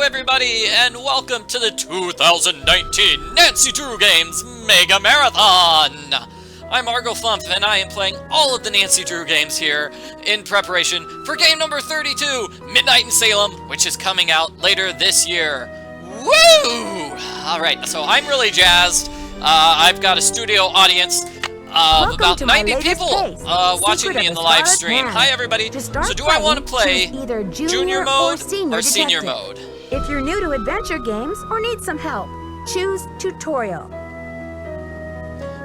everybody, and welcome to the 2019 Nancy Drew Games Mega Marathon! I'm Argo Flump, and I am playing all of the Nancy Drew games here in preparation for game number 32, Midnight in Salem, which is coming out later this year. Woo! Alright, so I'm really jazzed. I've got a studio audience of about 90 people watching me in the live stream. Hi everybody. So do I want to play either junior mode or senior detective. mode? If you're new to adventure games or need some help, choose tutorial.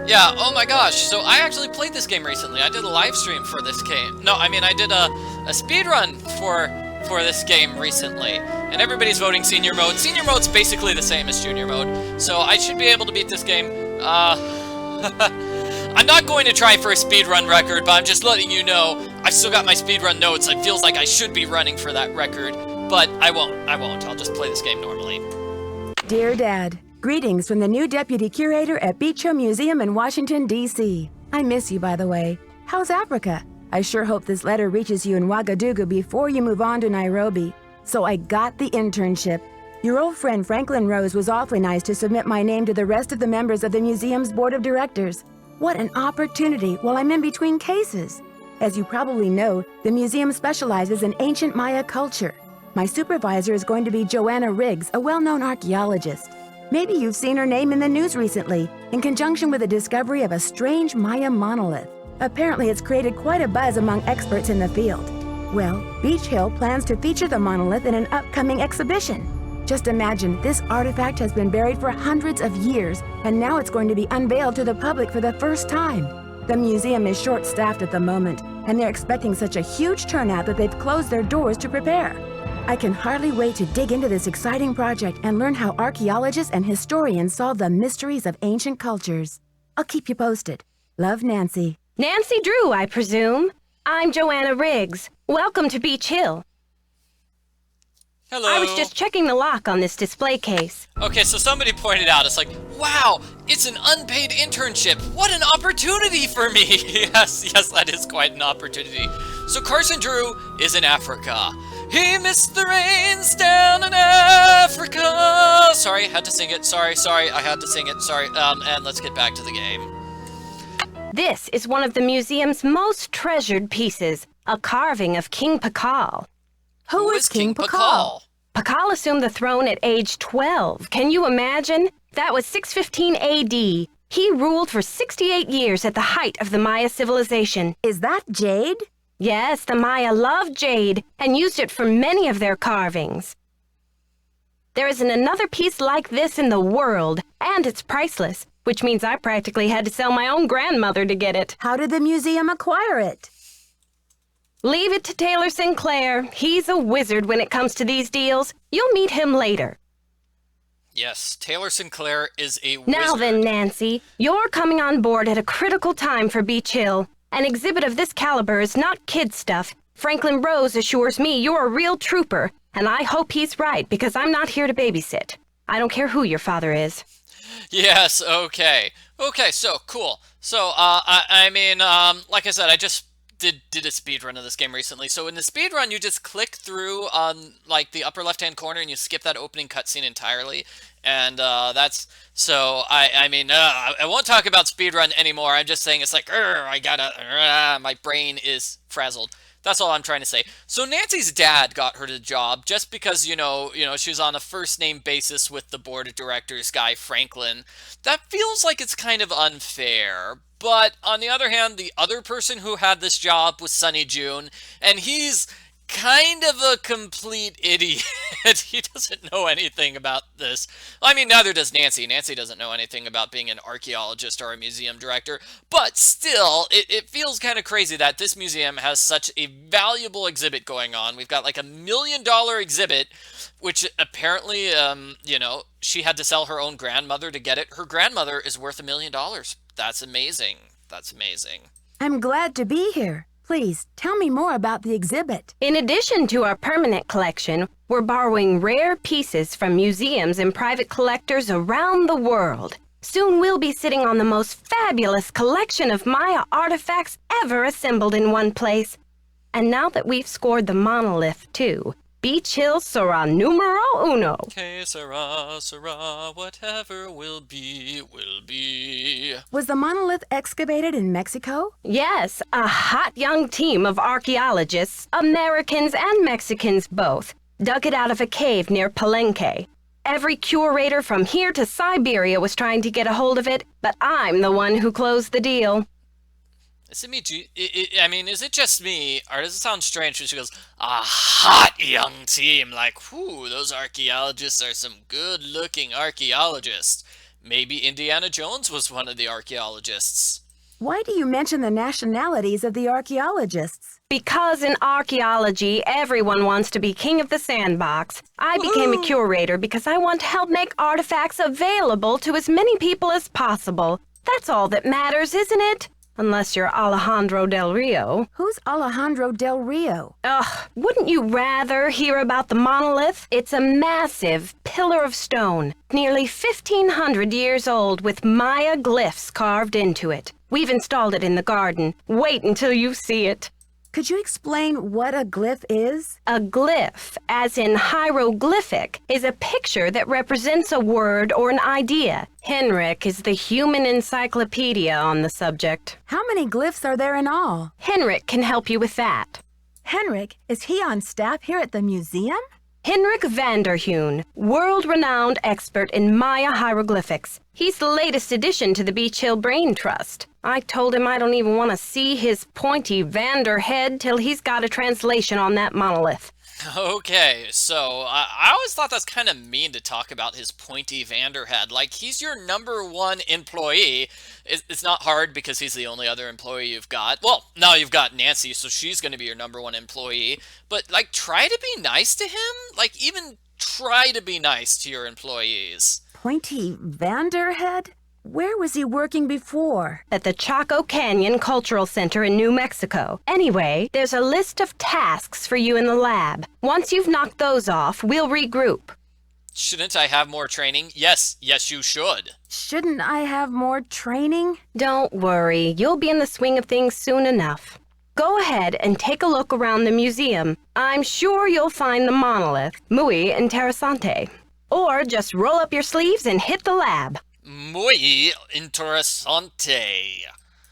Yeah, oh my gosh, so I actually played this game recently. I did a live stream for this game. No, I mean I did a speed run for this game recently. And everybody's voting senior mode. Senior mode's basically the same as junior mode. So I should be able to beat this game. I'm not going to try for a speedrun record, but I'm just letting you know I've still got my speedrun notes. It feels like I should be running for that record, but I won't. I'll just play this game normally. Dear Dad, greetings from the new Deputy Curator at Beech Museum in Washington, D.C. I miss you, by the way. How's Africa? I sure hope this letter reaches you in Ouagadougou before you move on to Nairobi. So I got the internship. Your old friend Franklin Rose was awfully nice to submit my name to the rest of the members of the museum's board of directors. What an opportunity while I'm in between cases. As you probably know, the museum specializes in ancient Maya culture. My supervisor is going to be Joanna Riggs, a well-known archaeologist. Maybe you've seen her name in the news recently, in conjunction with the discovery of a strange Maya monolith. Apparently it's created quite a buzz among experts in the field. Well, Beech Hill plans to feature the monolith in an upcoming exhibition. Just imagine, this artifact has been buried for hundreds of years, and now it's going to be unveiled to the public for the first time. The museum is short-staffed at the moment, and they're expecting such a huge turnout that they've closed their doors to prepare. I can hardly wait to dig into this exciting project and learn how archaeologists and historians solve the mysteries of ancient cultures. I'll keep you posted. Love, Nancy. Nancy Drew, I presume. I'm Joanna Riggs. Welcome to Beech Hill. Hello. I was just checking the lock on this display case. Okay, so somebody pointed out, it's like, wow, it's an unpaid internship. What an opportunity for me. Yes, that is quite an opportunity. So Carson Drew is in Africa. He missed the rains down in Africa. Sorry, had to sing it. Sorry, I had to sing it. Sorry, and let's get back to the game. This is one of the museum's most treasured pieces, a carving of King Pacal. Who is King Pacal? Pacal assumed the throne at age 12. Can you imagine? That was 615 AD. He ruled for 68 years at the height of the Maya civilization. Is that jade? Yes, the Maya loved jade and used it for many of their carvings. There isn't another piece like this in the world, and it's priceless, which means I practically had to sell my own grandmother to get it. How did the museum acquire it? Leave it to Taylor Sinclair. He's a wizard when it comes to these deals. You'll meet him later. Yes, Taylor Sinclair is a wizard. Now then, Nancy, you're coming on board at a critical time for Beech Hill. An exhibit of this caliber is not kid stuff. Franklin Rose assures me you're a real trooper, and I hope he's right because I'm not here to babysit. I don't care who your father is. Yes, okay. Okay, so, cool. So, I mean, like I said, I just did a speed run of this game recently. So in the speed run, you just click through on like the upper left hand corner and you skip that opening cutscene entirely. And that's so I mean I won't talk about speed run anymore. I'm just saying it's like my brain is frazzled. That's all I'm trying to say. So Nancy's dad got her the job just because, you know, she was on a first-name basis with the board of directors guy, Franklin. That feels like it's kind of unfair. But on the other hand, the other person who had this job was Sonny June, and he's kind of a complete idiot. He doesn't know anything about this. I mean, neither does Nancy. Nancy doesn't know anything about being an archaeologist or a museum director, but still, it feels kind of crazy that this museum has such a valuable exhibit going on. We've got like $1 million exhibit, which apparently, you know, she had to sell her own grandmother to get it. Her grandmother is worth $1 million. That's amazing. That's amazing. I'm glad to be here. Please, tell me more about the exhibit. In addition to our permanent collection, we're borrowing rare pieces from museums and private collectors around the world. Soon we'll be sitting on the most fabulous collection of Maya artifacts ever assembled in one place. And now that we've scored the monolith, too, Beech Hill sera numero uno. Que sera, whatever will be, will be. Was the monolith excavated in Mexico? Yes, a hot young team of archaeologists, Americans and Mexicans both, dug it out of a cave near Palenque. Every curator from here to Siberia was trying to get a hold of it, but I'm the one who closed the deal. Is it me? I mean, is it just me, or does it sound strange when she goes, a hot young team? Like, whew, those archaeologists are some good-looking archaeologists. Maybe Indiana Jones was one of the archaeologists. Why do you mention the nationalities of the archaeologists? Because in archaeology, everyone wants to be king of the sandbox. I became a curator because I want to help make artifacts available to as many people as possible. That's all that matters, isn't it? Unless you're Alejandro Del Rio. Who's Alejandro Del Rio? Ugh, wouldn't you rather hear about the monolith? It's a massive pillar of stone, nearly 1,500 years old with Maya glyphs carved into it. We've installed it in the garden. Wait until you see it. Could you explain what a glyph is? A glyph, as in hieroglyphic, is a picture that represents a word or an idea. Henrik is the human encyclopedia on the subject. How many glyphs are there in all? Henrik can help you with that. Henrik, is he on staff here at the museum? Henrik Vanderheun, world-renowned expert in Maya hieroglyphics. He's the latest addition to the Beech Hill Brain Trust. I told him I don't even want to see his pointy Vander head till he's got a translation on that monolith. Okay, so I always thought that's kind of mean to talk about his pointy Vanderhead. Like, he's your #1 employee. It's not hard because he's the only other employee you've got. Well, now you've got Nancy, so she's going to be your #1 employee. But, like, try to be nice to him. Like, even try to be nice to your employees. Pointy Vanderhead? Where was he working before? At the Chaco Canyon Cultural Center in New Mexico. Anyway, there's a list of tasks for you in the lab. Once you've knocked those off, we'll regroup. Shouldn't I have more training? Yes, you should. Shouldn't I have more training? Don't worry, you'll be in the swing of things soon enough. Go ahead and take a look around the museum. I'm sure you'll find the monolith, muy interesante. Or just roll up your sleeves and hit the lab. Muy interesante.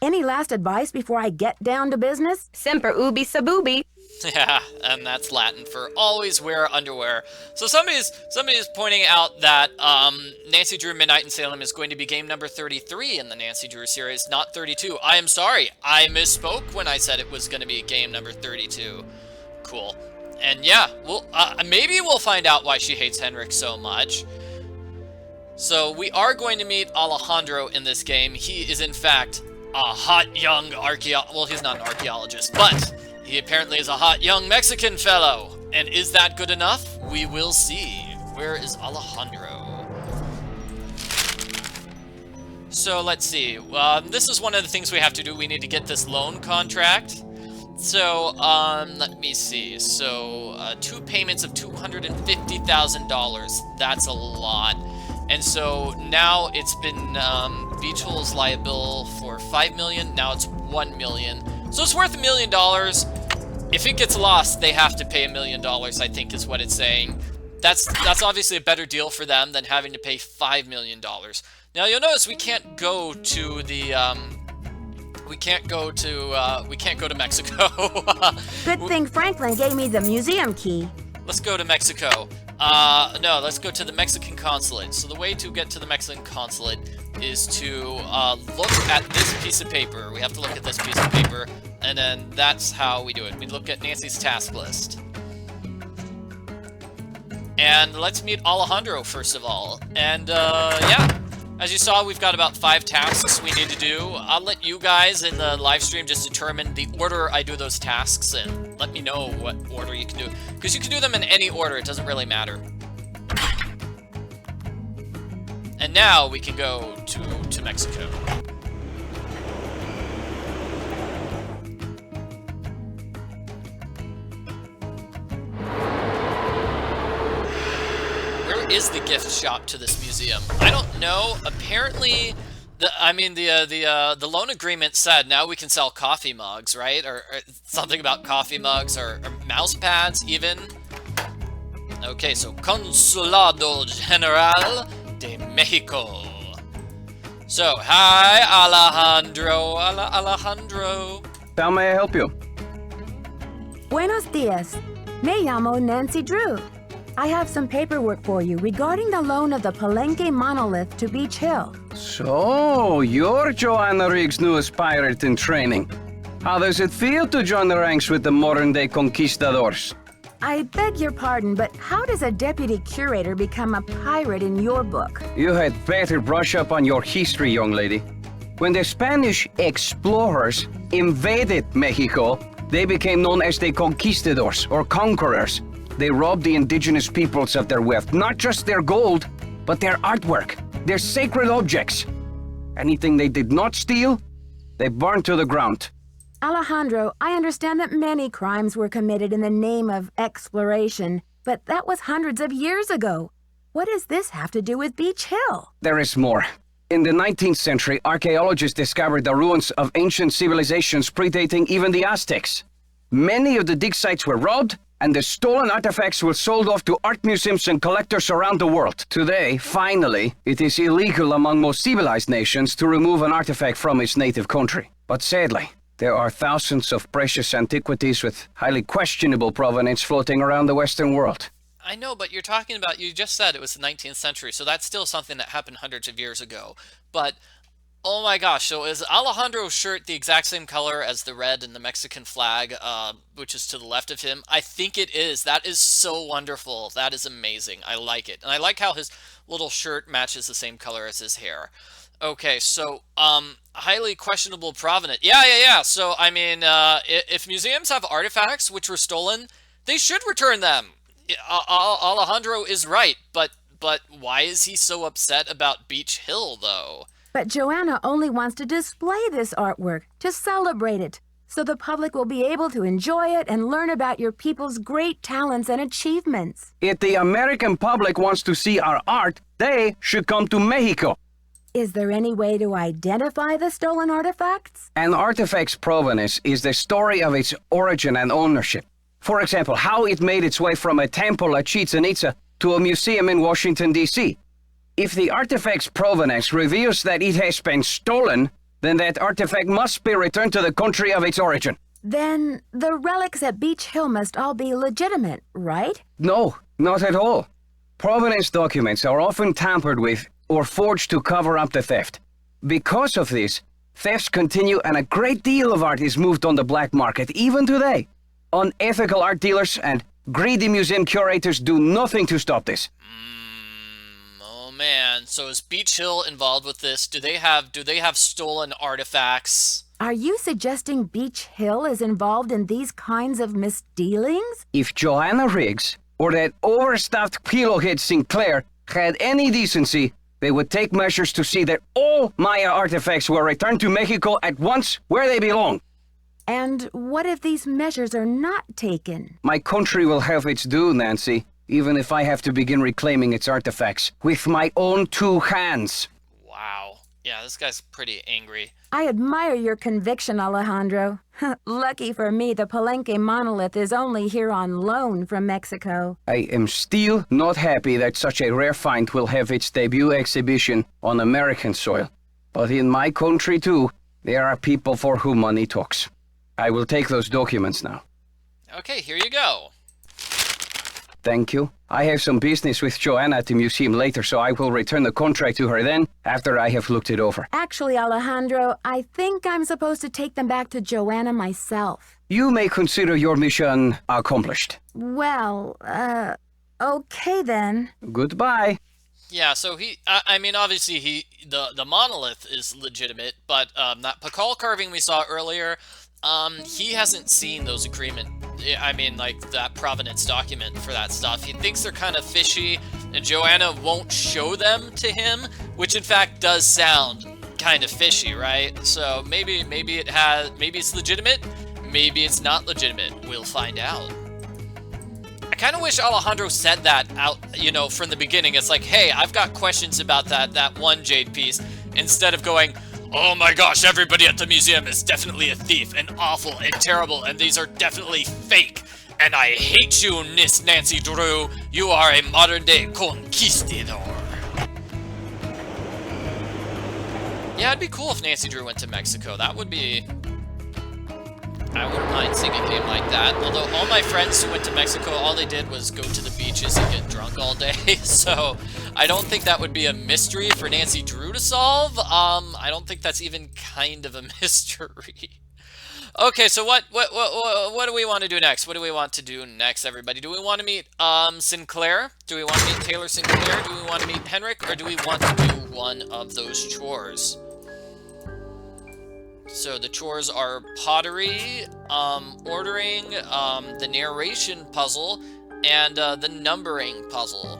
Any last advice before I get down to business? Semper ubi sub ubi. Yeah, and that's Latin for always wear underwear. So somebody's pointing out that Nancy Drew Midnight in Salem is going to be game number 33 in the Nancy Drew series, not 32. I am sorry, I misspoke when I said it was going to be game number 32. Cool. And yeah, maybe we'll find out why she hates Henrik so much. So we are going to meet Alejandro in this game. He is in fact a hot young well, he's not an archaeologist, but he apparently is a hot young Mexican fellow. And is that good enough? We will see. Where is Alejandro? So let's see. This is one of the things we have to do. We need to get this loan contract. So, let me see. So, 2 payments of $250,000. That's a lot. And so now it's been, Beech Hill's liable for $5 million. Now it's $1 million. So it's worth $1 million. If it gets lost, they have to pay $1 million, I think is what it's saying. That's obviously a better deal for them than having to pay $5 million. Now you'll notice we can't go to the, we can't go to Mexico. Good thing Franklin gave me the museum key. Let's go to Mexico. No, let's go to the Mexican consulate. So the way to get to the Mexican consulate is to look at this piece of paper. We have to look at this piece of paper, and then that's how we do it. We look at Nancy's task list. And let's meet Alejandro first of all. And yeah, as you saw, we've got about 5 tasks we need to do. I'll let you guys in the live stream just determine the order I do those tasks in. Let me know what order you can do, because you can do them in any order, it doesn't really matter. And now we can go to Mexico. Where is the gift shop to this museum? I don't know. Apparently, the loan agreement said now we can sell coffee mugs, right? Or something about coffee mugs or mouse pads even. Okay, so Consulado General de Mexico. So, hi, Alejandro. Alejandro. How may I help you? Buenos dias. Me llamo Nancy Drew. I have some paperwork for you regarding the loan of the Palenque monolith to Beech Hill. So, you're Joanna Riggs' newest pirate in training. How does it feel to join the ranks with the modern-day conquistadors? I beg your pardon, but how does a deputy curator become a pirate in your book? You had better brush up on your history, young lady. When the Spanish explorers invaded Mexico, they became known as the conquistadors, or conquerors. They robbed the indigenous peoples of their wealth, not just their gold, but their artwork, their sacred objects. Anything they did not steal, they burned to the ground. Alejandro, I understand that many crimes were committed in the name of exploration, but that was hundreds of years ago. What does this have to do with Beech Hill? There is more. In the 19th century, archaeologists discovered the ruins of ancient civilizations predating even the Aztecs. Many of the dig sites were robbed, and the stolen artifacts were sold off to art museums and collectors around the world. Today, finally, it is illegal among most civilized nations to remove an artifact from its native country. But sadly, there are thousands of precious antiquities with highly questionable provenance floating around the Western world. I know, but you're talking about, you just said it was the 19th century, so that's still something that happened hundreds of years ago. But, oh my gosh, so is Alejandro's shirt the exact same color as the red in the Mexican flag, which is to the left of him? I think it is. That is so wonderful. That is amazing. I like it. And I like how his little shirt matches the same color as his hair. Okay, so, highly questionable provenance. Yeah. So, I mean, if museums have artifacts which were stolen, they should return them. Alejandro is right, but why is he so upset about Beech Hill, though? But Joanna only wants to display this artwork, to celebrate it, so the public will be able to enjoy it and learn about your people's great talents and achievements. If the American public wants to see our art, they should come to Mexico. Is there any way to identify the stolen artifacts? An artifact's provenance is the story of its origin and ownership. For example, how it made its way from a temple at Chichen Itza to a museum in Washington, D.C. If the artifact's provenance reveals that it has been stolen, then that artifact must be returned to the country of its origin. Then the relics at Beech Hill must all be legitimate, right? No, not at all. Provenance documents are often tampered with or forged to cover up the theft. Because of this, thefts continue and a great deal of art is moved on the black market, even today. Unethical art dealers and greedy museum curators do nothing to stop this. Oh man, so is Beech Hill involved with this? Do they have stolen artifacts? Are you suggesting Beech Hill is involved in these kinds of misdealings? If Joanna Riggs or that overstuffed pillowhead Sinclair had any decency, they would take measures to see that all Maya artifacts were returned to Mexico at once where they belong. And what if these measures are not taken? My country will have its due, Nancy, even if I have to begin reclaiming its artifacts with my own two hands. Wow. Yeah, this guy's pretty angry. I admire your conviction, Alejandro. Lucky for me, the Palenque monolith is only here on loan from Mexico. I am still not happy that such a rare find will have its debut exhibition on American soil. But in my country, too, there are people for whom money talks. I will take those documents now. Okay, here you go. Thank you. I have some business with Joanna at the museum later, so I will return the contract to her then, after I have looked it over. Actually, Alejandro, I think I'm supposed to take them back to Joanna myself. You may consider your mission accomplished. Well, okay then. Goodbye. Yeah, so I mean, obviously the monolith is legitimate, but that Pacal carving we saw earlier, he hasn't seen those like that provenance document for that stuff. He thinks they're kind of fishy, and Joanna won't show them to him, which in fact does sound kind of fishy, right? So maybe it's legitimate, maybe it's not legitimate. We'll find out. I kind of wish Alejandro said that out, from the beginning. It's like, hey, I've got questions about that one jade piece, instead of going, oh my gosh, everybody at the museum is definitely a thief and awful and terrible, and these are definitely fake. And I hate you, Miss Nancy Drew. You are a modern-day conquistador. Yeah, it'd be cool if Nancy Drew went to Mexico. That would be... I wouldn't mind seeing a game like that. Although all my friends who went to Mexico, all they did was go to the beaches and get drunk all day. So I don't think that would be a mystery for Nancy Drew to solve. I don't think that's even kind of a mystery. Okay, so what do we want to do next? What do we want to do next, everybody? Do we want to meet Sinclair? Do we want to meet Taylor Sinclair? Do we want to meet Henrik? Or do we want to do one of those chores? So the chores are pottery, ordering, the narration puzzle, and the numbering puzzle.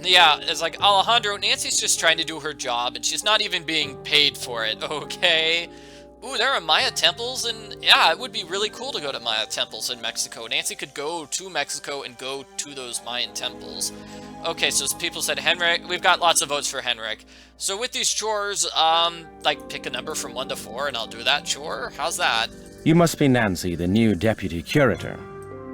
Yeah, it's like, Alejandro, Nancy's just trying to do her job, and she's not even being paid for it, okay? Ooh, there are Maya temples, and yeah, it would be really cool to go to Maya temples in Mexico. Nancy could go to Mexico and go to those Mayan temples. Okay, so people said Henrik. We've got lots of votes for Henrik. So with these chores, like pick a number from 1 to 4 and I'll do that chore. How's that? You must be Nancy, the new deputy curator.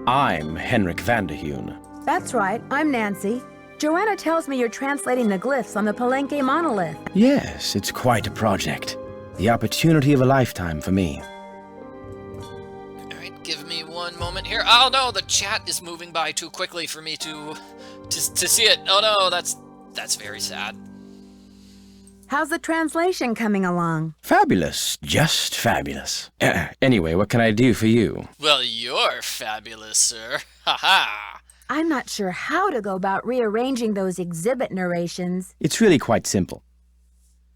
I'm Henrik Vanderheun. That's right, I'm Nancy. Joanna tells me you're translating the glyphs on the Palenque monolith. Yes, it's quite a project. The opportunity of a lifetime for me. Alright, give me one moment here. Oh no, the chat is moving by too quickly for me to see it. Oh no, that's very sad. How's the translation coming along? Fabulous, just fabulous. Anyway, what can I do for you? Well, you're fabulous, sir. Haha. I'm not sure how to go about rearranging those exhibit narrations. It's really quite simple.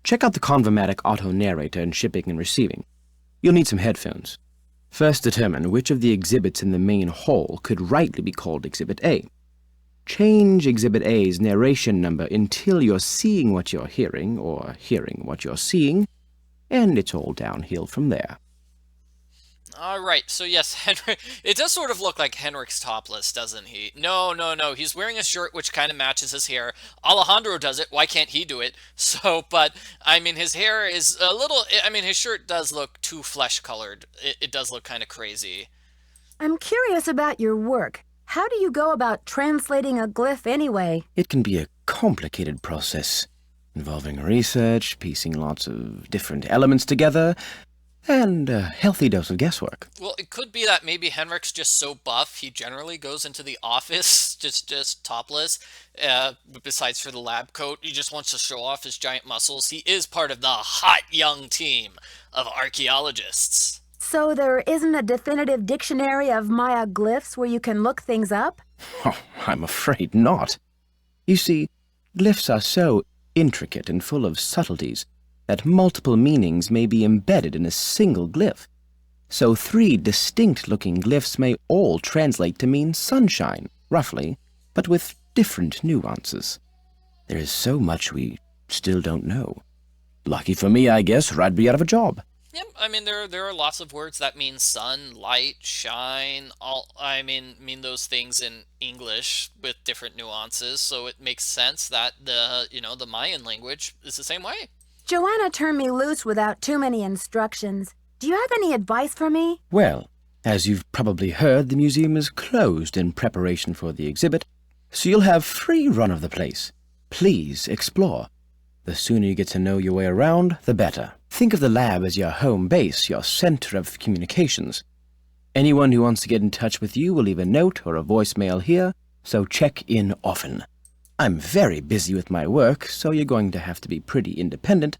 Check out the Convermatic auto narrator in shipping and receiving. You'll need some headphones. First determine which of the exhibits in the main hall could rightly be called Exhibit A. Change Exhibit A's narration number until you're seeing what you're hearing, or hearing what you're seeing, and it's all downhill from there. Alright, so yes, Henrik, it does sort of look like Henrik's topless, doesn't he? No, he's wearing a shirt which kind of matches his hair. Alejandro does it, why can't he do it? So, but, I mean, his hair is a little, I mean, his shirt does look too flesh-colored. It does look kind of crazy. I'm curious about your work. How do you go about translating a glyph anyway? It can be a complicated process, involving research, piecing lots of different elements together, and a healthy dose of guesswork. Well, it could be that maybe Henrik's just so buff, he generally goes into the office just topless. Besides for the lab coat, he just wants to show off his giant muscles. He is part of the hot young team of archaeologists. So there isn't a definitive dictionary of Maya glyphs where you can look things up? Oh, I'm afraid not. You see, glyphs are so intricate and full of subtleties that multiple meanings may be embedded in a single glyph. So 3 distinct-looking glyphs may all translate to mean sunshine, roughly, but with different nuances. There is so much we still don't know. Lucky for me, I guess, or I'd be out of a job. Yep, I mean, there are lots of words that mean sun, light, shine, mean those things in English with different nuances, so it makes sense that the Mayan language is the same way. Joanna turned me loose without too many instructions. Do you have any advice for me? Well, as you've probably heard, the museum is closed in preparation for the exhibit, so you'll have free run of the place. Please explore. The sooner you get to know your way around, the better. Think of the lab as your home base, your center of communications. Anyone who wants to get in touch with you will leave a note or a voicemail here, so check in often. I'm very busy with my work, so you're going to have to be pretty independent,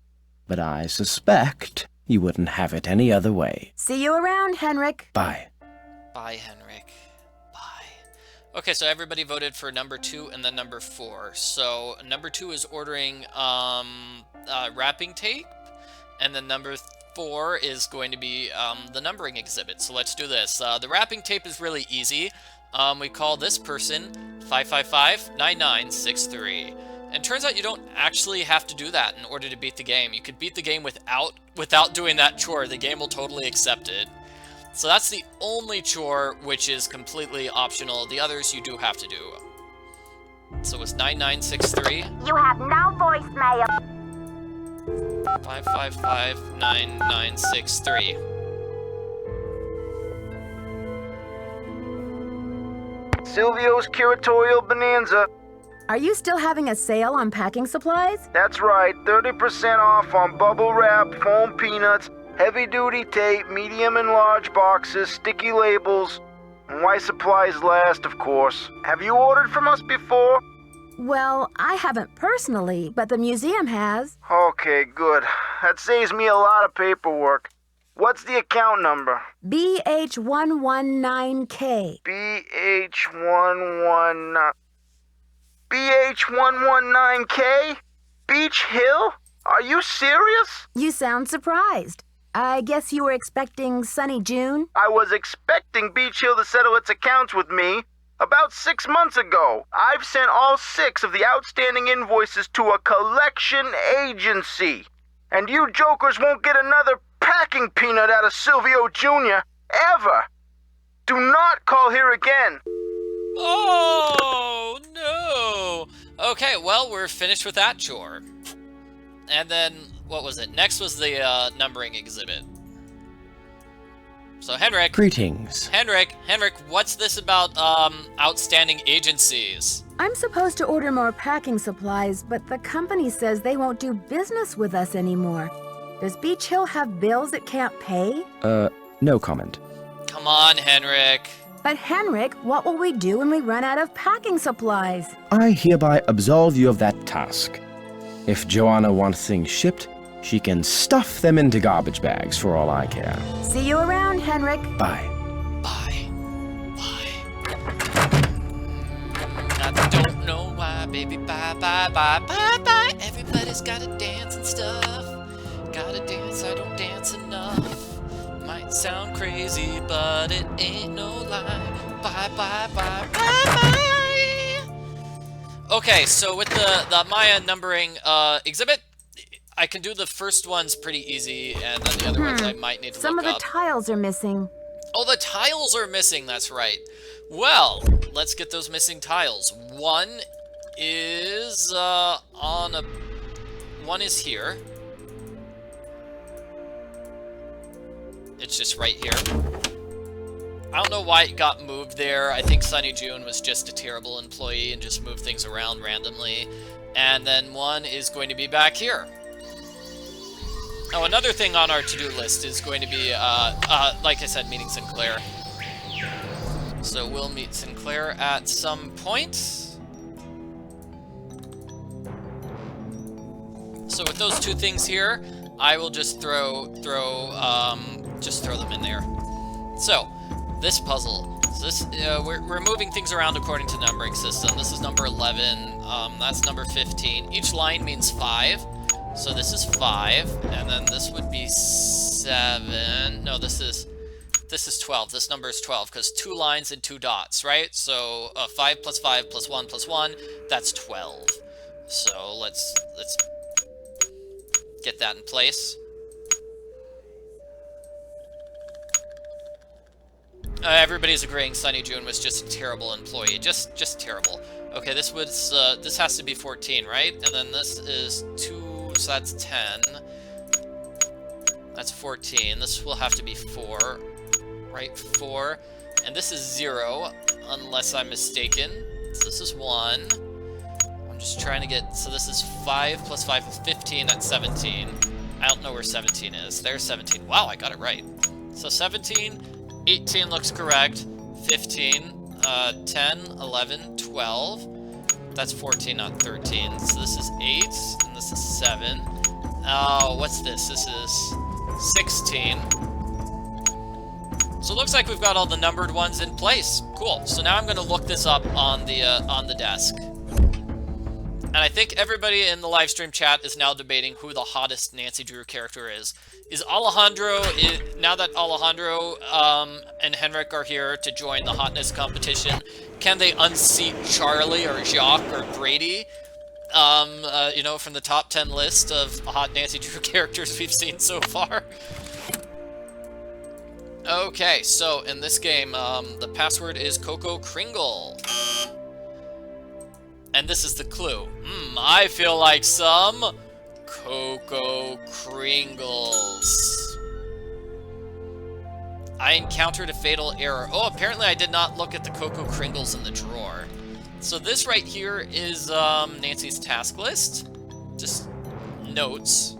but I suspect you wouldn't have it any other way. See you around, Henrik. Bye. Bye, Henrik. Bye. Okay, so everybody voted for number 2 and then number 4. So number 2 is ordering wrapping tape, and then number 4 is going to be the numbering exhibit. So let's do this. The wrapping tape is really easy. We call this person 555-9963. And turns out you don't actually have to do that in order to beat the game. You could beat the game without doing that chore. The game will totally accept it. So that's the only chore which is completely optional. The others you do have to do. So it's 9963. You have no voicemail. 555-9963. Silvio's Curatorial Bonanza. Are you still having a sale on packing supplies? That's right, 30% off on bubble wrap, foam peanuts, heavy-duty tape, medium and large boxes, sticky labels, and why supplies last, of course. Have you ordered from us before? Well, I haven't personally, but the museum has. Okay, good. That saves me a lot of paperwork. What's the account number? BH119K. BH119... BH119K? Beech Hill? Are you serious? You sound surprised. I guess you were expecting Sunny June? I was expecting Beech Hill to settle its accounts with me about 6 months ago. I've sent all 6 of the outstanding invoices to a collection agency. And you jokers won't get another packing peanut out of Silvio Jr. ever. Do not call here again. Oh, no. Okay, well, we're finished with that chore. And then, what was it? Next was the numbering exhibit. So, Henrik. Greetings. Henrik, what's this about outstanding agencies? I'm supposed to order more packing supplies, but the company says they won't do business with us anymore. Does Beech Hill have bills it can't pay? No comment. Come on, Henrik. But Henrik, what will we do when we run out of packing supplies? I hereby absolve you of that task. If Joanna wants things shipped, she can stuff them into garbage bags for all I care. See you around, Henrik. Bye. Bye. I don't know why, baby. Bye. Everybody's gotta dance and stuff. Gotta dance, I don't dance enough. Might sound crazy, but it ain't no lie. Bye. Okay, so with the Maya numbering exhibit, I can do the first ones pretty easy, and then the other ones I might need to Some look of the up. tiles are missing. Oh, the tiles are missing, that's right. Well, let's get those missing tiles. One is one is here. It's just right here. I don't know why it got moved there. I think Sunny June was just a terrible employee and just moved things around randomly. And then one is going to be back here. Oh, another thing on our to-do list is going to be, like I said, meeting Sinclair. So we'll meet Sinclair at some point. So with those two things here, I will just throw them in there. So, this puzzle. So this, we're moving things around according to the numbering system. This is number 11. That's number 15. Each line means 5. So this is 5, and then this would be 7. No, this is 12. This number is 12 because 2 lines and 2 dots, right? So 5 plus 5 plus 1 plus 1, that's 12. So let's get that in place. Everybody's agreeing Sunny June was just a terrible employee. Just terrible. Okay, this has to be 14, right? And then this is 2, so that's 10. That's 14. This will have to be 4, right? 4. And this is 0, unless I'm mistaken. So this is 1. I'm just trying to get... So this is 5 plus 5 is 15. That's 17. I don't know where 17 is. There's 17. Wow, I got it right. So 17... 18 looks correct, 15, 10, 11, 12, that's 14, not 13, so this is 8, and this is 7, what's this? This is 16, so it looks like we've got all the numbered ones in place. Cool, so now I'm going to look this up on the desk. And I think everybody in the live stream chat is now debating who the hottest Nancy Drew character is. Is Alejandro, now that Alejandro and Henrik are here to join the hotness competition, can they unseat Charlie or Jacques or Brady? You know, from the top 10 list of hot Nancy Drew characters we've seen so far. Okay, so in this game, the password is Coco Kringle. And this is the clue. I feel like some Coco Kringles. I encountered a fatal error. Oh, apparently I did not look at the Cocoa Kringles in the drawer. So this right here is Nancy's task list. Just notes.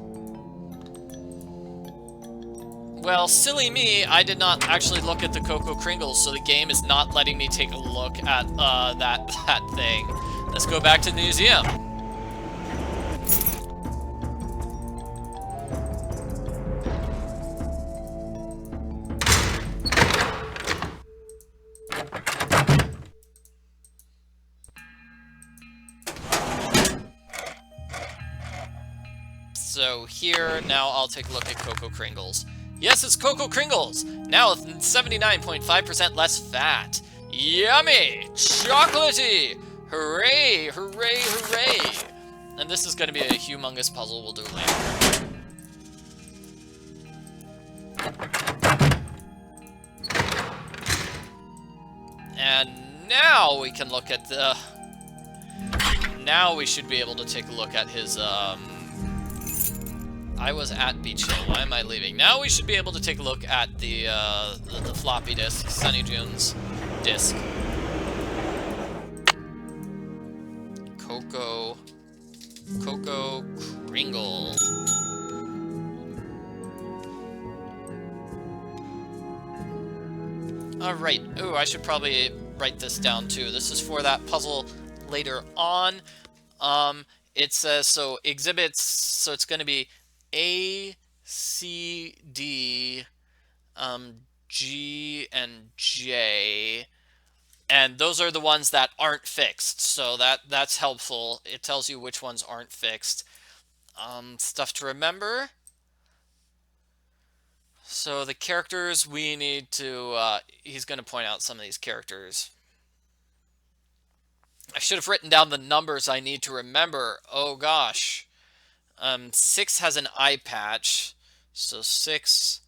Well, silly me, I did not actually look at the Cocoa Kringles, so the game is not letting me take a look at that thing. Let's go back to the museum. So here, now I'll take a look at Cocoa Kringles. Yes, it's Cocoa Kringles! Now with 79.5% less fat. Yummy! Chocolatey! Hooray! Hooray! Hooray! And this is going to be a humongous puzzle we'll do later. And now we can look at the... Now we should be able to take a look at his, I was at Beech Hill. Why am I leaving? Now we should be able to take a look at the floppy disk, Sunny June's disk. Cocoa Kringle. Alright. Ooh, I should probably write this down too. This is for that puzzle later on. It says, so exhibits, so it's going to be A, C, D, G, and J, and those are the ones that aren't fixed, so that's helpful. It tells you which ones aren't fixed. Stuff to remember. So the characters we need to, he's going to point out some of these characters. I should have written down the numbers I need to remember. Oh gosh. 6 has an eye patch, so 6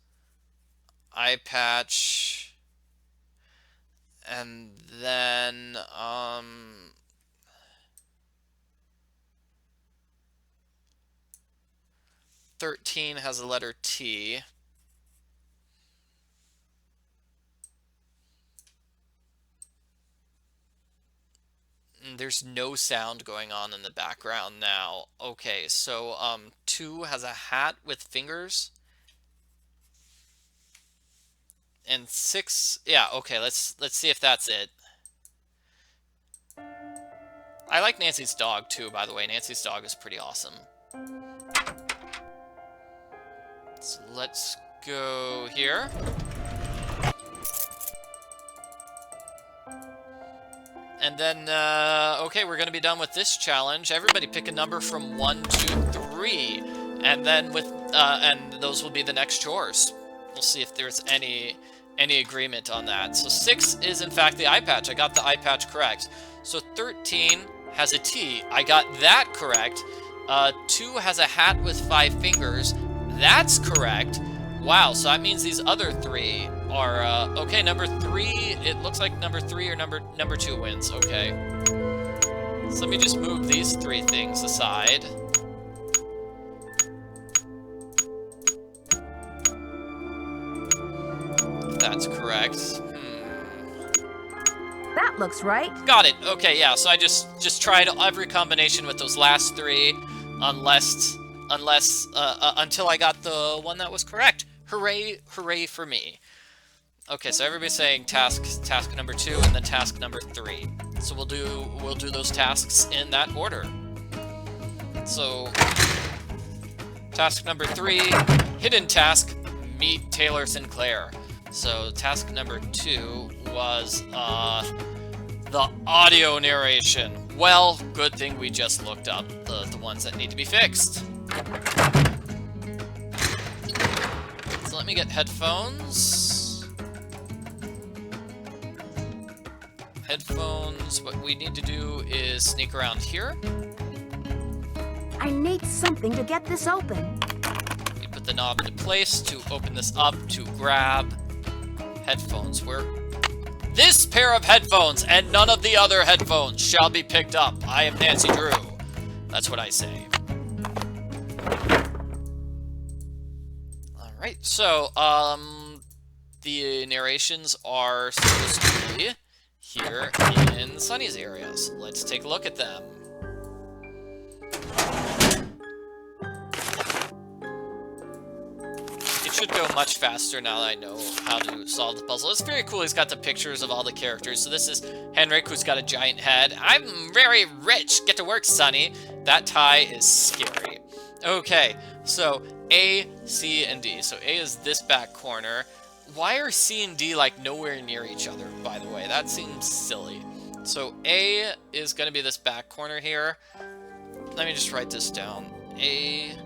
eye patch, and then 13 has a letter T. There's no sound going on in the background now. Okay, so 2 has a hat with fingers. And 6, yeah, okay, let's see if that's it. I like Nancy's dog too, by the way. Nancy's dog is pretty awesome. So let's go here. And then, okay, we're going to be done with this challenge. Everybody pick a number from 1 to 3. And then with, and those will be the next chores. We'll see if there's any agreement on that. So 6 is, in fact, the eye patch. I got the eye patch correct. So 13 has a T. I got that correct. 2 has a hat with 5 fingers. That's correct. Wow, so that means these other 3 are, okay, number 3, it looks like number 3 or number 2 wins, okay. So let me just move these 3 things aside. If that's correct. That looks right. Got it, okay, yeah, so I just tried every combination with those last 3, until I got the one that was correct. Hooray, hooray for me. Okay, so everybody's saying task number 2 and then task number 3. So we'll do those tasks in that order. So task number 3, hidden task, meet Taylor Sinclair. So task number 2 was the audio narration. Well, good thing we just looked up the ones that need to be fixed. So let me get headphones. Headphones, what we need to do is sneak around here. I need something to get this open. You put the knob into place to open this up to grab headphones. This pair of headphones and none of the other headphones shall be picked up. I am Nancy Drew. That's what I say. Alright, so, the narrations are supposed to be here in Sunny's area. So let's take a look at them. It should go much faster now that I know how to solve the puzzle. It's very cool. He's got the pictures of all the characters. So this is Henrik, who's got a giant head. I'm very rich. Get to work, Sunny. That tie is scary. Okay, so A, C, and D. So A is this back corner. Why are C and D, like, nowhere near each other, by the way? That seems silly. So A is going to be this back corner here. Let me just write this down. A,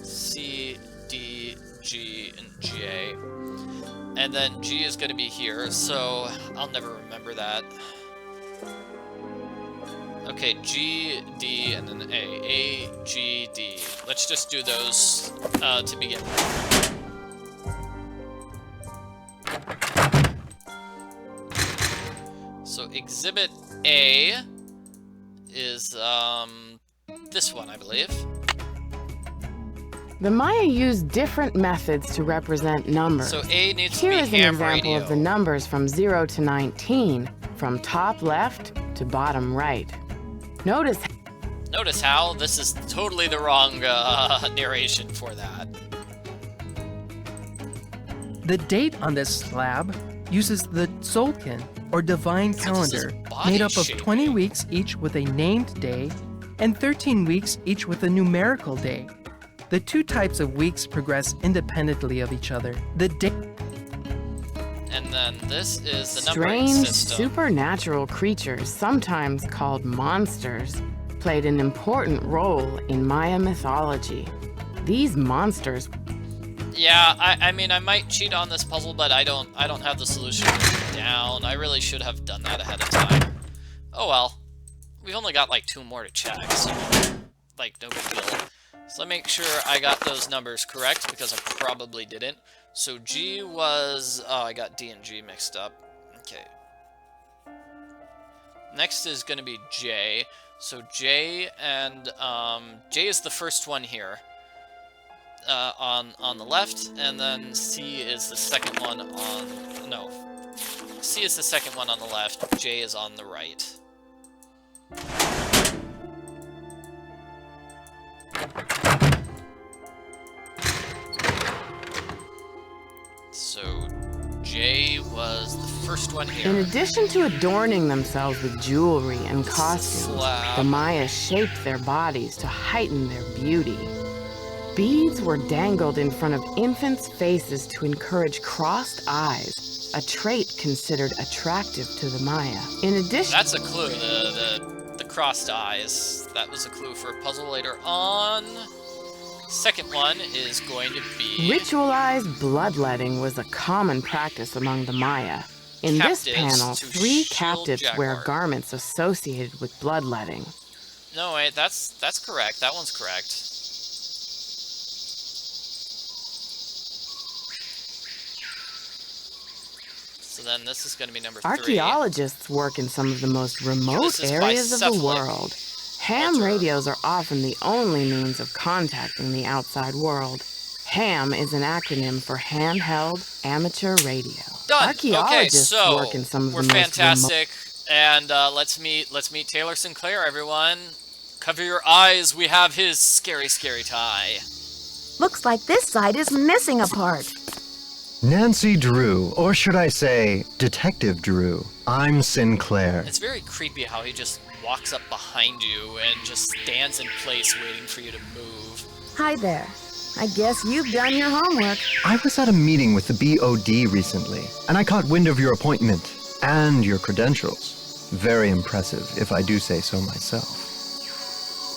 C, D, G, and J. And then G is going to be here, so I'll never remember that. Okay, G, D, and then A. A, G, D. Let's just do those to begin with. So Exhibit A is this one, I believe. The Maya used different methods to represent numbers. So A needs Here to is be an ham example radio. of the numbers from 0 to 19, from top left to bottom right. Notice how this is totally the wrong narration for that. The date on this slab uses the Tzolk'in, or divine So this is calendar, body made up of shaping. 20 weeks each with a named day, and 13 weeks each with a numerical day. The two types of weeks progress independently of each other. The day And then this is the numbering strange system. supernatural creatures, sometimes called monsters, played an important role in Maya mythology. These monsters Yeah, I mean, I might cheat on this puzzle, but I don't have the solution written down. I really should have done that ahead of time. Oh well. We've only got like 2 more to check, so like no big deal. So let me make sure I got those numbers correct, because I probably didn't. So G was... oh, I got D and G mixed up. Okay. Next is going to be J. So J and... J is the first one here. On the left, and then C is the second one on... no. C is the second one on the left, J is on the right. So J was the first one here. In addition to adorning themselves with jewelry and This is costumes, slab. the Maya shaped their bodies to heighten their beauty. Beads were dangled in front of infants' faces to encourage crossed eyes, a trait considered attractive to the Maya. In addition, That's a clue, the crossed eyes. That was a clue for a puzzle later on. Second one is going to be... ritualized bloodletting was a common practice among the Maya. In this Captives panel, to 3 shield captives wear jaguar. garments associated with bloodletting. No, wait, that's correct. That one's correct. So then this is going to be number 3. Archaeologists work in some of the most remote This is areas of the bicephalic world. Ham altar. radios are often the only means of contacting the outside world. HAM is an acronym for Handheld Amateur Radio. Done. Archaeologists okay, so work in some of we're the most fantastic, and let's meet Taylor Sinclair, everyone. Cover your eyes. We have his scary, scary tie. Looks like this side is missing a part. Nancy Drew, or should I say, Detective Drew. I'm Sinclair. It's very creepy how he just walks up behind you and just stands in place waiting for you to move. Hi there. I guess you've done your homework. I was at a meeting with the BOD recently, and I caught wind of your appointment and your credentials. Very impressive, if I do say so myself.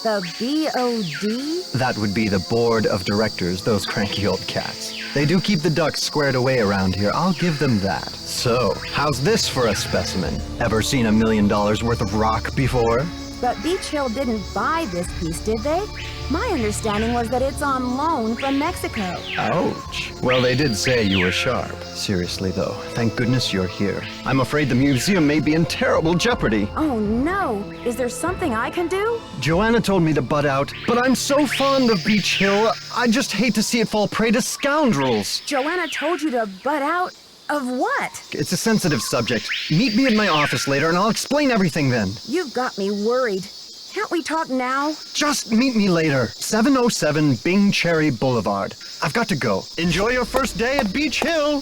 The BOD? That would be the board of directors, those cranky old cats. They do keep the ducks squared away around here, I'll give them that. So, how's this for a specimen? Ever seen $1 million worth of rock before? But Beech Hill didn't buy this piece, did they? My understanding was that it's on loan from Mexico. Ouch. Well, they did say you were sharp. Seriously, though, thank goodness you're here. I'm afraid the museum may be in terrible jeopardy. Oh no! Is there something I can do? Joanna told me to butt out, but I'm so fond of Beech Hill, I just hate to see it fall prey to scoundrels. Joanna told you to butt out? Of what? It's a sensitive subject. Meet me at my office later and I'll explain everything then. You've got me worried. Can't we talk now? Just meet me later. 707 Bing Cherry Boulevard. I've got to go. Enjoy your first day at Beech Hill.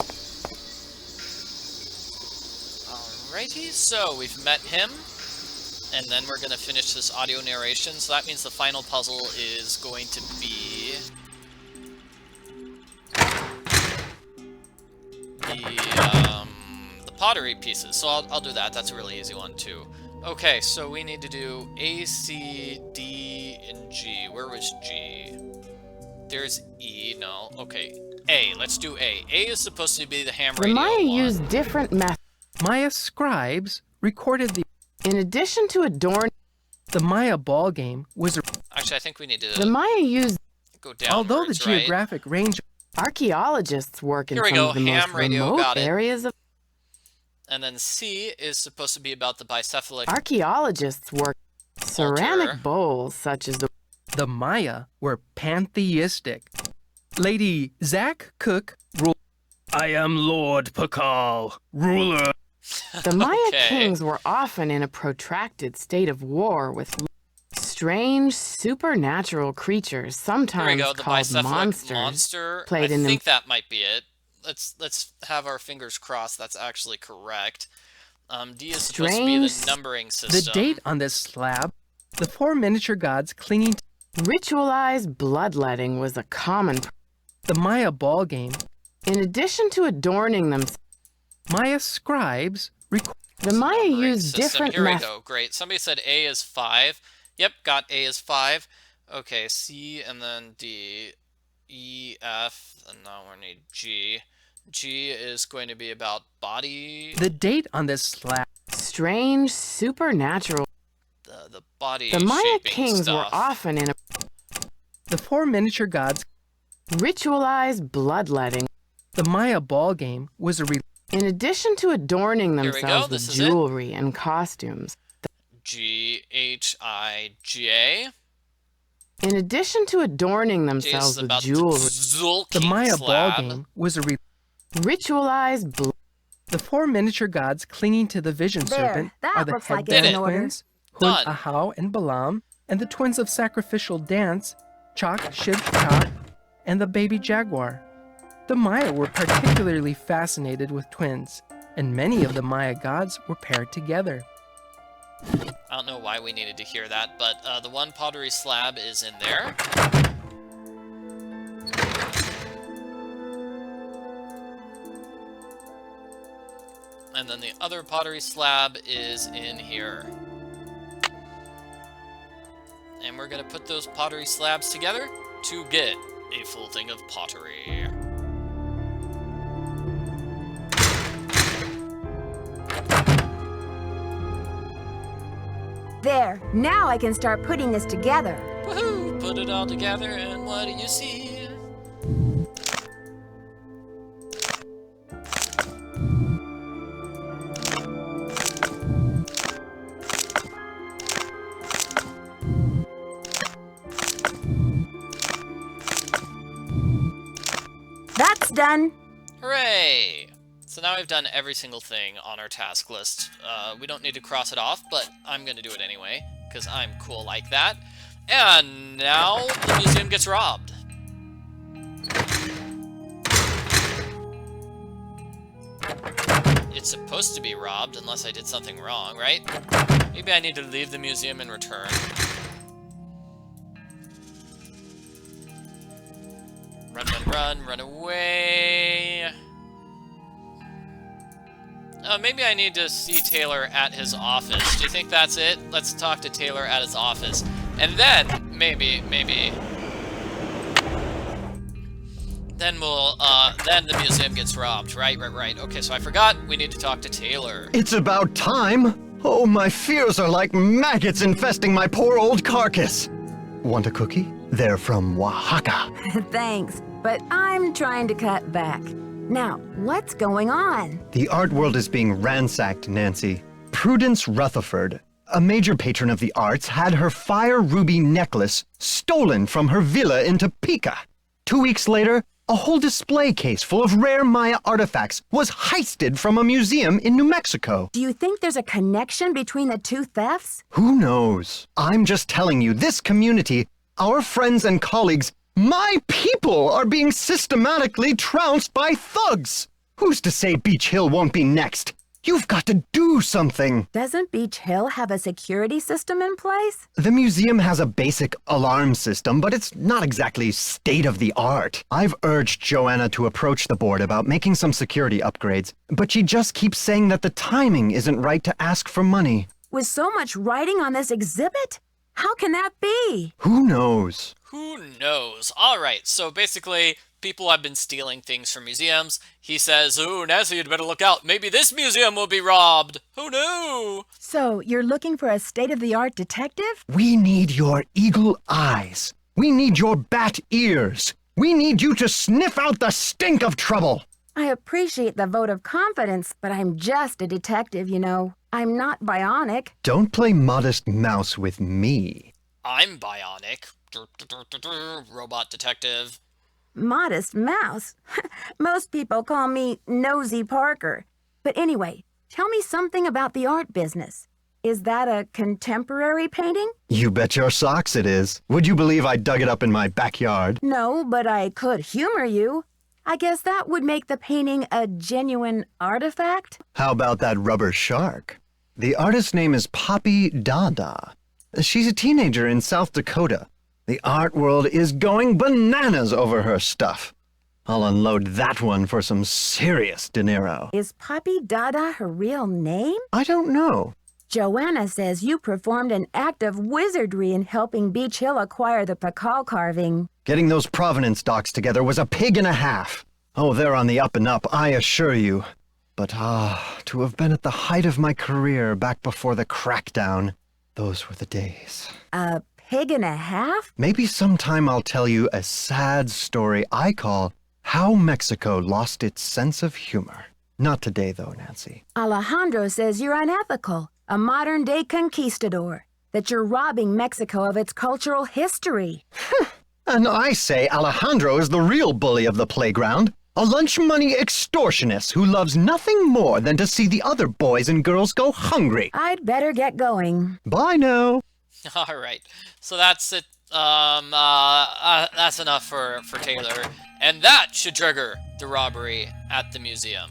Alrighty, so we've met him. And then we're going to finish this audio narration. So that means the final puzzle is going to be the pottery pieces. So I'll do that. That's a really easy one too. Okay, so we need to do A, C, D, and G. Where was G? There's E. No. Okay. A. Let's do A. A is supposed to be the ham radio The Maya one. used different methods. Maya scribes recorded the... In addition to adorn, The Maya ball game was a... Actually, I think we need the to Maya used go down. Although the geographic range... archaeologists work in Here we some go, of the most ham radio, remote got it. areas of. And then C is supposed to be about the bicephalic. Archaeologists work ceramic bowls such as The Maya were pantheistic. Lady Zach Cook ruled... I am Lord Pacal, ruler... The Maya Okay. kings were often in a protracted state of war with strange supernatural creatures, Here we sometimes go, the called bicephalic monsters. monster. played I in the- think that might be it. Let's have our fingers crossed that's actually correct. D is supposed to be the Strange- numbering The system. date on this slab, the 4 miniature gods clinging to Ritualized bloodletting was a common. the Maya ball game. In addition to adorning them, Maya scribes the Maya numbering used system. different Here we methods. go. Great. Somebody said A is 5. Yep, got A is 5. Okay, C and then D, E, F, and now we need G. G is going to be about body. The date on this slab, Strange supernatural. The body. The Maya shaping kings were stuff. often in a the 4 miniature gods. ritualized bloodletting. The Maya ball game was a In addition to adorning Here we go, themselves this with is it. jewelry and costumes, G-H-I-J. in addition to adorning J is themselves with about jewelry, the Maya slab. ball game was a ritualized the 4 miniature gods clinging to the vision There, serpent that are the looks like it's in head order. twins, Hun, Done. Ahau, and Balam, and the twins of sacrificial dance, Chak, Shib, Chak, and the baby jaguar. The Maya were particularly fascinated with twins, and many of the Maya gods were paired together. I don't know why we needed to hear that, but the one pottery slab is in there. And then the other pottery slab is in here. And we're going to put those pottery slabs together to get a full thing of pottery. There, now I can start putting this together. Woohoo! Put it all together, and what do you see? That's done. Hooray! So now we've done every single thing on our task list. We don't need to cross it off, but I'm going to do it anyway, because I'm cool like that. And now the museum gets robbed. It's supposed to be robbed, unless I did something wrong, right? Maybe I need to leave the museum and return. Run, run, run, run away. Oh, maybe I need to see Taylor at his office. Do you think that's it? Let's talk to Taylor at his office. And then, maybe. Then then the museum gets robbed. Right. Okay, so I forgot we need to talk to Taylor. It's about time. Oh, my fears are like maggots infesting my poor old carcass. Want a cookie? They're from Oaxaca. Thanks, but I'm trying to cut back. Now, what's going on? The art world is being ransacked, Nancy. Prudence Rutherford, a major patron of the arts, had her fire ruby necklace stolen from her villa in Topeka. 2 weeks later, A whole display case full of rare Maya artifacts was heisted from a museum in New Mexico. Do you think there's a connection between the two thefts? Who knows? I'm just telling you, this community, our friends and colleagues, my people are being systematically trounced by thugs. Who's to say Beech Hill won't be next? You've got to do something. Doesn't Beech Hill have a security system in place? The museum has a basic alarm system, but it's not exactly state-of-the-art. I've urged Joanna to approach the board about making some security upgrades, but she just keeps saying that the timing isn't right to ask for money. With so much writing on this exhibit? How can that be? Who knows? Who knows? Alright, so basically, people have been stealing things from museums. He says, "Ooh, Nancy, you'd better look out. Maybe this museum will be robbed." Who knew? So, you're looking for a state-of-the-art detective? We need your eagle eyes. We need your bat ears. We need you to sniff out the stink of trouble. I appreciate the vote of confidence, but I'm just a detective, you know. I'm not bionic. Don't play modest mouse with me. I'm bionic. Robot detective. Modest mouse? Most people call me Nosy Parker. But anyway, tell me something about the art business. Is that a contemporary painting? You bet your socks it is. Would you believe I dug it up in my backyard? No, but I could humor you. I guess that would make the painting a genuine artifact? How about that rubber shark? The artist's name is Poppy Dada. She's a teenager in South Dakota. The art world is going bananas over her stuff. I'll unload that one for some serious dinero. Is Poppy Dada her real name? I don't know. Joanna says you performed an act of wizardry in helping Beech Hill acquire the Pacal carving. Getting those provenance docs together was a pig and a half. Oh, they're on the up and up, I assure you. But to have been at the height of my career back before the crackdown, those were the days. A pig and a half? Maybe sometime I'll tell you a sad story I call How Mexico Lost Its Sense of Humor. Not today, though, Nancy. Alejandro says you're unethical, a modern-day conquistador, that you're robbing Mexico of its cultural history. And I say Alejandro is the real bully of the playground, a lunch money extortionist who loves nothing more than to see the other boys and girls go hungry. I'd better get going. Bye now. Alright, so that's it. That's enough for Taylor. And that should trigger the robbery at the museum.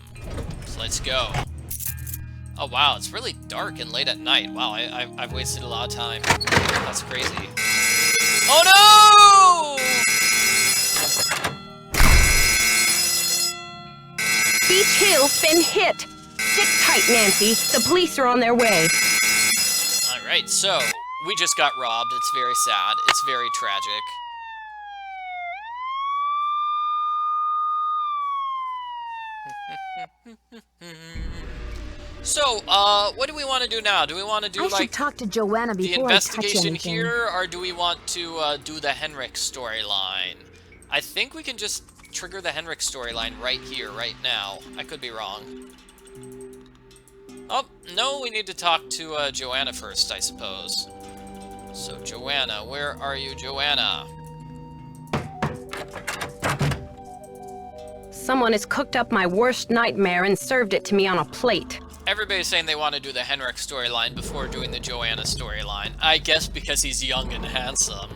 So let's go. Oh wow, it's really dark and late at night. Wow, I've wasted a lot of time. That's crazy. Oh no! Beech Hill's been hit. Sit tight, Nancy. The police are on their way. Alright, so we just got robbed. It's very sad. It's very tragic. So, what do we want to do now? Do we want to do, I should talk to Joanna the before I touch investigation anything. here, or do we want to do the Henrik storyline? I think we can just trigger the Henrik storyline right here, right now. I could be wrong. Oh, no, we need to talk to Joanna first, I suppose. So, Joanna, where are you, Joanna? Someone has cooked up my worst nightmare and served it to me on a plate. Everybody's saying they want to do the Henrik storyline before doing the Joanna storyline. I guess because he's young and handsome.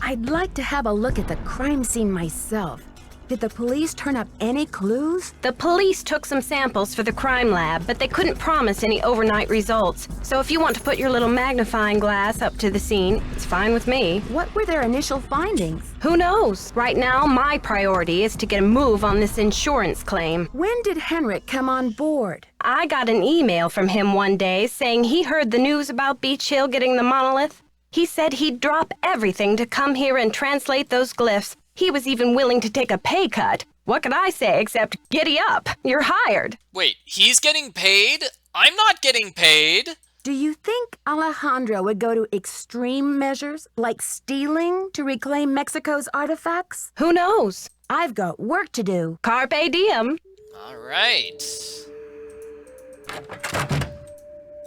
I'd like to have a look at the crime scene myself. Did the police turn up any clues? The police took some samples for the crime lab, but they couldn't promise any overnight results. So if you want to put your little magnifying glass up to the scene, it's fine with me. What were their initial findings? Who knows? Right now, my priority is to get a move on this insurance claim. When did Henrik come on board? I got an email from him one day saying he heard the news about Beech Hill getting the monolith. He said he'd drop everything to come here and translate those glyphs. He was even willing to take a pay cut. What could I say except, giddy up, you're hired. Wait, he's getting paid? I'm not getting paid! Do you think Alejandro would go to extreme measures, like stealing, to reclaim Mexico's artifacts? Who knows? I've got work to do. Carpe diem. Alright.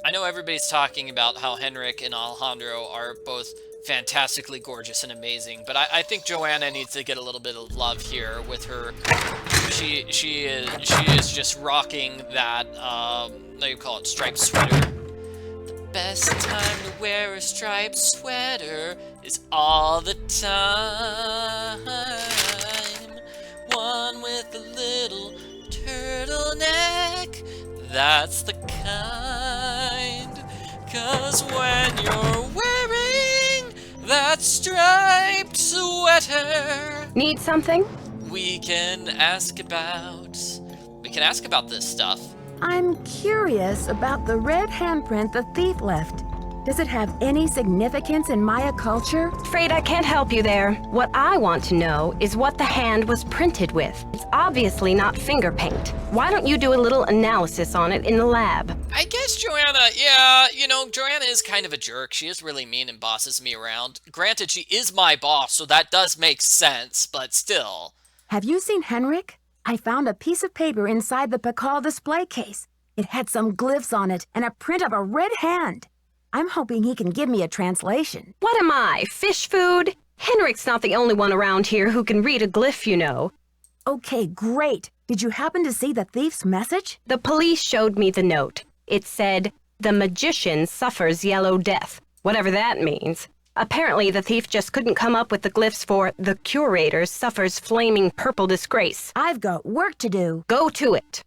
I know everybody's talking about how Henrik and Alejandro are both fantastically gorgeous and amazing, but I think Joanna needs to get a little bit of love here with her. She is just rocking that what do you call it, striped sweater. The best time to wear a striped sweater is all the time. One with a little turtleneck, that's the kind. 'Cause when you're wearing that striped sweater, Need something? we can ask about this stuff. I'm curious about the red handprint the thief left. Does it have any significance in Maya culture? Afraid I can't help you there. What I want to know is what the hand was printed with. It's obviously not finger paint. Why don't you do a little analysis on it in the lab? I guess Joanna, yeah, Joanna is kind of a jerk. She is really mean and bosses me around. Granted, she is my boss, so that does make sense, but still. Have you seen Henrik? I found a piece of paper inside the Pacal display case. It had some glyphs on it and a print of a red hand. I'm hoping he can give me a translation. What am I, fish food? Henrik's not the only one around here who can read a glyph, you know. Okay, great. Did you happen to see the thief's message? The police showed me the note. It said, "The magician suffers yellow death," whatever that means. Apparently, the thief just couldn't come up with the glyphs for "The curator suffers flaming purple disgrace." I've got work to do. Go to it.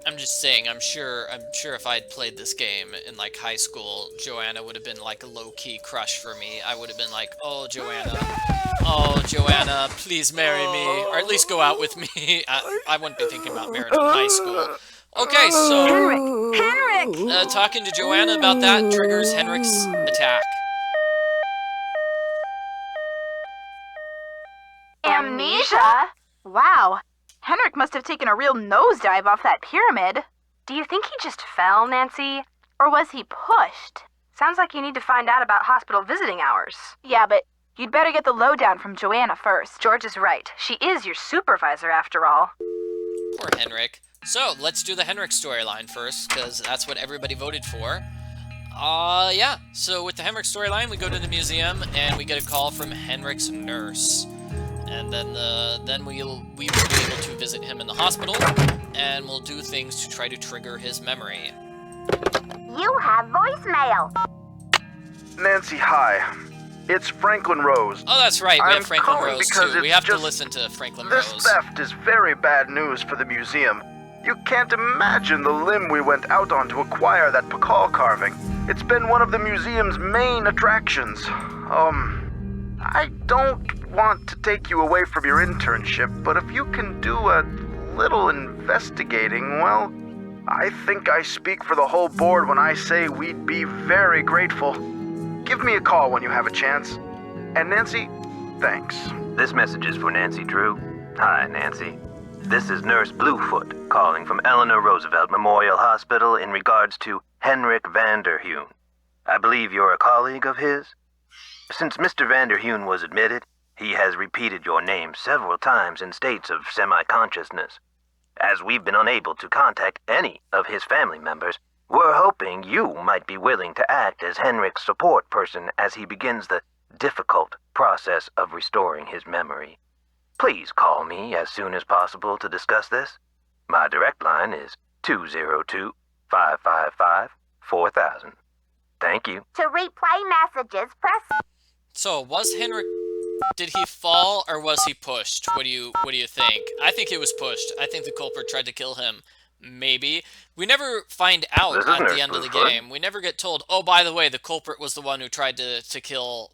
I'm just saying, I'm sure if I'd played this game in like high school, Joanna would have been like a low-key crush for me. I would have been like, oh Joanna, please marry me, or at least go out with me. I wouldn't be thinking about marriage in high school. Okay, so Henrik! talking to Joanna about that triggers Henrik's attack. Amnesia? Wow. Henrik must have taken a real nosedive off that pyramid. Do you think he just fell, Nancy? Or was he pushed? Sounds like you need to find out about hospital visiting hours. Yeah, but you'd better get the lowdown from Joanna first. George is right. She is your supervisor, after all. Poor Henrik. So, let's do the Henrik storyline first, because that's what everybody voted for. Yeah. So, with the Henrik storyline, we go to the museum, and we get a call from Henrik's nurse. And then we will be able to visit him in the hospital, and we'll do things to try to trigger his memory. You have voicemail. Nancy, hi. It's Franklin Rose. Oh, that's right. We have Franklin calling Rose, because too. We have to just- listen to Franklin This Rose. theft is very bad news for the museum. You can't imagine the limb we went out on to acquire that Pacal carving. It's been one of the museum's main attractions. I don't want to take you away from your internship, but if you can do a little investigating, well, I think I speak for the whole board when I say we'd be very grateful. Give me a call when you have a chance. And Nancy, thanks. This message is for Nancy Drew. Hi, Nancy. This is Nurse Bluefoot calling from Eleanor Roosevelt Memorial Hospital in regards to Henrik Vanderheun. I believe you're a colleague of his? Since Mr. Vanderheun was admitted, he has repeated your name several times in states of semi-consciousness. As we've been unable to contact any of his family members, we're hoping you might be willing to act as Henrik's support person as he begins the difficult process of restoring his memory. Please call me as soon as possible to discuss this. My direct line is 202-555-4000. Thank you. To replay messages, press... So, was Henrik... Did he fall, or was he pushed? What do you think? I think he was pushed. I think the culprit tried to kill him. Maybe. We never find out at the end of the game. We never get told, oh, by the way, the culprit was the one who tried to kill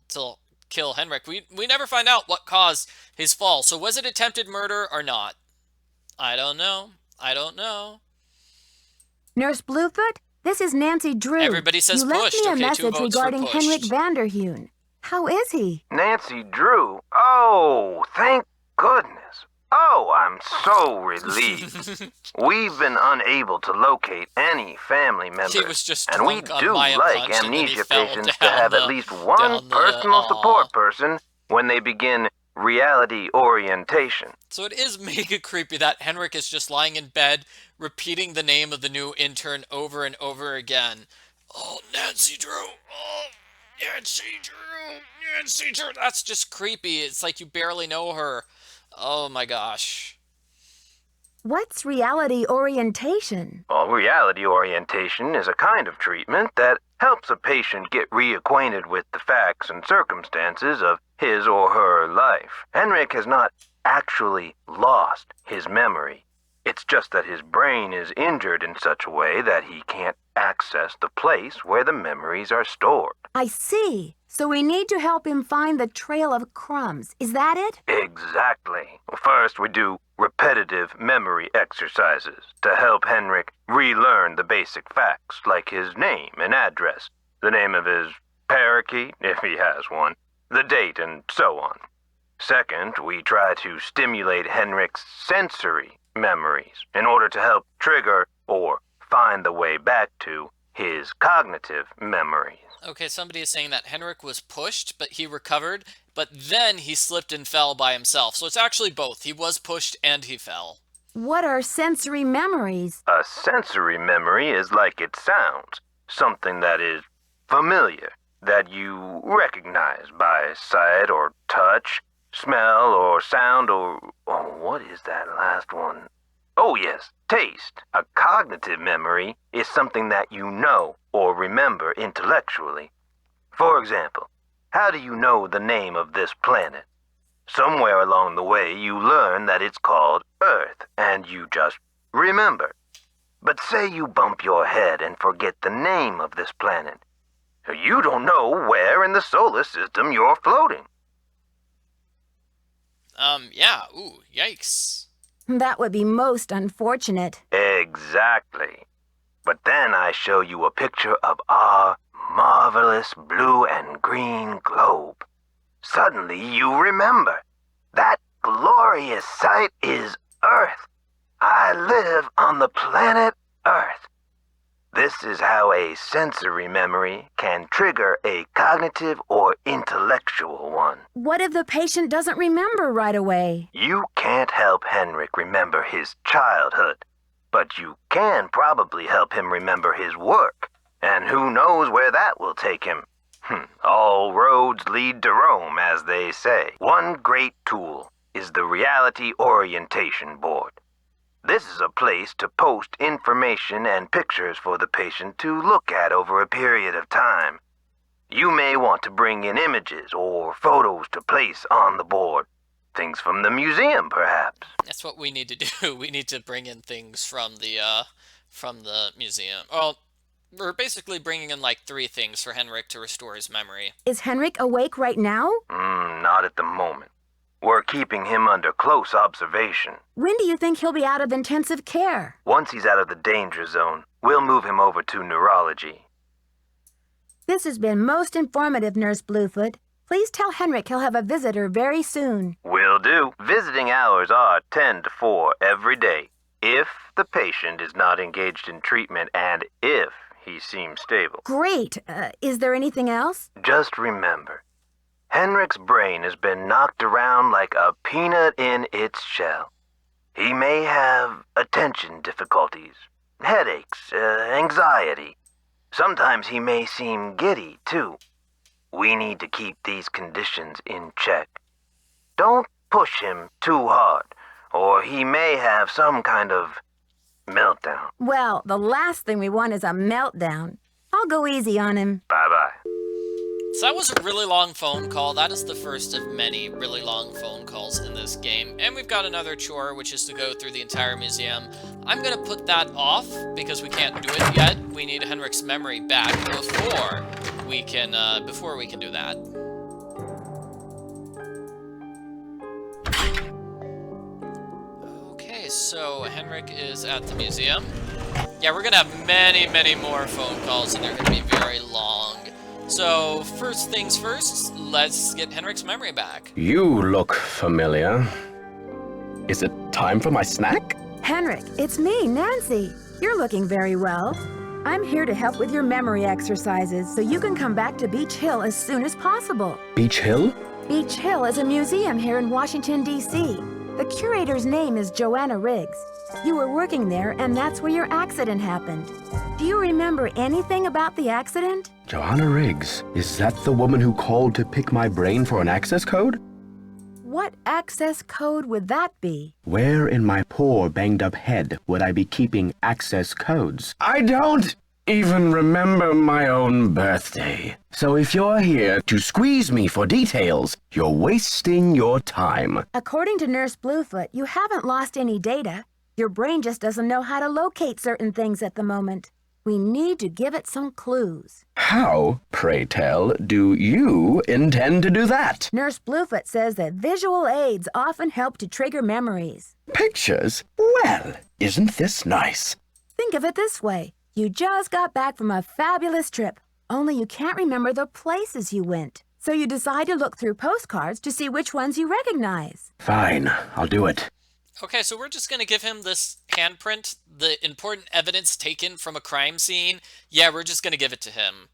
Henrik. We never find out what caused his fall. So was it attempted murder or not? I don't know. Nurse Bluefoot, this is Nancy Drew. Everybody says you pushed. left me a Okay, 2 message votes for regarding pushed. Henrik Vanderheun. How is he? Nancy Drew. Oh, thank goodness. Oh, I'm so relieved. We've been unable to locate any family members. He was just and we drunk on do Maya like Punch, and then he amnesia fell patients to down have the- at least one down the- personal aw. support person when they begin reality orientation. So it is mega creepy that Henrik is just lying in bed, repeating the name of the new intern over and over again. Oh, Nancy Drew! Oh, Nancy Drew! Nancy Drew! That's just creepy. It's like you barely know her. Oh my gosh. What's reality orientation? Well, reality orientation is a kind of treatment that helps a patient get reacquainted with the facts and circumstances of his or her life. Henrik has not actually lost his memory. It's just that his brain is injured in such a way that he can't access the place where the memories are stored. I see. So we need to help him find the trail of crumbs. Is that it? Exactly. First, we do repetitive memory exercises to help Henrik relearn the basic facts, like his name and address, the name of his parakeet, if he has one, the date, and so on. Second, we try to stimulate Henrik's sensory memories in order to help trigger or find the way back to his cognitive memories. Okay, somebody is saying that Henrik was pushed, but he recovered, but then he slipped and fell by himself. So it's actually both. He was pushed and he fell. What are sensory memories? A sensory memory is like it sounds, something that is familiar, that you recognize by sight or touch, smell or sound or... Oh, what is that last one? Oh yes, taste. A cognitive memory is something that you know or remember intellectually. For example, how do you know the name of this planet? Somewhere along the way you learn that it's called Earth, and you just remember. But say you bump your head and forget the name of this planet. You don't know where in the solar system you're floating. Yeah, ooh, yikes. That would be most unfortunate. Exactly. But then I show you a picture of our marvelous blue and green globe. Suddenly you remember. That glorious sight is Earth. I live on the planet Earth. This is how a sensory memory can trigger a cognitive or intellectual one. What if the patient doesn't remember right away? You can't help Henrik remember his childhood, but you can probably help him remember his work, and who knows where that will take him. All roads lead to Rome, as they say. One great tool is the Reality Orientation Board. This is a place to post information and pictures for the patient to look at over a period of time. You may want to bring in images or photos to place on the board. Things from the museum, perhaps. That's what we need to do. We need to bring in things from the museum. Well, we're basically bringing in like 3 things for Henrik to restore his memory. Is Henrik awake right now? Not at the moment. We're keeping him under close observation. When do you think he'll be out of intensive care? Once he's out of the danger zone, we'll move him over to neurology. This has been most informative, Nurse Bluefoot. Please tell Henrik he'll have a visitor very soon. Will do. Visiting hours are 10 to 4 every day, if the patient is not engaged in treatment and if he seems stable. Great. Is there anything else? Just remember, Henrik's brain has been knocked around like a peanut in its shell. He may have attention difficulties, headaches, anxiety. Sometimes he may seem giddy, too. We need to keep these conditions in check. Don't push him too hard, or he may have some kind of meltdown. Well, the last thing we want is a meltdown. I'll go easy on him. Bye-bye. So that was a really long phone call. That is the first of many really long phone calls in this game. And we've got another chore, which is to go through the entire museum. I'm going to put that off because we can't do it yet. We need Henrik's memory back before we can do that. Okay, so Henrik is at the museum. Yeah, we're going to have many, many more phone calls, and they're going to be very long. So, first things first, let's get Henrik's memory back. You look familiar. Is it time for my snack? Henrik, it's me, Nancy. You're looking very well. I'm here to help with your memory exercises so you can come back to Beech Hill as soon as possible. Beech Hill? Beech Hill is a museum here in Washington, D.C. The curator's name is Joanna Riggs. You were working there, and that's where your accident happened. Do you remember anything about the accident? Joanna Riggs. Is that the woman who called to pick my brain for an access code? What access code would that be? Where in my poor banged-up head would I be keeping access codes? I don't even remember my own birthday. So if you're here to squeeze me for details, you're wasting your time. According to Nurse Bluefoot, you haven't lost any data. Your brain just doesn't know how to locate certain things at the moment. We need to give it some clues. How, pray tell, do you intend to do that? Nurse Bluefoot says that visual aids often help to trigger memories. Pictures? Well, isn't this nice? Think of it this way. You just got back from a fabulous trip, only you can't remember the places you went. So you decide to look through postcards to see which ones you recognize. Fine, I'll do it. Okay, so we're just going to give him this handprint, the important evidence taken from a crime scene. Yeah, we're just going to give it to him.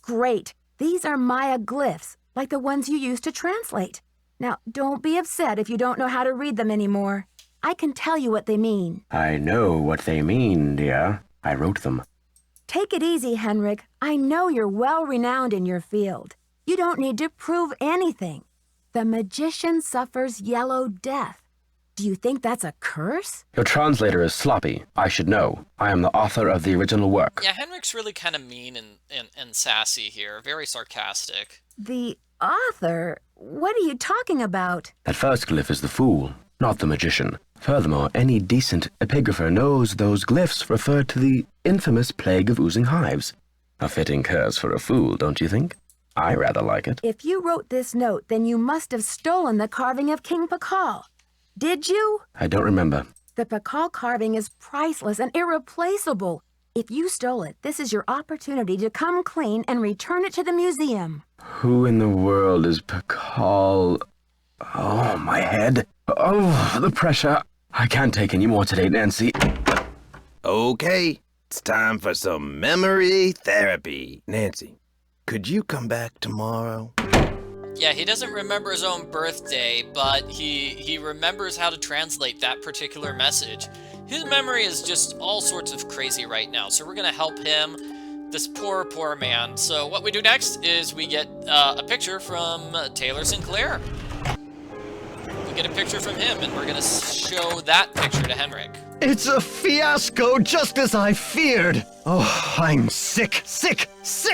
Great. These are Maya glyphs, like the ones you used to translate. Now, don't be upset if you don't know how to read them anymore. I can tell you what they mean. I know what they mean, dear. I wrote them. Take it easy, Henrik. I know you're well-renowned in your field. You don't need to prove anything. The magician suffers yellow death. Do you think that's a curse? Your translator is sloppy. I should know. I am the author of the original work. Yeah, Henrik's really kind of mean and sassy here. Very sarcastic. The author? What are you talking about? That first glyph is the fool, not the magician. Furthermore, any decent epigrapher knows those glyphs refer to the infamous plague of oozing hives. A fitting curse for a fool, don't you think? I rather like it. If you wrote this note, then you must have stolen the carving of King Pacal. Did you? I don't remember. The Pacal carving is priceless and irreplaceable. If you stole it, this is your opportunity to come clean and return it to the museum. Who in the world is Pacal? Oh, my head. Oh, the pressure. I can't take any more today, Nancy. Okay, it's time for some memory therapy. Nancy, could you come back tomorrow? Yeah, he doesn't remember his own birthday, but he remembers how to translate that particular message. His memory is just all sorts of crazy right now, so we're going to help him, this poor, poor man. So what we do next is we get a picture from Taylor Sinclair. We get a picture from him, and we're going to show that picture to Henrik. It's a fiasco, just as I feared. Oh, I'm sick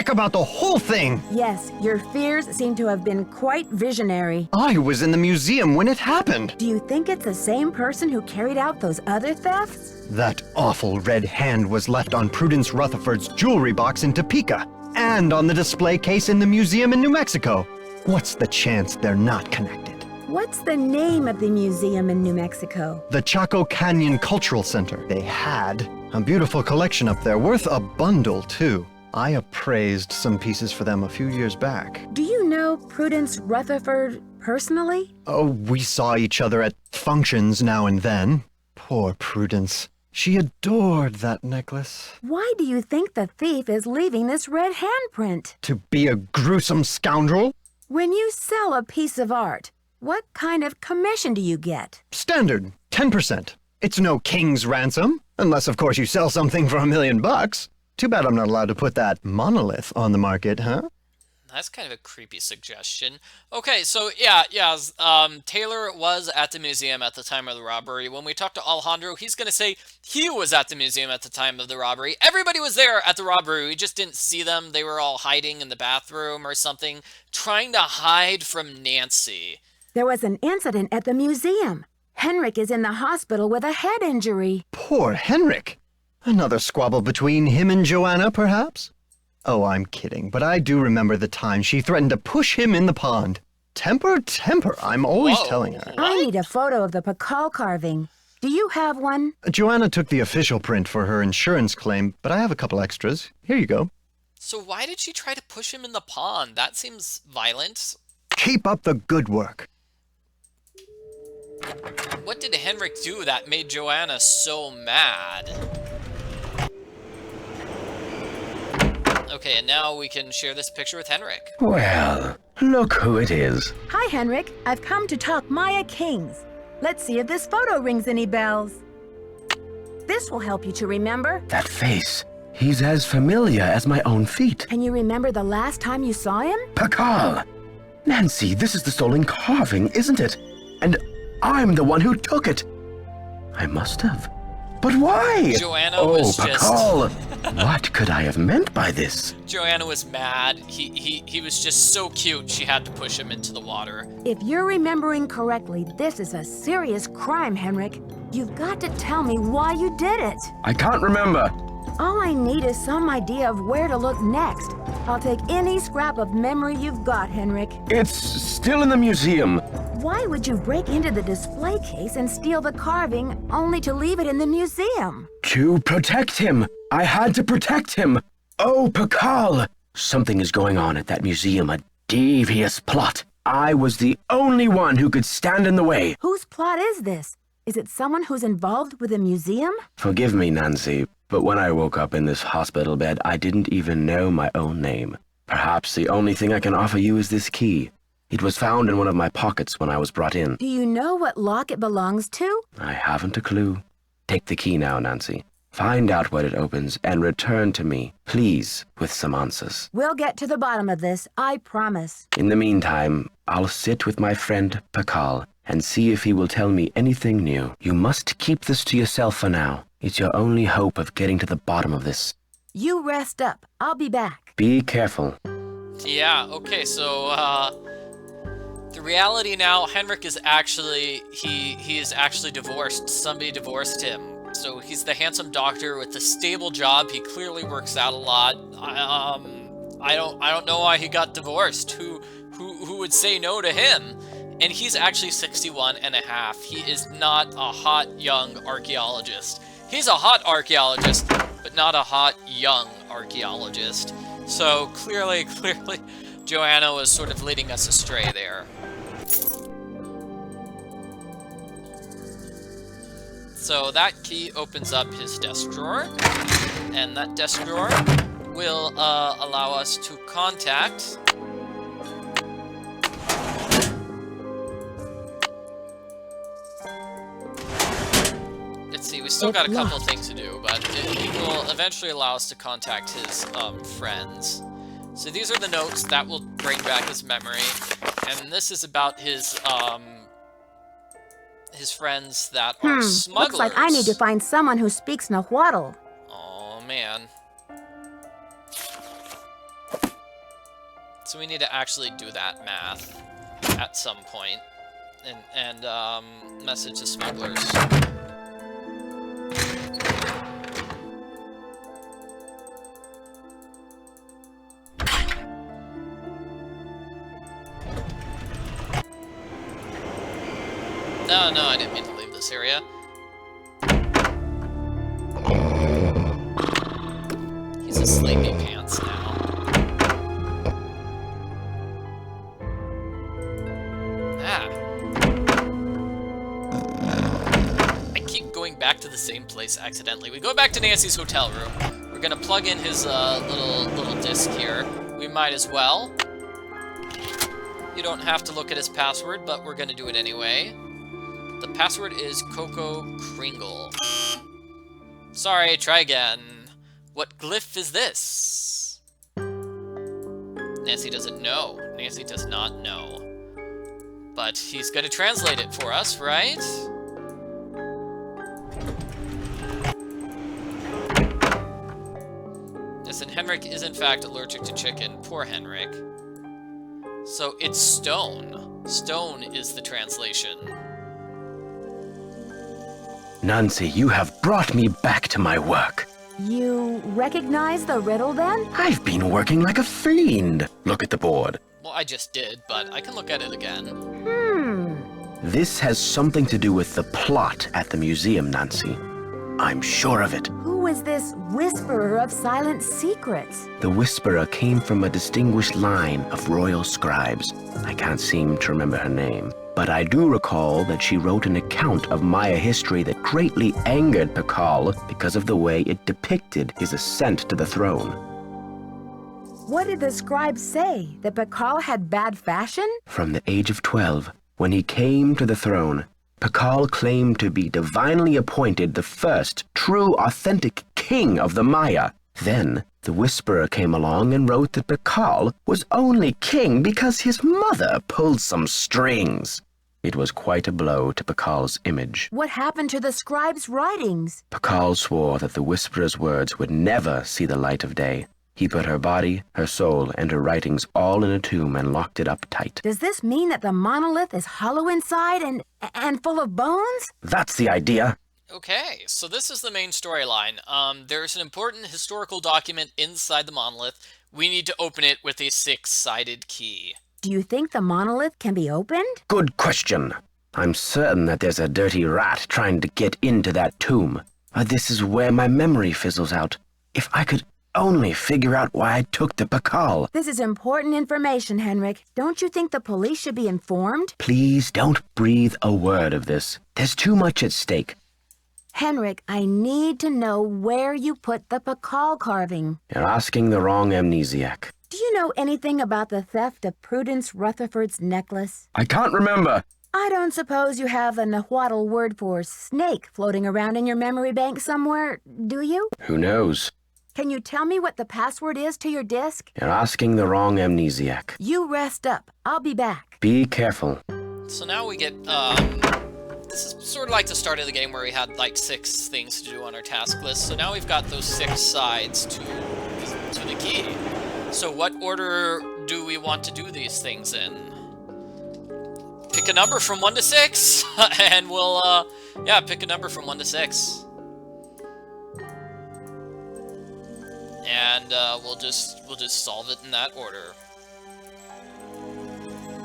about the whole thing. Yes, your fears seem to have been quite visionary. I was in the museum when it happened. Do you think it's the same person who carried out those other thefts? That awful red hand was left on Prudence Rutherford's jewelry box in Topeka, and on the display case in the museum in New Mexico. What's the chance they're not connected? What's the name of the museum in New Mexico? The Chaco Canyon Cultural Center. They had a beautiful collection up there, worth a bundle, too. I appraised some pieces for them a few years back. Do you know Prudence Rutherford personally? Oh, we saw each other at functions now and then. Poor Prudence. She adored that necklace. Why do you think the thief is leaving this red handprint? To be a gruesome scoundrel? When you sell a piece of art, what kind of commission do you get? Standard, 10%. It's no king's ransom, unless of course you sell something for $1 million. Too bad I'm not allowed to put that monolith on the market, huh? That's kind of a creepy suggestion. Okay, so yeah, Taylor was at the museum at the time of the robbery. When we talk to Alejandro, he's going to say he was at the museum at the time of the robbery. Everybody was there at the robbery. We just didn't see them. They were all hiding in the bathroom or something, trying to hide from Nancy. There was an incident at the museum. Henrik is in the hospital with a head injury. Poor Henrik. Another squabble between him and Joanna, perhaps? Oh, I'm kidding, but I do remember the time she threatened to push him in the pond. Temper, I'm always telling her. I need a photo of the Pacal carving. Do you have one? Joanna took the official print for her insurance claim, but I have a couple extras. Here you go. So why did she try to push him in the pond? That seems violent. Keep up the good work. What did Henrik do that made Joanna so mad? Okay, and now we can share this picture with Henrik. Well, look who it is. Hi, Henrik. I've come to talk Maya Kings. Let's see if this photo rings any bells. This will help you to remember. That face. He's as familiar as my own feet. Can you remember the last time you saw him? Pacal! Nancy, this is the stolen carving, isn't it? And I'm the one who took it. I must have. But why? Joanna was Pacal! What could I have meant by this? Joanna was mad. He was just so cute, she had to push him into the water. If you're remembering correctly, this is a serious crime, Henrik. You've got to tell me why you did it. I can't remember. All I need is some idea of where to look next. I'll take any scrap of memory you've got, Henrik. It's still in the museum. Why would you break into the display case and steal the carving only to leave it in the museum? To protect him. I had to protect him. Oh, Pacal. Something is going on at that museum, a devious plot. I was the only one who could stand in the way. Whose plot is this? Is it someone who's involved with the museum? Forgive me, Nancy, but when I woke up in this hospital bed, I didn't even know my own name. Perhaps the only thing I can offer you is this key. It was found in one of my pockets when I was brought in. Do you know what lock it belongs to? I haven't a clue. Take the key now, Nancy. Find out what it opens and return to me, please, with some answers. We'll get to the bottom of this, I promise. In the meantime, I'll sit with my friend Pacal and see if he will tell me anything new. You must keep this to yourself for now. It's your only hope of getting to the bottom of this. You rest up. I'll be back. Be careful. Yeah, okay, so, the reality now, Henrik is actually, he is actually divorced. Somebody divorced him. So he's the handsome doctor with the stable job. He clearly works out a lot. I don't know why he got divorced. Who would say no to him? And he's actually 61 and a half. He is not a hot young archaeologist. He's a hot archaeologist, but not a hot young archaeologist. So clearly, Joanna was sort of leading us astray there. So that key opens up his desk drawer, and that desk drawer will allow us to contact let's see, we still got a couple things to do, but it will eventually allow us to contact his friends. So these are the notes that will bring back his memory, and this is about his friends that are smugglers. Looks like I need to find someone who speaks Nahuatl. Oh, man. So we need to actually do that math at some point and message the smugglers. No, I didn't mean to leave this area. He's a sleepy pants now. I keep going back to the same place accidentally. We go back to Nancy's hotel room. We're gonna plug in his little disc here. We might as well. You don't have to look at his password, but we're gonna do it anyway. The password is Coco Kringle. Sorry, try again. What glyph is this? Nancy doesn't know. Nancy does not know. But he's gonna translate it for us, right? Yes, and Henrik is in fact allergic to chicken. Poor Henrik. So it's stone. Stone is the translation. Nancy, you have brought me back to my work. You recognize the riddle then? I've been working like a fiend. Look at the board. Well, I just did, but I can look at it again. This has something to do with the plot at the museum, Nancy. I'm sure of it. Who is this whisperer of silent secrets? The whisperer came from a distinguished line of royal scribes. I can't seem to remember her name, but I do recall that she wrote an account of Maya history that greatly angered Pacal because of the way it depicted his ascent to the throne. What did the scribes say? That Pacal had bad fashion? From the age of 12, when he came to the throne, Pacal claimed to be divinely appointed the first true authentic king of the Maya. Then, the Whisperer came along and wrote that Pacal was only king because his mother pulled some strings. It was quite a blow to Pacal's image. What happened to the scribes' writings? Pacal swore that the Whisperer's words would never see the light of day. He put her body, her soul, and her writings all in a tomb and locked it up tight. Does this mean that the monolith is hollow inside and full of bones? That's the idea. Okay, so this is the main storyline. There's an important historical document inside the monolith. We need to open it with a 6-sided key. Do you think the monolith can be opened? Good question. I'm certain that there's a dirty rat trying to get into that tomb. This is where my memory fizzles out. If I could only figure out why I took the Pacal. This is important information, Henrik. Don't you think the police should be informed? Please don't breathe a word of this. There's too much at stake. Henrik, I need to know where you put the Pacal carving. You're asking the wrong amnesiac. Do you know anything about the theft of Prudence Rutherford's necklace? I can't remember. I don't suppose you have a Nahuatl word for snake floating around in your memory bank somewhere, do you? Who knows? Can you tell me what the password is to your disk? You're asking the wrong amnesiac. You rest up. I'll be back. Be careful. So now we get, this is sort of like the start of the game where we had like 6 things to do on our task list. So now we've got those 6 sides to the key. So what order do we want to do these things in? Pick a number from 1 to 6, and we'll, yeah, pick a number from 1 to 6. And we'll just solve it in that order.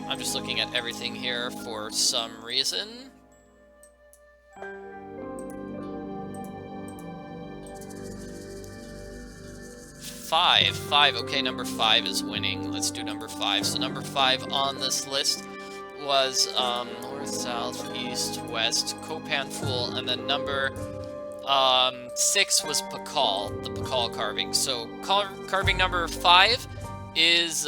I'm just looking at everything here for some reason. Five. Okay, number 5 is winning. Let's do number 5. So number 5 on this list was north, south, east, west, Copan Fool, and then number 6 was Pacal, the Pacal carving. So carving number 5 is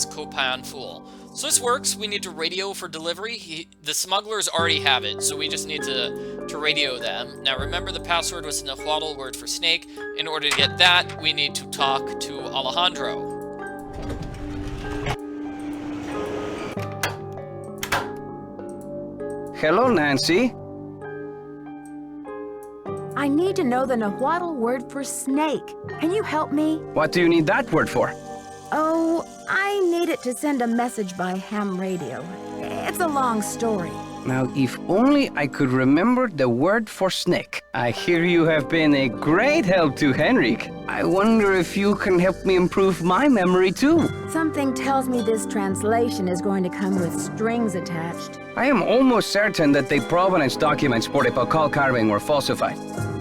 Copan Fool. So this works. We need to radio for delivery. The smugglers already have it, so we just need to radio them. Now remember, the password was a Nahuatl word for snake. In order to get that, we need to talk to Alejandro. Hello, Nancy. I need to know the Nahuatl word for snake. Can you help me? What do you need that word for? Oh, I need it to send a message by ham radio. It's a long story. Now, if only I could remember the word for snake. I hear you have been a great help to Henrik. I wonder if you can help me improve my memory too. Something tells me this translation is going to come with strings attached. I am almost certain that the provenance documents for the Pacal carving were falsified.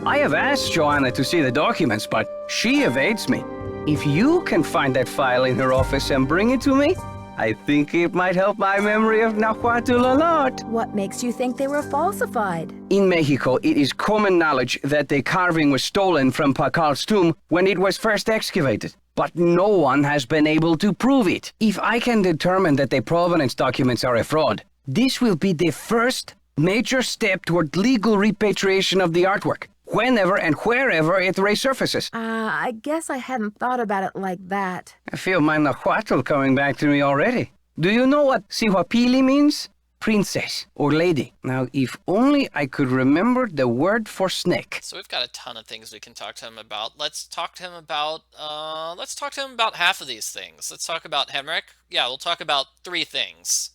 I have asked Joanna to see the documents, but she evades me. If you can find that file in her office and bring it to me, I think it might help my memory of Nahuatl a lot. What makes you think they were falsified? In Mexico, it is common knowledge that the carving was stolen from Pacal's tomb when it was first excavated. But no one has been able to prove it. If I can determine that the provenance documents are a fraud, this will be the first major step toward legal repatriation of the artwork, whenever and wherever it resurfaces. I guess I hadn't thought about it like that. I feel my Nahuatl coming back to me already. Do you know what Sihuapili means? Princess or lady. Now, if only I could remember the word for snake. So we've got a ton of things we can talk to him about. Let's talk to him about half of these things. Let's talk about Henrik. Yeah, we'll talk about 3 things.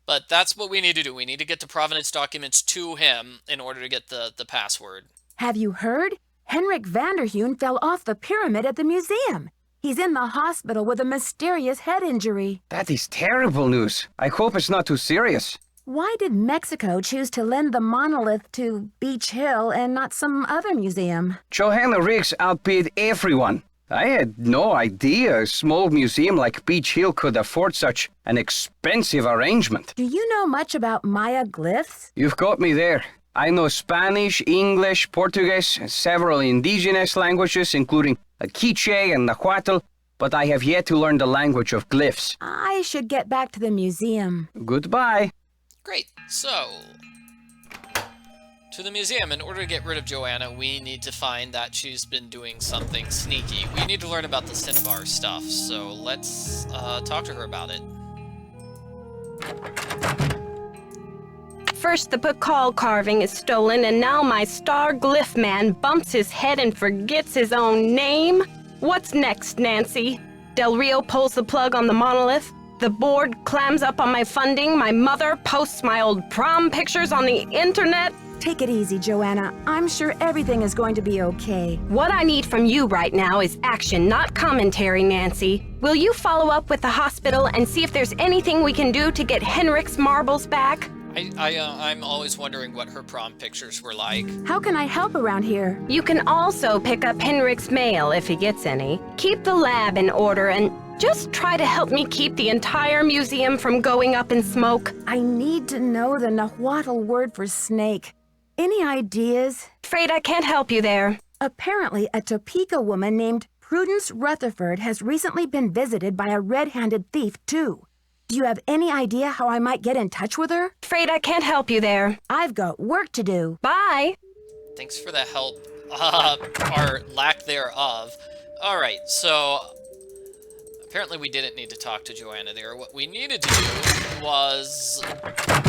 But that's what we need to do. We need to get the provenance documents to him in order to get the password. Have you heard? Henrik Vanderheun fell off the pyramid at the museum. He's in the hospital with a mysterious head injury. That is terrible news. I hope it's not too serious. Why did Mexico choose to lend the monolith to Beech Hill and not some other museum? Johanna Riggs outbid everyone. I had no idea a small museum like Beech Hill could afford such an expensive arrangement. Do you know much about Maya glyphs? You've got me there. I know Spanish, English, Portuguese, and several indigenous languages, including Quiche and Nahuatl, but I have yet to learn the language of glyphs. I should get back to the museum. Goodbye. Great. So, to the museum. In order to get rid of Joanna, we need to find that she's been doing something sneaky. We need to learn about the cinnabar stuff, so let's talk to her about it. First, the Pacal carving is stolen, and now my star glyph man bumps his head and forgets his own name? What's next, Nancy? Del Rio pulls the plug on the monolith, the board clams up on my funding, my mother posts my old prom pictures on the internet. Take it easy, Joanna. I'm sure everything is going to be okay. What I need from you right now is action, not commentary, Nancy. Will you follow up with the hospital and see if there's anything we can do to get Henrik's marbles back? I'm always wondering what her prom pictures were like. How can I help around here? You can also pick up Henrik's mail if he gets any. Keep the lab in order and just try to help me keep the entire museum from going up in smoke. I need to know the Nahuatl word for snake. Any ideas? Afraid I can't help you there. Apparently, a Topeka woman named Prudence Rutherford has recently been visited by a red-handed thief, too. Do you have any idea how I might get in touch with her? Afraid I can't help you there. I've got work to do. Bye. Thanks for the help, or lack thereof. Alright, so apparently we didn't need to talk to Joanna there. What we needed to do was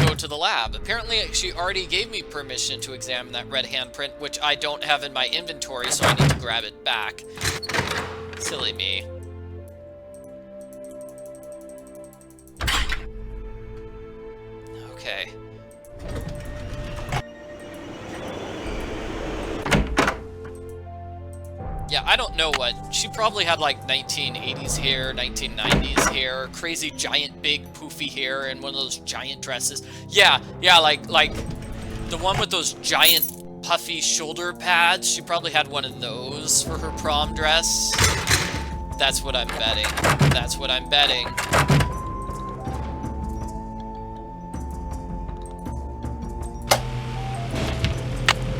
go to the lab. Apparently she already gave me permission to examine that red handprint, which I don't have in my inventory, so I need to grab it back. Silly me. Okay. Yeah, I don't know what. She probably had like 1980s hair, 1990s hair, crazy giant big poofy hair, and one of those giant dresses. Yeah, like the one with those giant puffy shoulder pads. She probably had one of those for her prom dress. That's what I'm betting. That's what I'm betting.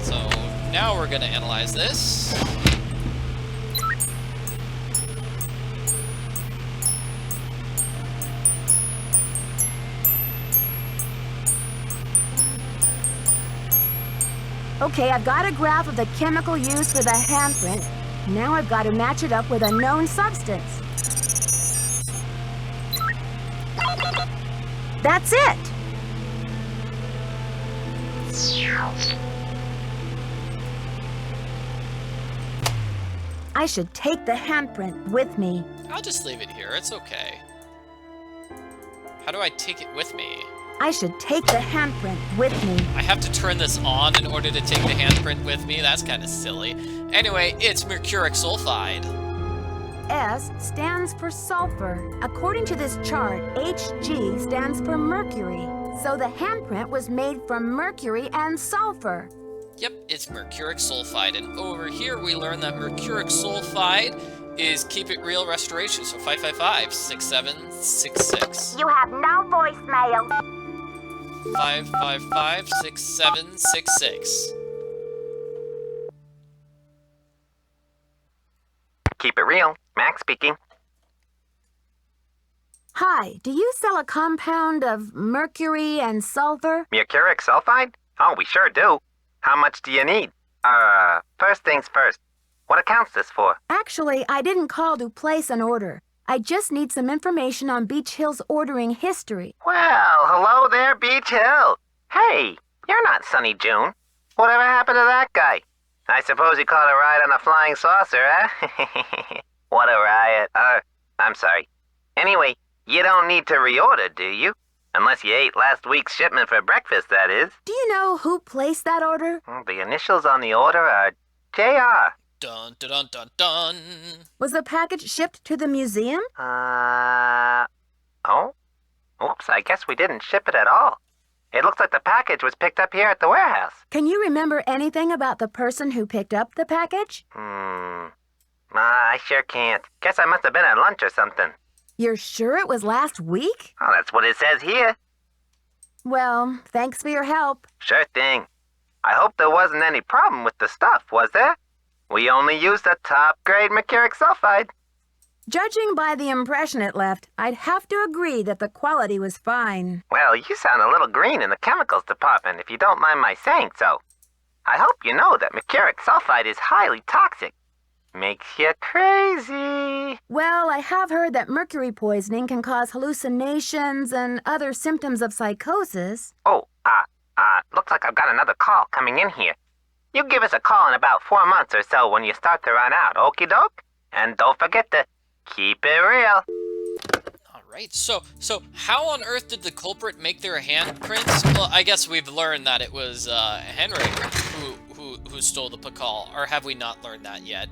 So now we're gonna analyze this. Okay, I've got a graph of the chemical used for the handprint. Now I've got to match it up with a known substance. That's it! I should take the handprint with me. I'll just leave it here, it's okay. How do I take it with me? I should take the handprint with me. I have to turn this on in order to take the handprint with me? That's kind of silly. Anyway, it's mercuric sulfide. S stands for sulfur. According to this chart, Hg stands for mercury. So the handprint was made from mercury and sulfur. Yep, it's mercuric sulfide. And over here we learn that mercuric sulfide is Keep It Real Restoration. So 555-6766. You have no voicemail. 555-6766. Keep it real. Max speaking. Hi, do you sell a compound of mercury and sulfur? Mercuric sulfide? Oh, we sure do. How much do you need? First things first. What account's this for? Actually, I didn't call to place an order. I just need some information on Beech Hill's ordering history. Well, hello there, Beech Hill. Hey, you're not Sunny June. Whatever happened to that guy? I suppose he caught a ride on a flying saucer, huh? What a riot. I'm sorry. Anyway, you don't need to reorder, do you? Unless you ate last week's shipment for breakfast, that is. Do you know who placed that order? The initials on the order are J.R. Dun, dun, dun, dun, dun. Was the package shipped to the museum? Oh? Oops, I guess we didn't ship it at all. It looks like the package was picked up here at the warehouse. Can you remember anything about the person who picked up the package? I sure can't. Guess I must have been at lunch or something. You're sure it was last week? Oh, that's what it says here. Well, thanks for your help. Sure thing. I hope there wasn't any problem with the stuff, was there? We only used a top-grade mercuric sulfide. Judging by the impression it left, I'd have to agree that the quality was fine. Well, you sound a little green in the chemicals department, if you don't mind my saying so. I hope you know that mercuric sulfide is highly toxic. Makes you crazy. Well, I have heard that mercury poisoning can cause hallucinations and other symptoms of psychosis. Oh, looks like I've got another call coming in here. You give us a call in about 4 months or so when you start to run out, okie doke? And don't forget to keep it real. Alright, so how on earth did the culprit make their handprints? Well, I guess we've learned that it was Henrik who stole the Pacal, or have we not learned that yet?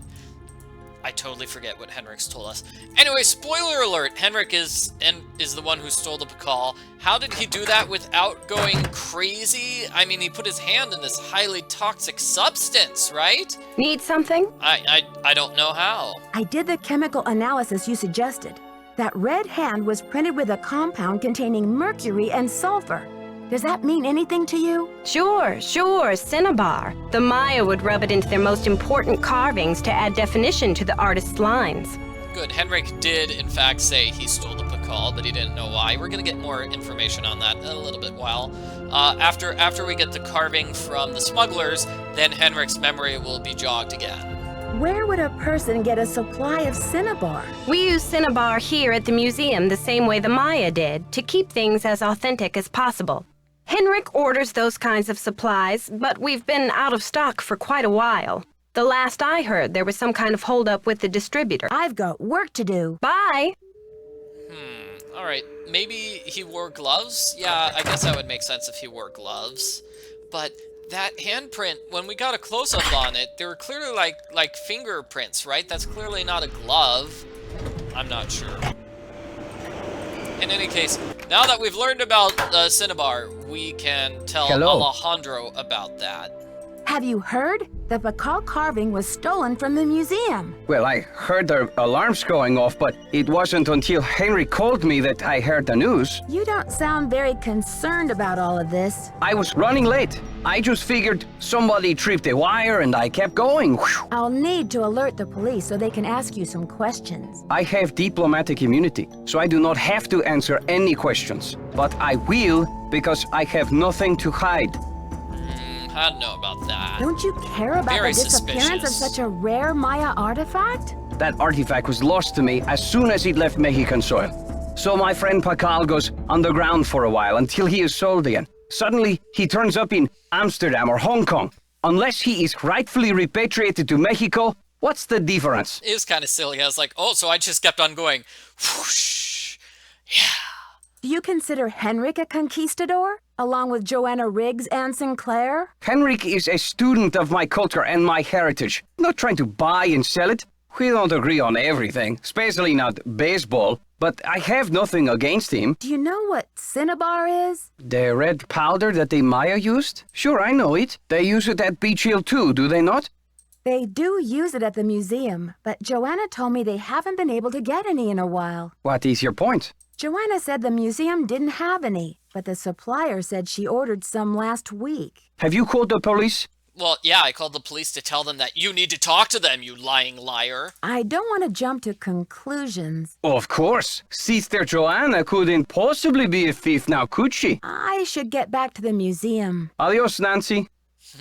I totally forget what Henrik's told us. Anyway, spoiler alert, Henrik is the one who stole the Pacal. How did he do that without going crazy? I mean, he put his hand in this highly toxic substance, right? Need something? I don't know how. I did the chemical analysis you suggested. That red hand was printed with a compound containing mercury and sulfur. Does that mean anything to you? Sure, cinnabar. The Maya would rub it into their most important carvings to add definition to the artist's lines. Good. Henrik did, in fact, say he stole the Pacal, but he didn't know why. We're going to get more information on that in a little bit while. After we get the carving from the smugglers, then Henrik's memory will be jogged again. Where would a person get a supply of cinnabar? We use cinnabar here at the museum the same way the Maya did, to keep things as authentic as possible. Henrik orders those kinds of supplies, but we've been out of stock for quite a while. The last I heard, there was some kind of holdup with the distributor. I've got work to do. Bye! Alright, maybe he wore gloves? Yeah, I guess that would make sense if he wore gloves. But that handprint, when we got a close-up on it, they were clearly like fingerprints, right? That's clearly not a glove. I'm not sure. In any case, now that we've learned about cinnabar, we can tell Alejandro about that. Have you heard? The Pacal carving was stolen from the museum. Well, I heard the alarms going off, but it wasn't until Henrik called me that I heard the news. You don't sound very concerned about all of this. I was running late. I just figured somebody tripped a wire and I kept going. Whew. I'll need to alert the police so they can ask you some questions. I have diplomatic immunity, so I do not have to answer any questions. But I will, because I have nothing to hide. I don't know about that. Don't you care about the disappearance of such a rare Maya artifact? That artifact was lost to me as soon as it left Mexican soil. So my friend Pacal goes underground for a while until he is sold again. Suddenly, he turns up in Amsterdam or Hong Kong. Unless he is rightfully repatriated to Mexico, what's the difference? It is kind of silly. I was like, oh, so I just kept on going, whoosh, yeah. Do you consider Henrik a conquistador, along with Joanna Riggs and Sinclair? Henrik is a student of my culture and my heritage, not trying to buy and sell it. We don't agree on everything, especially not baseball, but I have nothing against him. Do you know what cinnabar is? The red powder that the Maya used? Sure, I know it. They use it at Beech Hill too, do they not? They do use it at the museum, but Joanna told me they haven't been able to get any in a while. What is your point? Joanna said the museum didn't have any, but the supplier said she ordered some last week. Have you called the police? Well, yeah, I called the police to tell them that you need to talk to them, you lying liar. I don't want to jump to conclusions. Of course. Sister Joanna couldn't possibly be a thief now, could she? I should get back to the museum. Adios, Nancy.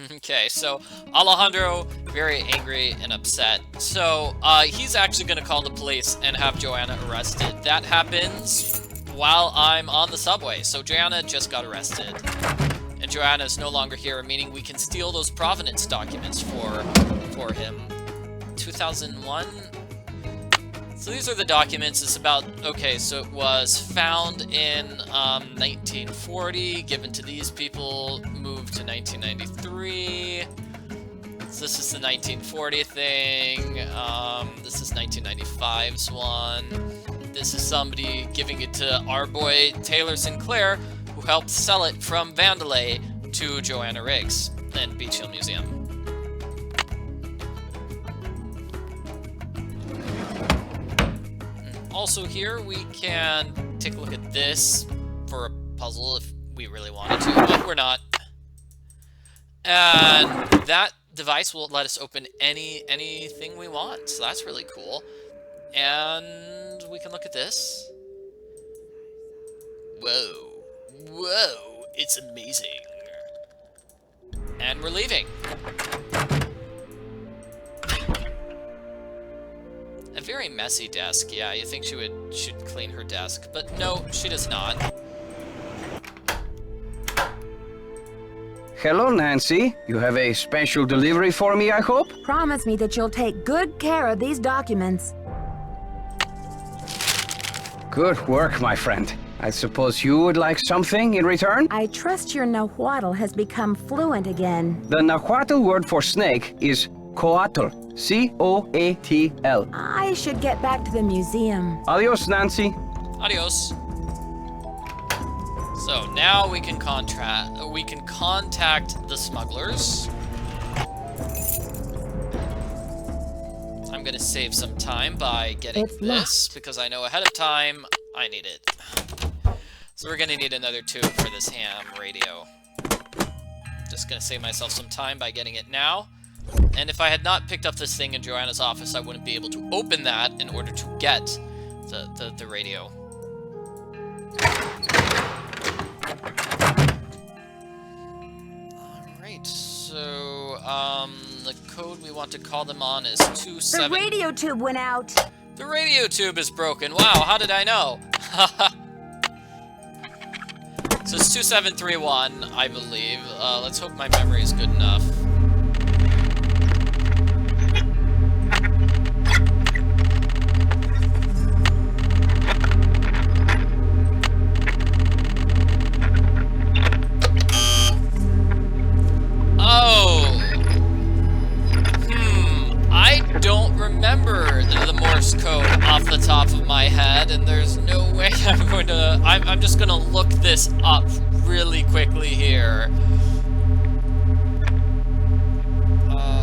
Okay, so Alejandro, very angry and upset. So he's actually going to call the police and have Joanna arrested. That happens while I'm on the subway. So Joanna just got arrested. And Joanna is no longer here, meaning we can steal those provenance documents for him. 2001? So these are the documents. It's about, okay, so it was found in 1940, given to these people, moved to 1993. So this is the 1940 thing. This is 1995's one. This is somebody giving it to our boy Taylor Sinclair, who helped sell it from Vandalay to Joanna Riggs and Beech Hill Museum. Also here, we can take a look at this for a puzzle if we really wanted to, but we're not. And that device will let us open anything we want. So that's really cool. And we can look at this. Whoa. Whoa. It's amazing. And we're leaving. A very messy desk. Yeah, you think she should clean her desk, but no, she does not. Hello, Nancy. You have a special delivery for me, I hope? Promise me that you'll take good care of these documents. Good work, my friend. I suppose you would like something in return? I trust your Nahuatl has become fluent again. The Nahuatl word for snake is coatl. C-O-A-T-L. I should get back to the museum. Adios, Nancy. Adios. So now we can contact the smugglers. I'm gonna save some time by getting this because I know ahead of time I need it. So we're gonna need another tube for this ham radio. Just gonna save myself some time by getting it now. And if I had not picked up this thing in Joanna's office, I wouldn't be able to open that in order to get the radio. Alright, so, the code we want to call them on is 27... The radio tube went out! The radio tube is broken! Wow, how did I know? So it's 2731, I believe. Let's hope my memory is good enough. I don't remember the Morse code off the top of my head, and there's no way I'm going to... I'm just going to look this up really quickly here.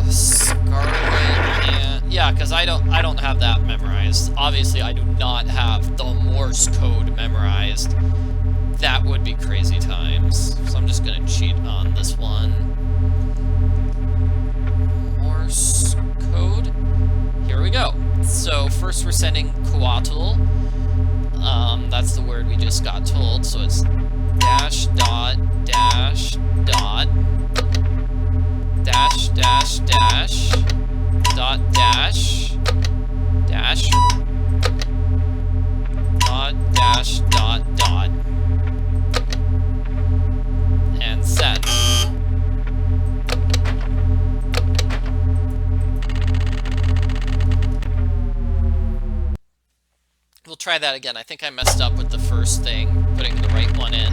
Scarlet and... Yeah, because I don't have that memorized. Obviously, I do not have the Morse code memorized. That would be crazy times. So I'm just going to cheat on this one. Morse code. Here we go. So first we're sending coatl. That's the word we just got told. So it's dash dot dash dot dash dash dash dot dash dash dot dash dot dot and send. We'll try that again. I think I messed up with the first thing, putting the right one in.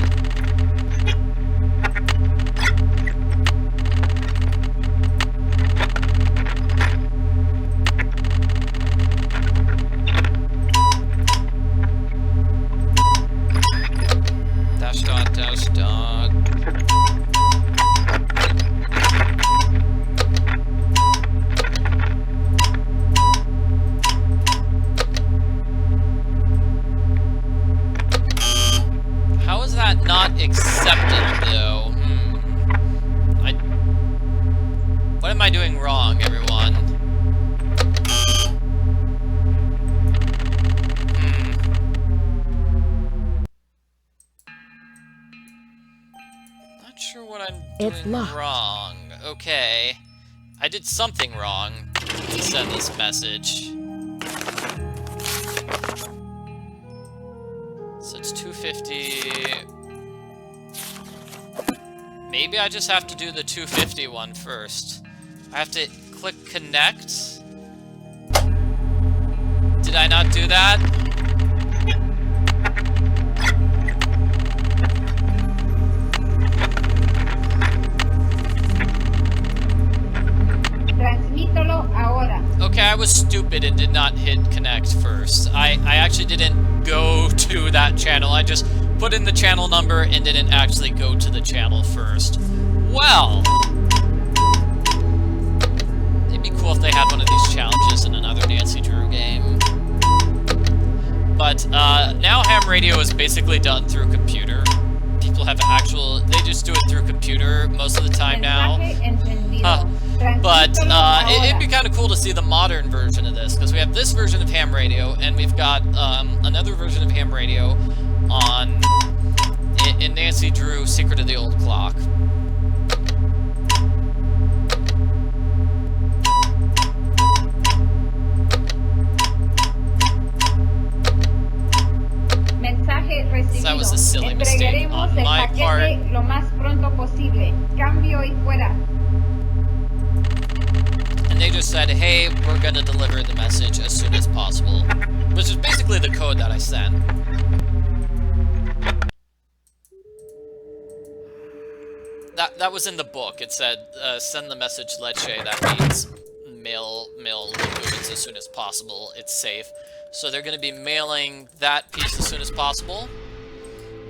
Dash dot, dash dot. How is that not accepted, though? What am I doing wrong, everyone? Not sure what I'm doing wrong. Okay. I did something wrong to send this message. So it's 250. Maybe I just have to do the 250 one first. I have to click connect. Did I not do that? Transmítelo ahora. Okay, I was stupid and did not hit connect first. I actually didn't go to that channel. I just put in the channel number and didn't actually go to the channel first. Well, it'd be cool if they had one of these challenges in another Nancy Drew game. But now ham radio is basically done through computer. People have actual... They just do it through computer most of the time now. But it'd be kind of cool to see the modern version of this, because we have this version of ham radio, and we've got another version of ham radio on in Nancy Drew Secret of the Old Clock. So that was a silly mistake on my part. Lo más pronto posible. Cambio y fuera. And they just said, hey, we're gonna deliver the message as soon as possible. Which is basically the code that I sent. That was in the book. It said, send the message Leche. That means mail the goods as soon as possible. It's safe. So they're gonna be mailing that piece as soon as possible.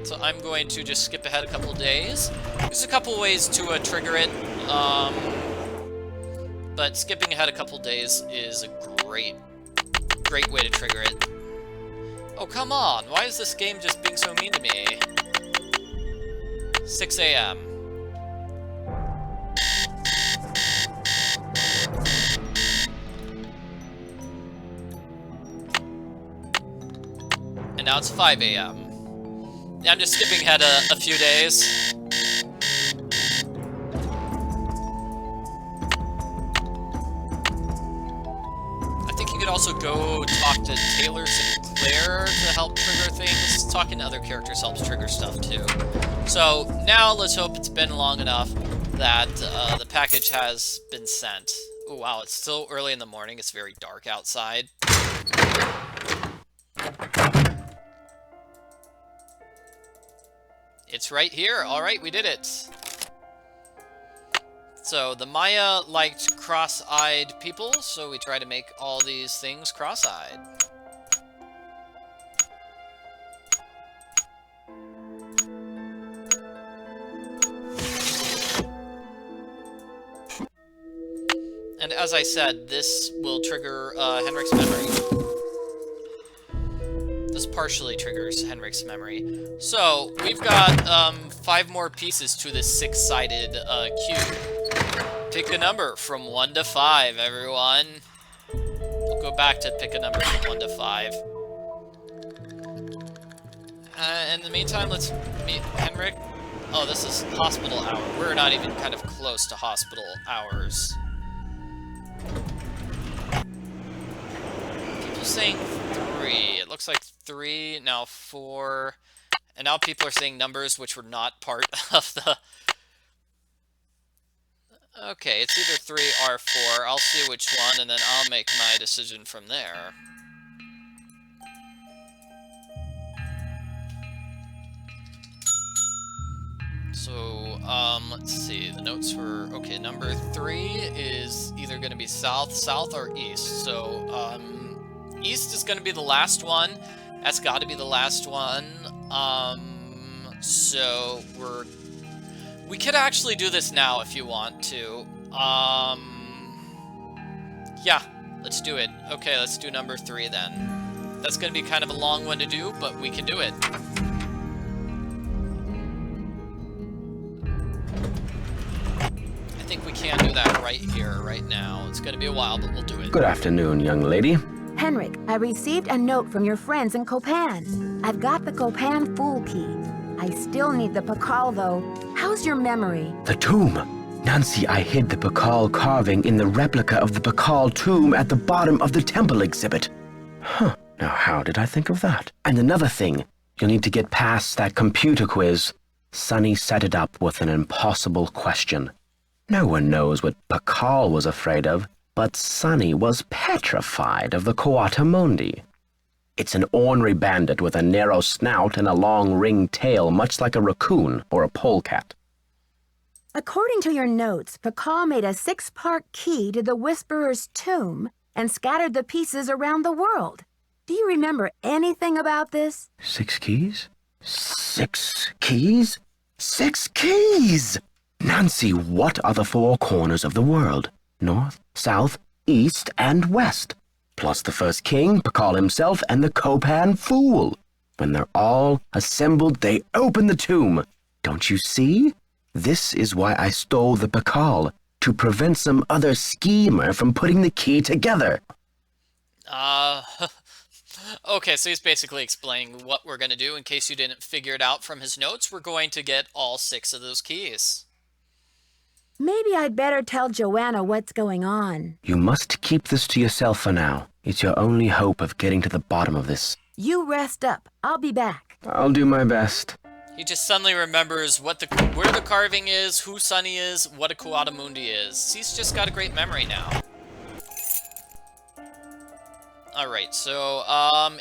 So I'm going to just skip ahead a couple of days. There's a couple ways to trigger it. But skipping ahead a couple days is a great way to trigger it. Oh, come on. Why is this game just being so mean to me? 6 a.m. And now it's 5 a.m. I'm just skipping ahead a few days. You could also go talk to Taylor Sinclair to help trigger things. Talking to other characters helps trigger stuff too. So now let's hope it's been long enough that the package has been sent. Oh wow, it's still early in the morning. It's very dark outside. It's right here. Alright, we did it. So, the Maya liked cross-eyed people, so we try to make all these things cross-eyed. And as I said, this will trigger Henrik's memory. This partially triggers Henrik's memory. So, we've got 5 more pieces to this 6-sided cube. Pick a number from 1 to 5, everyone. We'll go back to pick a number from 1 to 5. In the meantime, let's meet Henrik. Oh, this is hospital hour. We're not even kind of close to hospital hours. People saying 3. It looks like 3, now 4. And now people are saying numbers which were not part of the... Okay, it's either 3 or 4. I'll see which one, and then I'll make my decision from there. So, let's see. The notes were... Okay, number 3 is either going to be south or east. So, east is going to be the last one. That's got to be the last one. So, we could actually do this now if you want to. Yeah, let's do it. Okay, let's do number 3 then. That's going to be kind of a long one to do, but we can do it. I think we can do that right here, right now. It's going to be a while, but we'll do it. Good afternoon, young lady. Henrik, I received a note from your friends in Copan. I've got the Copan Fool key. I still need the Pacal, though. How's your memory? The tomb. Nancy, I hid the Pacal carving in the replica of the Pacal tomb at the bottom of the temple exhibit. Huh. Now, how did I think of that? And another thing. You'll need to get past that computer quiz. Sonny set it up with an impossible question. No one knows what Pacal was afraid of, but Sonny was petrified of the Coatamundi. It's an ornery bandit with a narrow snout and a long ringed tail, much like a raccoon or a polecat. According to your notes, Pacal made a 6-part key to the Whisperer's tomb and scattered the pieces around the world. Do you remember anything about this? 6 keys? 6 keys? 6 keys! Nancy, what are the 4 corners of the world? North, south, east, and west. Plus the first king, Pacal himself, and the Copan Fool. When they're all assembled, they open the tomb. Don't you see? This is why I stole the Pacal, to prevent some other schemer from putting the key together. Okay, so he's basically explaining what we're going to do. In case you didn't figure it out from his notes, we're going to get all 6 of those keys. Maybe I'd better tell Joanna what's going on. You must keep this to yourself for now. It's your only hope of getting to the bottom of this. You rest up. I'll be back. I'll do my best. He just suddenly remembers where the carving is, who Sunny is, what a Kuatamundi is. He's just got a great memory now. Alright, so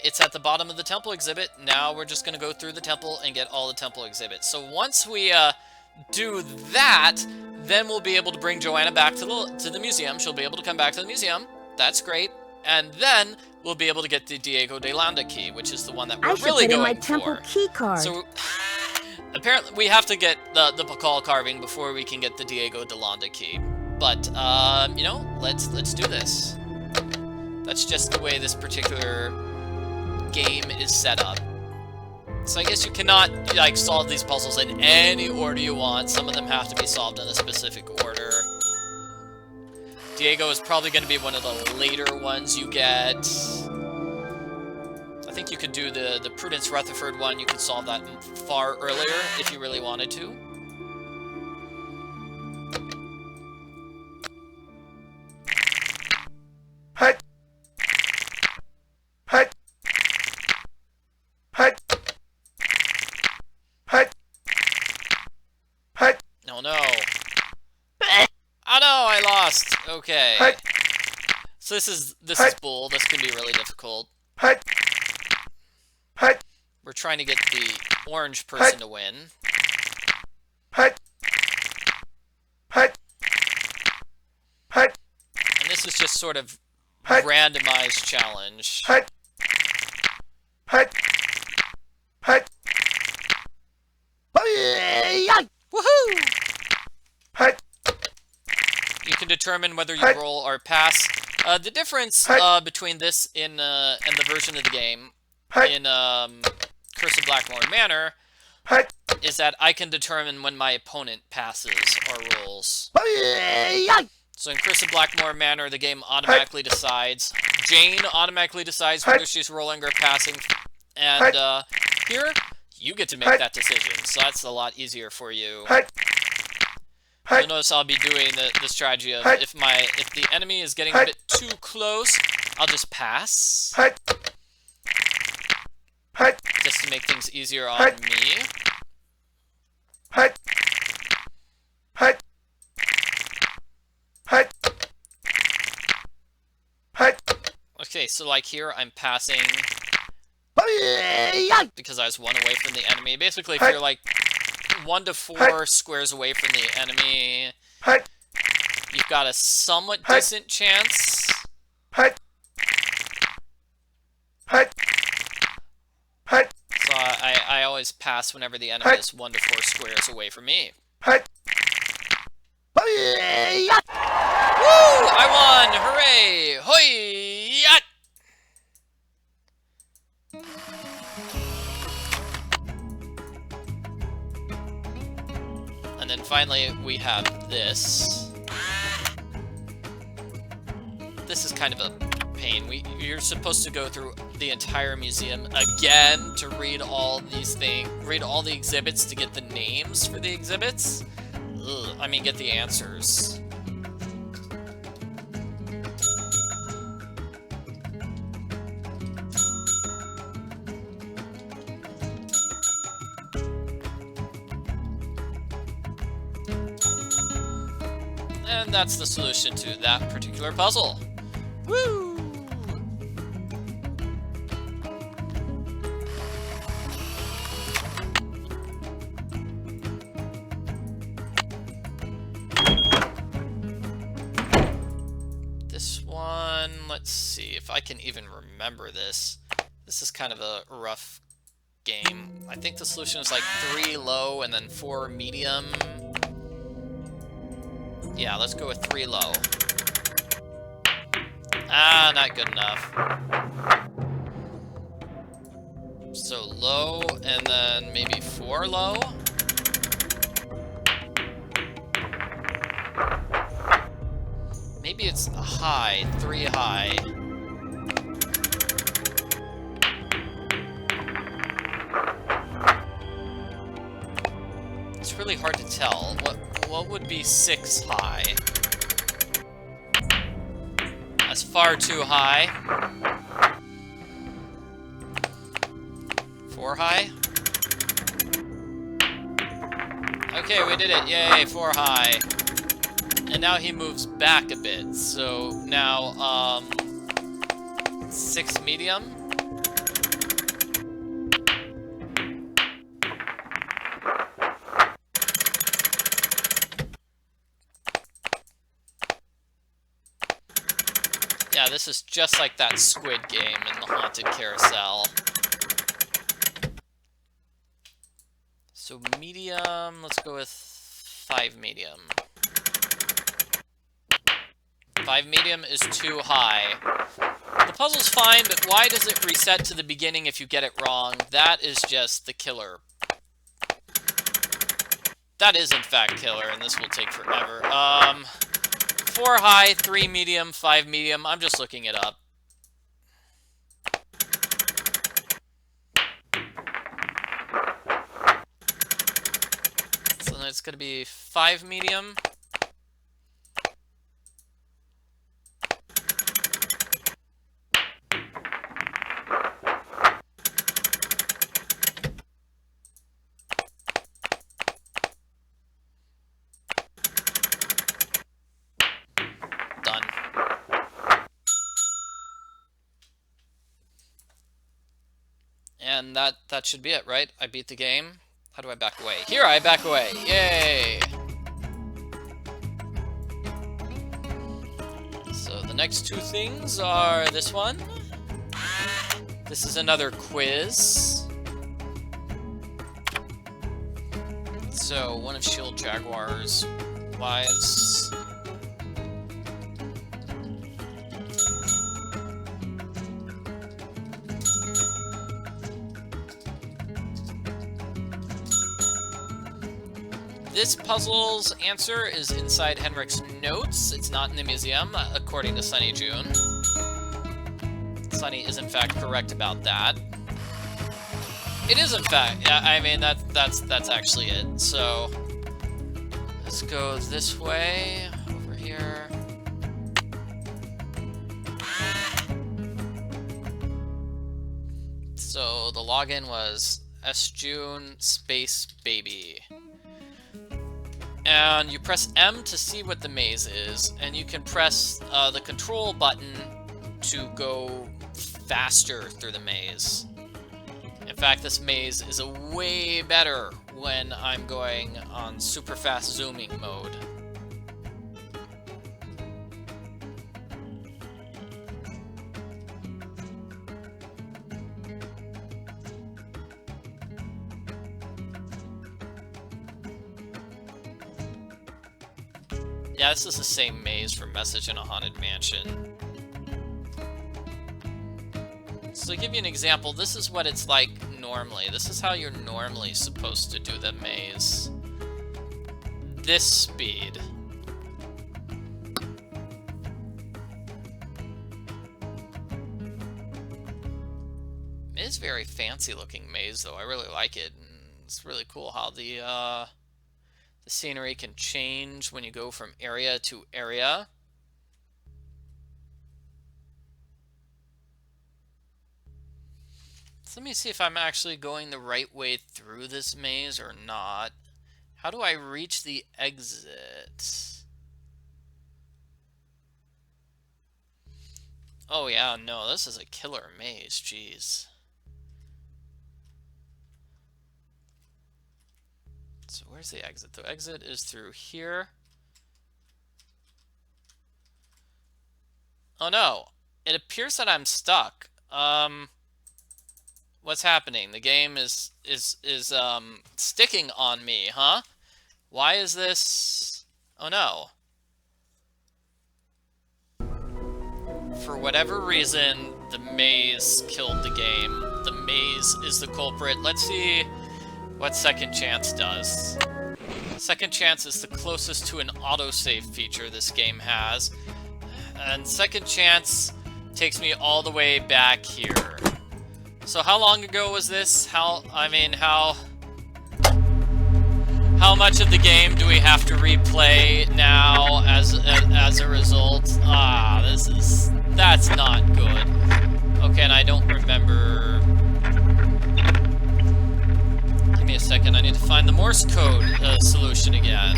it's at the bottom of the temple exhibit. Now we're just going to go through the temple and get all the temple exhibits. So once we do that, then we'll be able to bring Joanna back to the museum. She'll be able to come back to the museum. That's great. And then we'll be able to get the Diego de Landa key, which is the one that we're really going for. I should put in my temple key card. So apparently we have to get the Pacal carving before we can get the Diego de Landa key. But you know, let's do this. That's just the way this particular game is set up. So I guess you cannot like solve these puzzles in any order you want. Some of them have to be solved in a specific order. Diego is probably going to be one of the later ones you get. I think you could do the Prudence Rutherford one. You could solve that far earlier if you really wanted to. Oh no. Oh no, I lost. Okay. So this is bull. This can be really difficult. We're trying to get the orange person to win. And this is just sort of randomized challenge. Woohoo! You can determine whether you roll or pass. The difference between this and the version of the game in Curse of Blackmore Manor is that I can determine when my opponent passes or rolls. So in Curse of Blackmore Manor, the game automatically decides. Jane automatically decides whether she's rolling or passing. And here, you get to make that decision. So that's a lot easier for you. You'll notice I'll be doing the strategy of if the enemy is getting a bit too close, I'll just pass. Just to make things easier on me. Okay, so like here, I'm passing because I was 1 away from the enemy. Basically, if you're like 1 to 4 squares away from the enemy, you've got a somewhat decent chance. So I always pass whenever the enemy is 1 to 4 squares away from me. Woo! I won! Hooray! Hoi-yat! And then finally, we have this. This is kind of a pain. You're supposed to go through the entire museum again to read all these things, read all the exhibits to get the names for the exhibits. Ugh, I mean, get the answers. And that's the solution to that particular puzzle. Woo! This one, let's see if I can even remember this. This is kind of a rough game. I think the solution is like 3 low and then 4 medium. Yeah, let's go with 3 low. Ah, not good enough. So low, and then maybe 4 low? Maybe it's high, 3 high. It's really hard to tell. What would be 6 high? That's far too high. 4 high? Okay, we did it. Yay, 4 high. And now he moves back a bit. So now, 6 medium. Yeah, this is just like that Squid Game in the Haunted Carousel. So medium, let's go with 5 medium. 5 medium is too high. The puzzle's fine, but why does it reset to the beginning if you get it wrong? That is just the killer. That is in fact killer, and this will take forever. 4 high, 3 medium, 5 medium. I'm just looking it up. So it's gonna be 5 medium. And that should be it, right? I beat the game. How do I back away? Here, I back away. Yay! So the next 2 things are this one. This is another quiz. So one of Shield Jaguar's wives. This puzzle's answer is inside Henrik's notes. It's not in the museum, according to Sunny June. Sunny is in fact correct about that. It is in fact, yeah, I mean, that's actually it. So, let's go this way, over here. So, the login was sjune space baby. And you press M to see what the maze is, and you can press the control button to go faster through the maze. In fact, this maze is way better when I'm going on super fast zooming mode. Yeah, this is the same maze for Message in a Haunted Mansion. So to give you an example, this is what it's like normally. This is how you're normally supposed to do the maze. This speed. It is a very fancy looking maze though. I really like it. And it's really cool how the scenery can change when you go from area to area. So let me see if I'm actually going the right way through this maze or not. How do I reach the exit? Oh yeah, no, this is a killer maze, jeez. So where's the exit? The exit is through here. Oh no, it appears that I'm stuck. What's happening? The game is sticking on me, huh? Why is this? Oh no. For whatever reason, the maze killed the game. The maze is the culprit. Let's see what Second Chance does. Second Chance is the closest to an autosave feature this game has. And second chance takes me all the way back here. So how long ago was this? How much of the game do we have to replay now as a result? That's not good. Okay, and I don't remember. Give me a second, I need to find the Morse code solution again.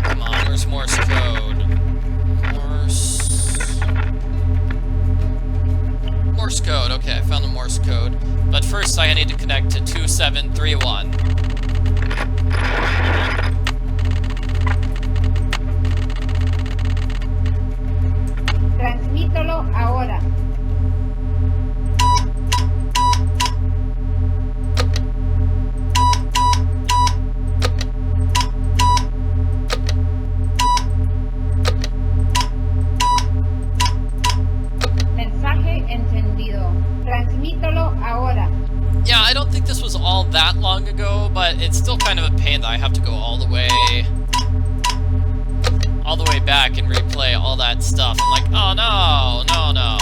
Come on, where's Morse code? Morse code, okay, I found the Morse code. But first I need to connect to 2731. Transmítelo ahora. Mensaje encendido. Transmítelo ahora. Yeah, I don't think this was all that long ago, but it's still kind of a pain that I have to go all the way back and replay all that stuff. I'm like, oh no, no.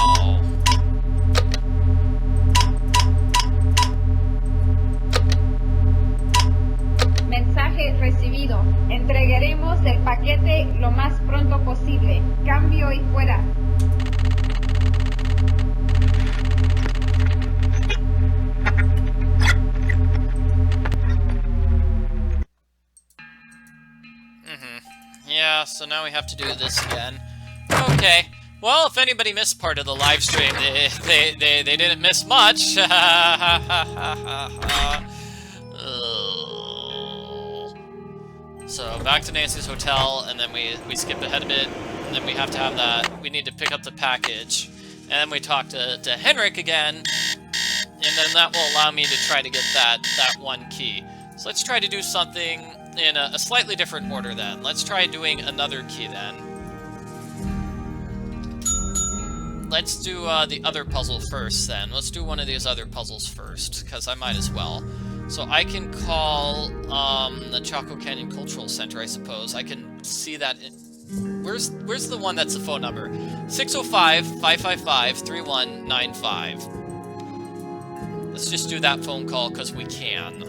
Mensaje recibido. Entregaremos el paquete lo más pronto posible. Cambio y fuera. Yeah, so now we have to do this again. Okay. Well, if anybody missed part of the live stream, they didn't miss much. So back to Nancy's hotel, and then we skip ahead a bit, and then we have to have that. We need to pick up the package, and then we talk to Henrik again, and then that will allow me to try to get that one key. So let's try to do something in a slightly different order then. Let's try doing another key then. Let's do the other puzzle first then. Let's do one of these other puzzles first, because I might as well. So I can call the Chaco Canyon Cultural Center, I suppose. I can see that. Where's the one that's the phone number? 605-555-3195. Let's just do that phone call because we can.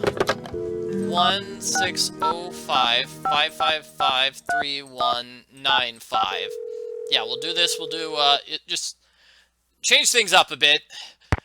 1-605-555-3195. Yeah, we'll do this. We'll do just change things up a bit.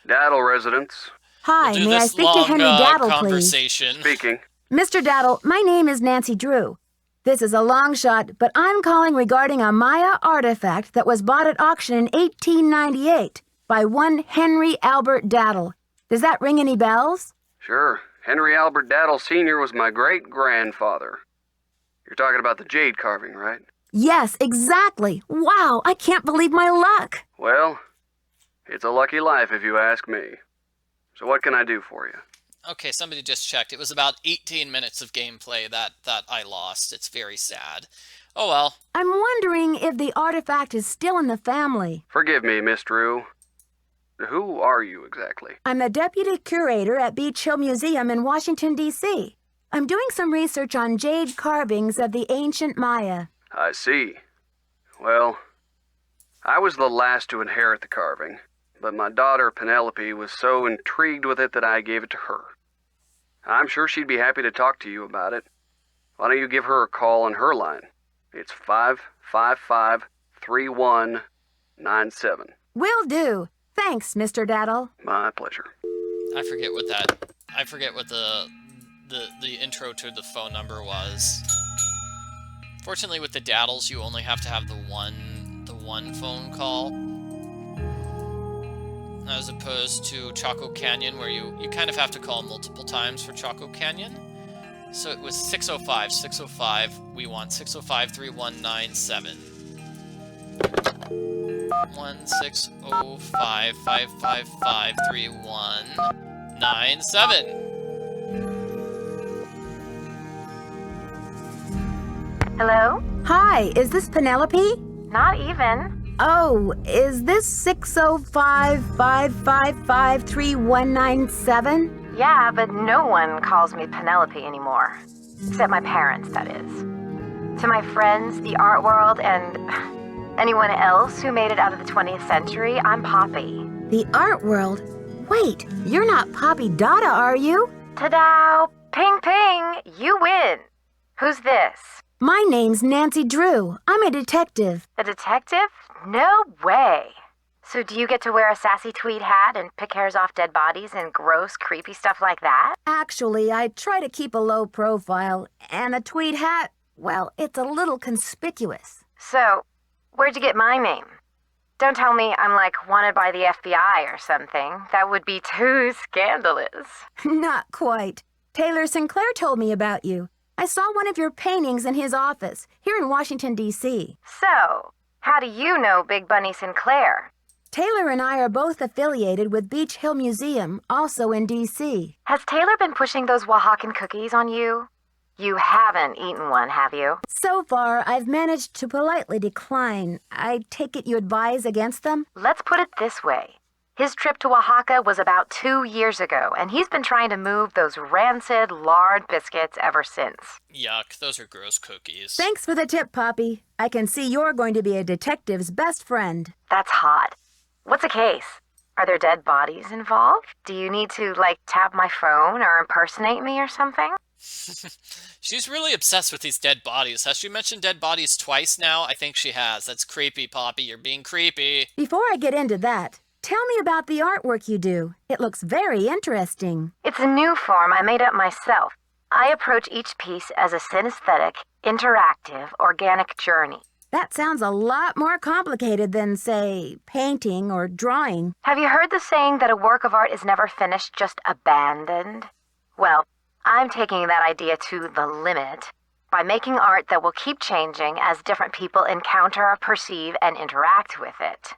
Daddle residence. Hi, we'll may I speak to Henry Daddle, conversation. please? Speaking. Mr. Daddle, my name is Nancy Drew. This is a long shot, but I'm calling regarding a Maya artifact that was bought at auction in 1898 by one Henry Albert Daddle. Does that ring any bells? Sure. Henry Albert Daddle Sr. was my great-grandfather. You're talking about the jade carving, right? Yes, exactly. Wow, I can't believe my luck. Well, it's a lucky life if you ask me. So what can I do for you? Okay, somebody just checked. It was about 18 minutes of gameplay that I lost. It's very sad. Oh well. I'm wondering if the artifact is still in the family. Forgive me, Miss Drew. Who are you exactly? I'm the deputy curator at Beech Hill Museum in Washington, D.C. I'm doing some research on jade carvings of the ancient Maya. I see. Well, I was the last to inherit the carving, but my daughter Penelope was so intrigued with it that I gave it to her. I'm sure she'd be happy to talk to you about it. Why don't you give her a call on her line? It's 555-3197. Will do. Thanks, Mr. Daddle. My pleasure. I forget what the intro to the phone number was. Fortunately, with the Daddles, you only have to have the one phone call, as opposed to Chaco Canyon, where you kind of have to call multiple times for Chaco Canyon. So it was 605. We want 605-3197. 1-605-555-3197. Hello? Hi, is this Penelope? Not even. Oh, is this 605-555-3197? Yeah, but no one calls me Penelope anymore. Except my parents, that is. To my friends, the art world, and anyone else who made it out of the 20th century, I'm Poppy. The art world? Wait, you're not Poppy Dada, are you? Ta-da! Ping ping! You win! Who's this? My name's Nancy Drew. I'm a detective. A detective? No way! So do you get to wear a sassy tweed hat and pick hairs off dead bodies and gross, creepy stuff like that? Actually, I try to keep a low profile, and a tweed hat, well, it's a little conspicuous. So, where'd you get my name? Don't tell me I'm like wanted by the FBI or something. That would be too scandalous. Not quite. Taylor Sinclair told me about you. I saw one of your paintings in his office, here in Washington, D.C. So, how do you know Big Bunny Sinclair? Taylor and I are both affiliated with Beech Hill Museum, also in D.C. Has Taylor been pushing those Oaxacan cookies on you? You haven't eaten one, have you? So far, I've managed to politely decline. I take it you advise against them? Let's put it this way. His trip to Oaxaca was about 2 years ago, and he's been trying to move those rancid, lard biscuits ever since. Yuck, those are gross cookies. Thanks for the tip, Poppy. I can see you're going to be a detective's best friend. That's hot. What's a case? Are there dead bodies involved? Do you need to, tap my phone or impersonate me or something? She's really obsessed with these dead bodies. Has she mentioned dead bodies twice now? I think she has. That's creepy, Poppy. You're being creepy. Before I get into that, tell me about the artwork you do. It looks very interesting. It's a new form I made up myself. I approach each piece as a synesthetic, interactive, organic journey. That sounds a lot more complicated than, say, painting or drawing. Have you heard the saying that a work of art is never finished, just abandoned? Well, I'm taking that idea to the limit by making art that will keep changing as different people encounter, perceive, and interact with it.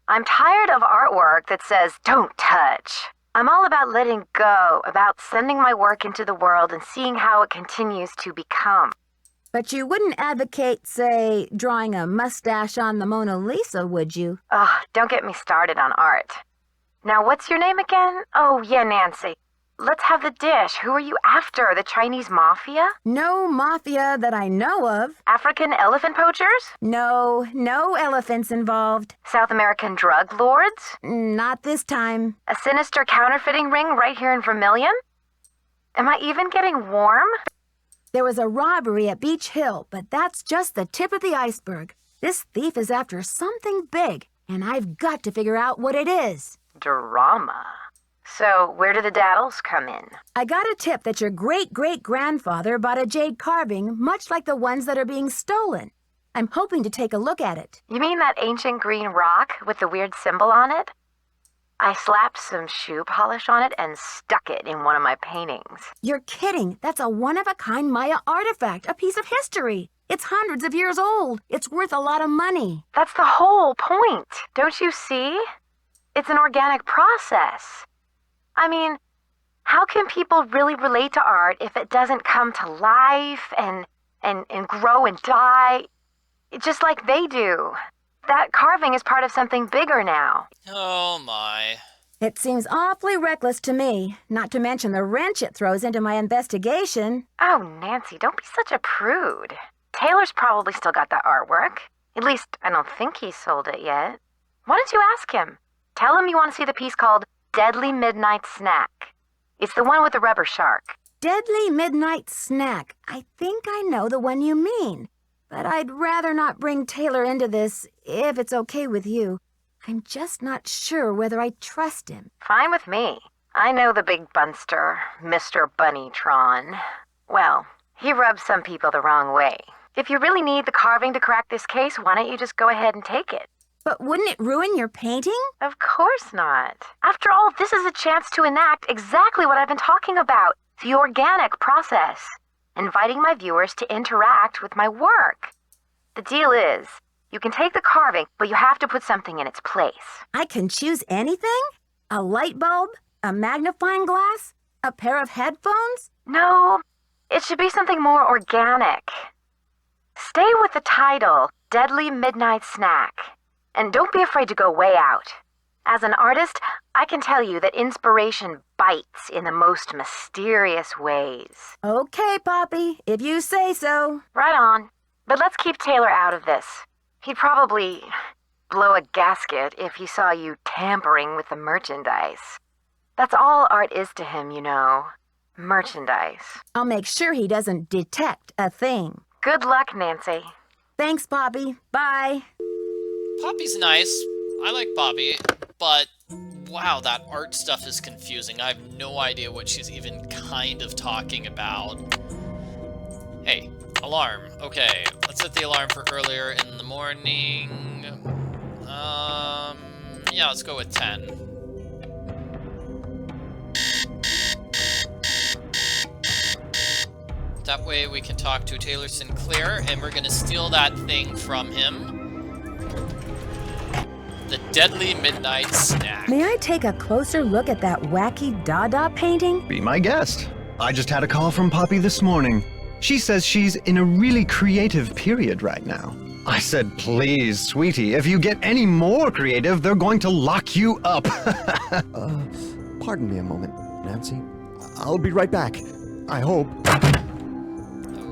I'm tired of artwork that says, "Don't touch." I'm all about letting go, about sending my work into the world and seeing how it continues to become. But you wouldn't advocate, say, drawing a mustache on the Mona Lisa, would you? Ugh, don't get me started on art. Now, what's your name again? Oh, yeah, Nancy. Let's have the dish. Who are you after? The Chinese mafia? No mafia that I know of. African elephant poachers? No elephants involved. South American drug lords? Not this time. A sinister counterfeiting ring right here in Vermilion? Am I even getting warm? There was a robbery at Beech Hill, but that's just the tip of the iceberg. This thief is after something big, and I've got to figure out what it is. Drama. So, where do the daddles come in? I got a tip that your great-great-grandfather bought a jade carving, much like the ones that are being stolen. I'm hoping to take a look at it. You mean that ancient green rock with the weird symbol on it? I slapped some shoe polish on it and stuck it in one of my paintings. You're kidding. That's a one-of-a-kind Maya artifact, a piece of history. It's hundreds of years old. It's worth a lot of money. That's the whole point. Don't you see? It's an organic process. I mean, how can people really relate to art if it doesn't come to life and grow and die just like they do? That carving is part of something bigger now. Oh my. It seems awfully reckless to me, not to mention the wrench it throws into my investigation. Oh, Nancy, don't be such a prude. Taylor's probably still got that artwork. At least, I don't think he's sold it yet. Why don't you ask him? Tell him you want to see the piece called Deadly Midnight Snack. It's the one with the rubber shark. Deadly Midnight Snack. I think I know the one you mean. But I'd rather not bring Taylor into this, if it's okay with you. I'm just not sure whether I trust him. Fine with me. I know the big bunster, Mr. Bunnytron. Well, he rubs some people the wrong way. If you really need the carving to crack this case, why don't you just go ahead and take it? But wouldn't it ruin your painting? Of course not. After all, this is a chance to enact exactly what I've been talking about, the organic process, inviting my viewers to interact with my work. The deal is, you can take the carving, but you have to put something in its place. I can choose anything? A light bulb? A magnifying glass? A pair of headphones? No, it should be something more organic. Stay with the title, Deadly Midnight Snack. And don't be afraid to go way out. As an artist, I can tell you that inspiration bites in the most mysterious ways. Okay, Poppy, if you say so. Right on. But let's keep Taylor out of this. He'd probably blow a gasket if he saw you tampering with the merchandise. That's all art is to him, you know. Merchandise. I'll make sure he doesn't detect a thing. Good luck, Nancy. Thanks, Poppy. Bye. Poppy's nice. I like Poppy, but wow, that art stuff is confusing. I have no idea what she's even kind of talking about. Hey, alarm. Okay, let's set the alarm for earlier in the morning. Yeah, let's go with 10. That way we can talk to Taylor Sinclair, and we're gonna steal that thing from him. The Deadly Midnight Snack. May I take a closer look at that wacky Dada painting? Be my guest. I just had a call from Poppy this morning. She says she's in a really creative period right now. I said, please, sweetie, if you get any more creative, they're going to lock you up. Pardon me a moment, Nancy. I'll be right back. I hope.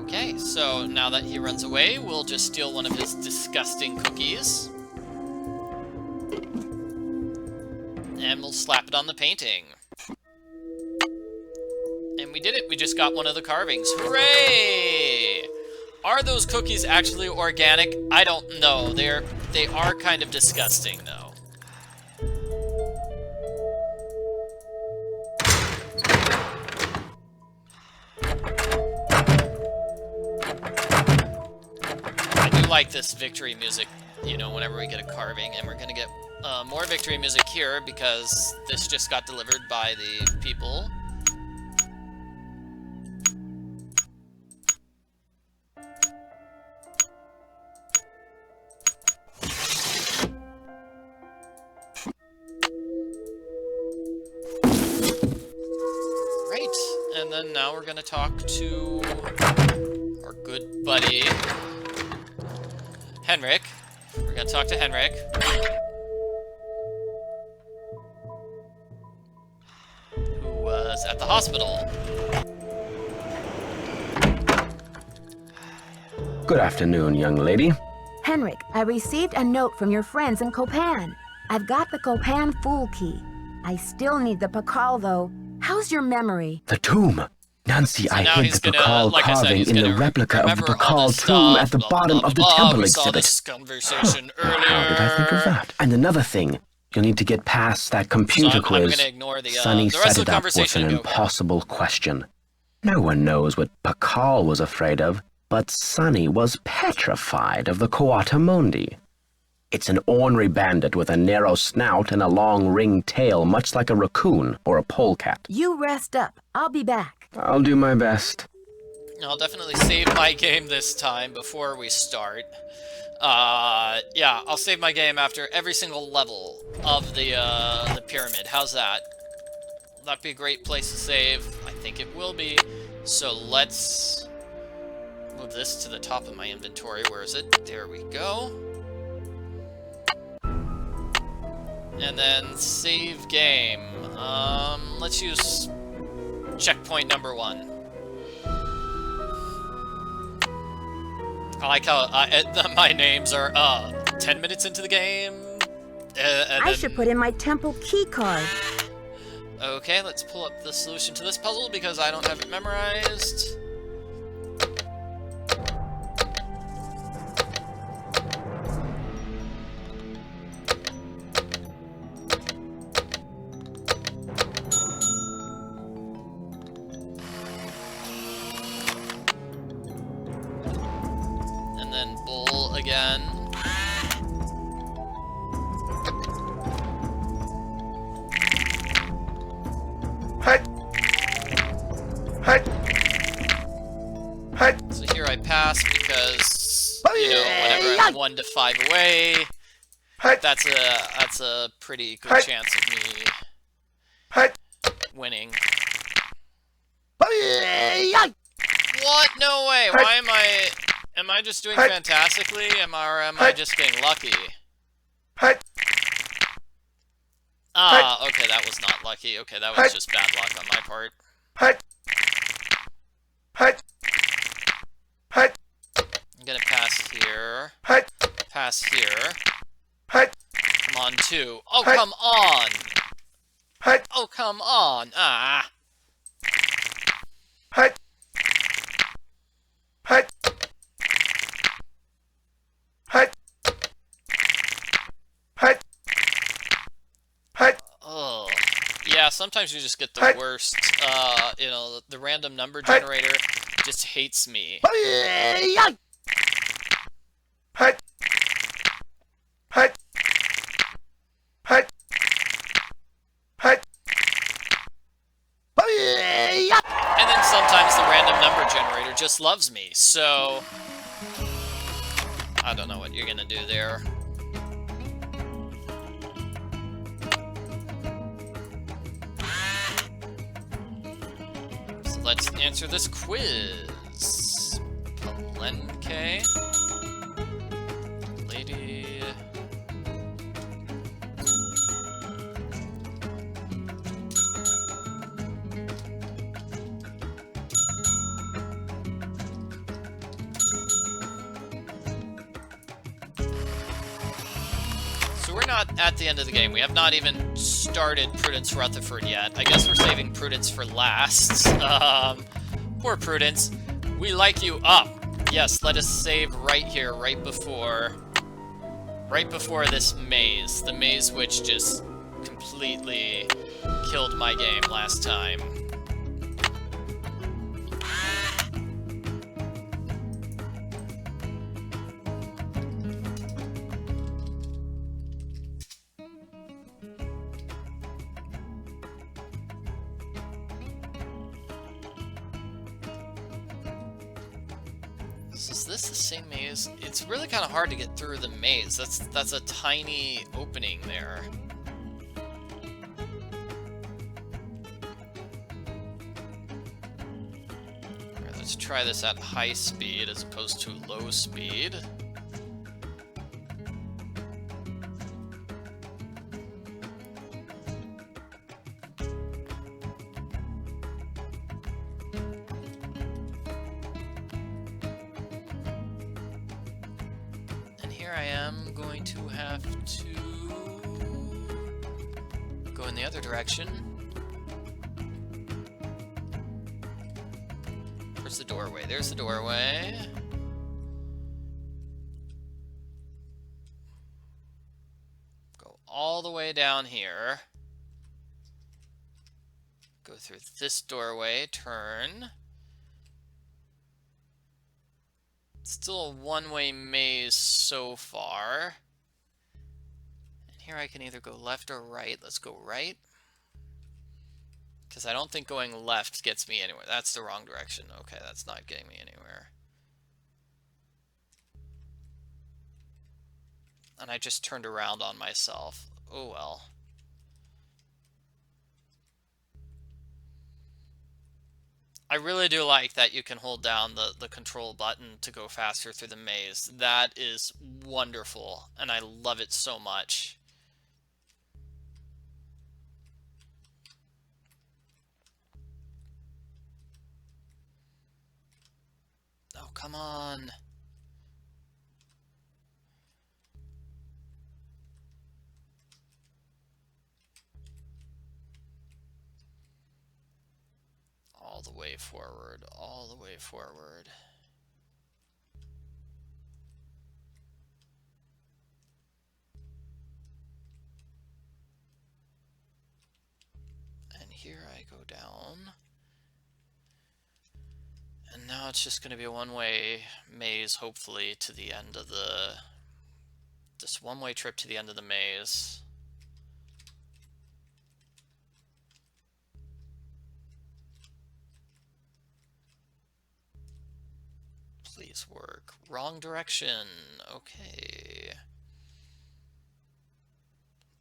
Okay, so now that he runs away, we'll just steal one of his disgusting cookies. And we'll slap it on the painting. And we did it. We just got one of the carvings. Hooray! Are those cookies actually organic? I don't know. They are kind of disgusting, though. I do like this victory music, you know, whenever we get a carving, and we're gonna get more victory music here because this just got delivered by the people. Right, and then now we're gonna talk to our good buddy Henrik. We're gonna talk to Henrik. Who was at the hospital. Good afternoon, young lady. Henrik, I received a note from your friends in Copan. I've got the Copan Fool Key. I still need the Pacal, though. How's your memory? The tomb. Nancy, So I now hid he's the gonna, Pacal like I said, carving he's in the gonna replica of the remember all Pacal this tomb stuff, at the blah, bottom blah, of the blah, temple we saw exhibit. this conversation earlier. How did I think of that? And another thing, you'll need to get past that computer So I'm quiz. gonna ignore the Sonny rest of set the it up with conversation an and go. impossible question. No one knows what Pacal was afraid of, but Sonny was petrified of the Coatamundi. It's an ornery bandit with a narrow snout and a long ringed tail, much like a raccoon or a polecat. You rest up. I'll be back. I'll do my best. I'll definitely save my game this time before we start. Yeah, I'll save my game after every single level of the pyramid. How's that? Will that be a great place to save? I think it will be. So let's move this to the top of my inventory. Where is it? There we go. And then save game. Let's use checkpoint number 1. I like how my names are 10 minutes into the game. I should put in my temple key card. Okay, let's pull up the solution to this puzzle because I don't have it memorized. And then bull again. So here I pass because, you know, whenever I'm 1 to 5 away, that's a pretty good chance of me winning. What? No way! Why am I just doing fantastically? Am I just getting lucky? Ah, okay, that was not lucky. Okay, that was just bad luck on my part. I'm gonna pass here. Pass here. Come on, 2. Oh, come on! Oh, come on! Ah! Oh. Yeah, sometimes you just get the worst, you know, the random number generator just hates me. And then sometimes the random number generator just loves me, so I don't know what you're gonna do there. So let's answer this quiz. Palenque. Lady. So we're not at the end of the game. We have not even started Prudence Rutherford yet. I guess we're saving Prudence for last. Poor Prudence. We like you up. Yes, let us save right here, right before this maze. The maze which just completely killed my game last time. Is this the same maze? It's really kind of hard to get through the maze. That's a tiny opening there. Alright, let's try this at high speed as opposed to low speed. I am going to have to go in the other direction. Where's the doorway? There's the doorway. Go all the way down here. Go through this doorway, turn. Still a one-way maze so far. And here I can either go left or right. Let's go right. Because I don't think going left gets me anywhere. That's the wrong direction. Okay, that's not getting me anywhere. And I just turned around on myself. Oh well. I really do like that you can hold down the control button to go faster through the maze. That is wonderful, and I love it so much. Oh, come on. All the way forward, all the way forward. And here I go down. And now it's just going to be a one-way maze, hopefully, to the end of the... Just one-way trip to the end of the maze. Please work. Wrong direction. Okay.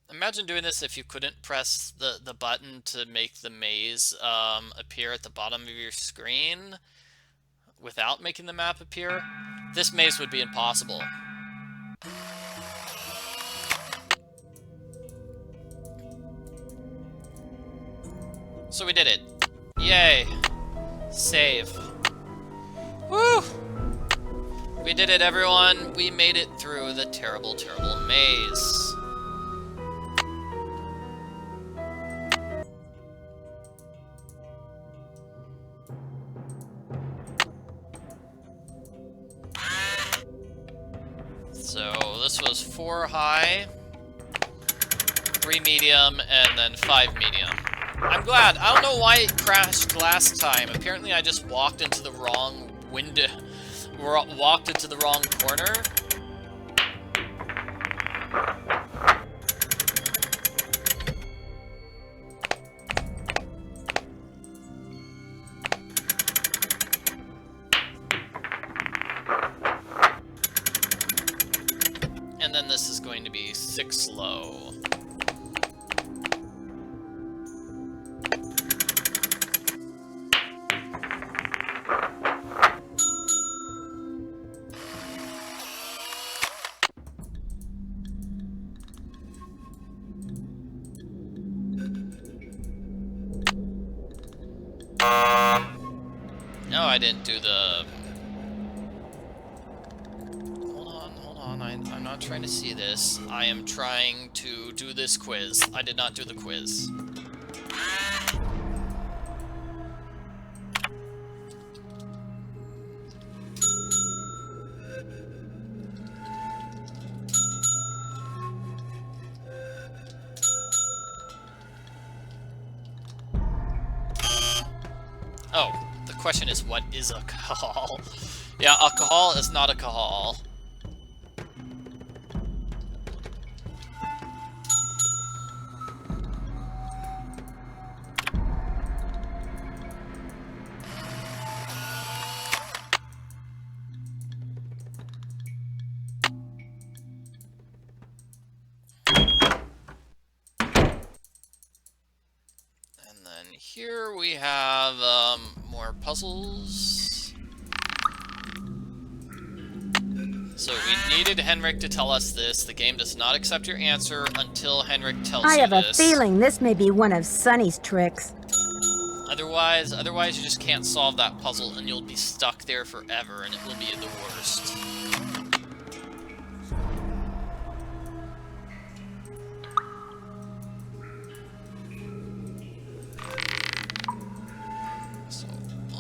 Imagine doing this if you couldn't press the button to make the maze appear at the bottom of your screen without making the map appear. This maze would be impossible. So we did it. Yay. Save. Woo! We did it, everyone! We made it through the terrible, terrible maze. So, this was 4 high, 3 medium, and then 5 medium. I'm glad. I don't know why it crashed last time. Apparently I just walked into the wrong window. Walked into the wrong corner. And then this is going to be 6 low. No, I didn't do the... Hold on, I'm not trying to see this. I am trying to do this quiz. I did not do the quiz. Oh, the question is, what is a cahal? Yeah, a cahal is not a cahal. Here we have more puzzles. So we needed Henrik to tell us this. The game does not accept your answer until Henrik tells you this. I have a feeling this may be one of Sonny's tricks. Otherwise you just can't solve that puzzle and you'll be stuck there forever and it will be the worst.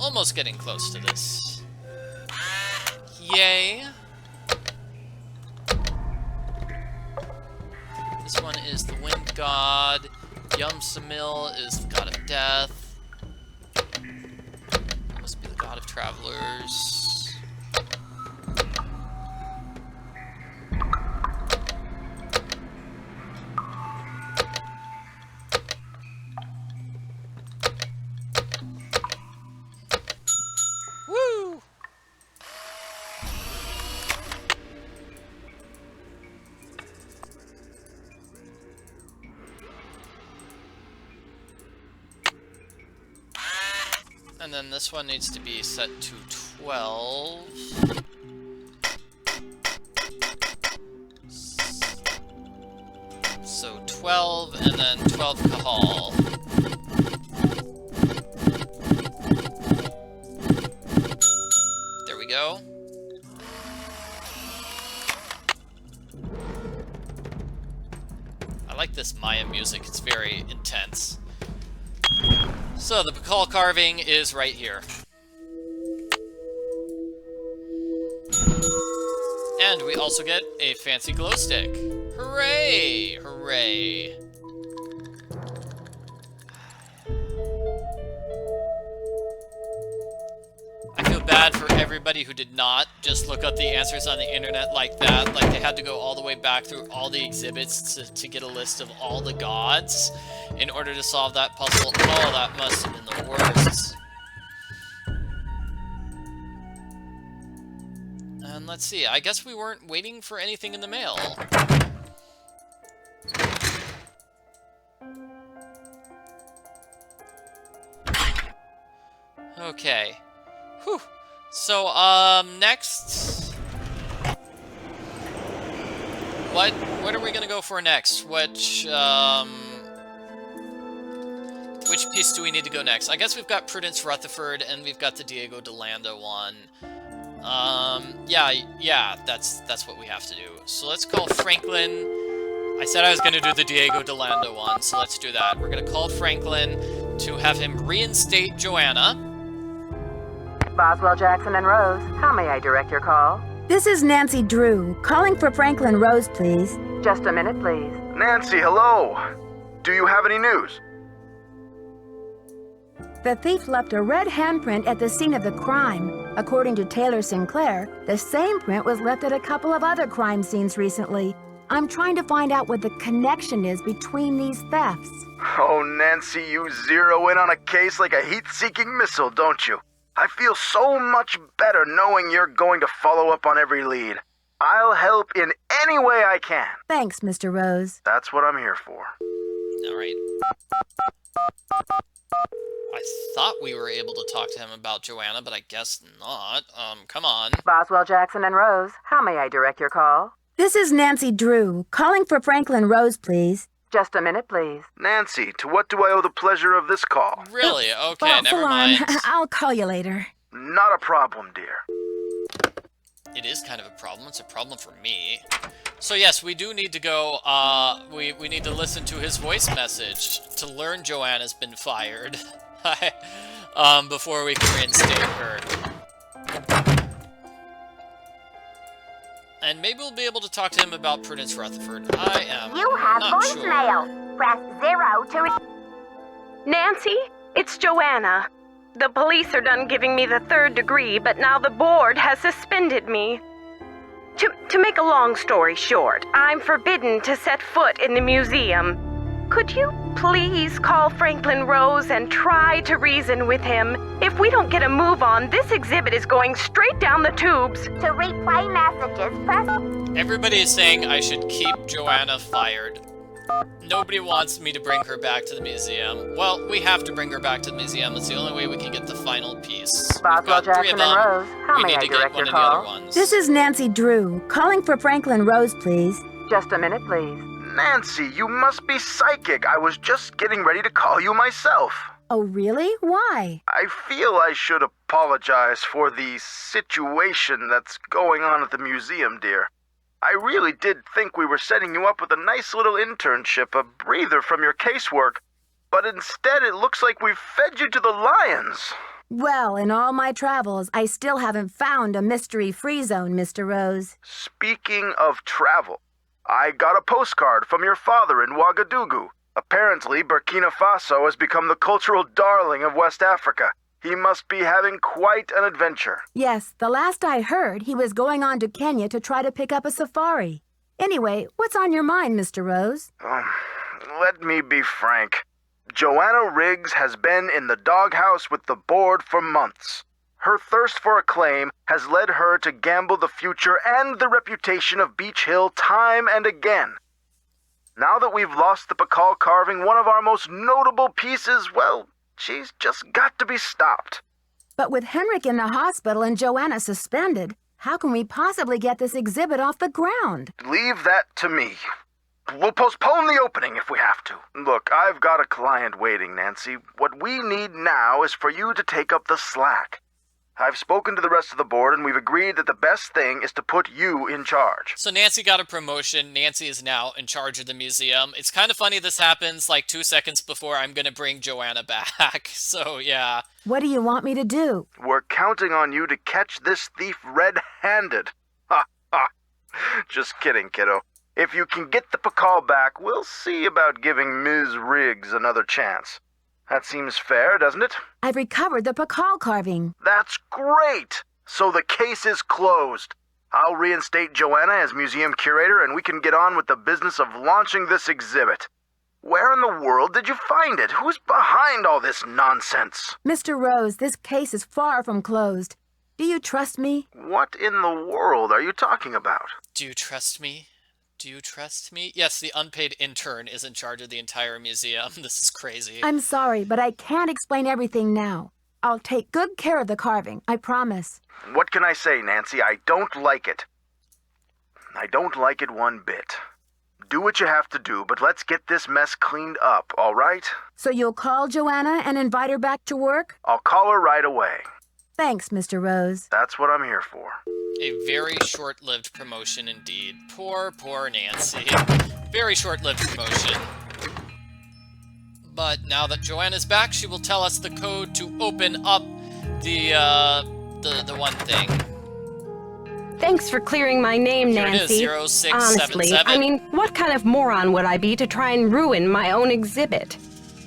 Almost getting close to this. Yay! This one is the Wind God. Yum-Samil is the God of Death. Must be the God of Travelers. And then this one needs to be set to 12. So 12 and then 12 Kahal. There we go. I like this Maya music, it's very intense. So the Pacal carving is right here. And we also get a fancy glow stick. Hooray! Hooray! I feel bad for everybody who did not just look up the answers on the internet like that. Like they had to go all the way back through all the exhibits to get a list of all the gods in order to solve that puzzle. Oh, that must have been the worst. And let's see, I guess we weren't waiting for anything in the mail. Okay. Whew. So, next... What are we gonna go for next? Which piece do we need to go next? I guess we've got Prudence Rutherford, and we've got the Diego de Landa one. Yeah, that's what we have to do. So let's call Franklin. I said I was going to do the Diego DeLanda one, so let's do that. We're going to call Franklin to have him reinstate Joanna. Boswell, Jackson, and Rose, how may I direct your call? This is Nancy Drew, calling for Franklin Rose, please. Just a minute, please. Nancy, hello. Do you have any news? The thief left a red handprint at the scene of the crime. According to Taylor Sinclair, the same print was left at a couple of other crime scenes recently. I'm trying to find out what the connection is between these thefts. Oh, Nancy, you zero in on a case like a heat-seeking missile, don't you? I feel so much better knowing you're going to follow up on every lead. I'll help in any way I can. Thanks, Mr. Rose. That's what I'm here for. All right. I thought we were able to talk to him about Joanna, but I guess not. Come on. Boswell, Jackson, and Rose, how may I direct your call? This is Nancy Drew, calling for Franklin Rose, please. Just a minute, please. Nancy, to what do I owe the pleasure of this call? Really? Okay, False never alarm. mind. I'll call you later. Not a problem, dear. It is kind of a problem. It's a problem for me. So yes, we do need to go, we need to listen to his voice message to learn Joanna's been fired. Before we can reinstate her. And maybe we'll be able to talk to him about Prudence Rutherford. I am You have not voicemail. sure. Press 0 to... Nancy, it's Joanna. The police are done giving me the 3rd degree, but now the board has suspended me. To make a long story short, I'm forbidden to set foot in the museum. Could you please call Franklin Rose and try to reason with him? If we don't get a move on, this exhibit is going straight down the tubes. To replay messages, press... Everybody is saying I should keep Joanna fired. Nobody wants me to bring her back to the museum. Well, we have to bring her back to the museum. It's the only way we can get the final piece. We've Boswell, got 3 of Jackson, them. and Rose, how We may need I to get direct one your of the other call? ones. This is Nancy Drew, calling for Franklin Rose, please. Just a minute, please. Nancy, you must be psychic. I was just getting ready to call you myself. Oh, really? Why? I feel I should apologize for the situation that's going on at the museum, dear. I really did think we were setting you up with a nice little internship, a breather from your casework, but instead it looks like we've fed you to the lions. Well, in all my travels, I still haven't found a mystery-free zone, Mr. Rose. Speaking of travel, I got a postcard from your father in Ouagadougou. Apparently, Burkina Faso has become the cultural darling of West Africa. He must be having quite an adventure. Yes, the last I heard, he was going on to Kenya to try to pick up a safari. Anyway, what's on your mind, Mr. Rose? Let me be frank. Joanna Riggs has been in the doghouse with the board for months. Her thirst for acclaim has led her to gamble the future and the reputation of Beech Hill time and again. Now that we've lost the Pacal carving, one of our most notable pieces, well, she's just got to be stopped. But with Henrik in the hospital and Joanna suspended, how can we possibly get this exhibit off the ground? Leave that to me. We'll postpone the opening if we have to. Look, I've got a client waiting, Nancy. What we need now is for you to take up the slack. I've spoken to the rest of the board, and we've agreed that the best thing is to put you in charge. So Nancy got a promotion. Nancy is now in charge of the museum. It's kind of funny this happens like 2 seconds before I'm going to bring Joanna back. So, yeah. What do you want me to do? We're counting on you to catch this thief red-handed. Ha, ha. Just kidding, kiddo. If you can get the Pacal back, we'll see about giving Ms. Riggs another chance. That seems fair, doesn't it? I've recovered the Pacal carving. That's great! So the case is closed. I'll reinstate Joanna as museum curator, and we can get on with the business of launching this exhibit. Where in the world did you find it? Who's behind all this nonsense? Mr. Rose, this case is far from closed. Do you trust me? What in the world are you talking about? Do you trust me? Do you trust me? Yes, the unpaid intern is in charge of the entire museum. This is crazy. I'm sorry, but I can't explain everything now. I'll take good care of the carving, I promise. What can I say, Nancy? I don't like it. I don't like it one bit. Do what you have to do, but let's get this mess cleaned up, all right? So you'll call Joanna and invite her back to work? I'll call her right away. Thanks, Mr. Rose. That's what I'm here for. A very short-lived promotion indeed. Poor, poor Nancy. Very short-lived promotion. But now that Joanna's back, she will tell us the code to open up the one thing. Thanks for clearing my name, Here Nancy. it is, 0677. Honestly, I mean, what kind of moron would I be to try and ruin my own exhibit?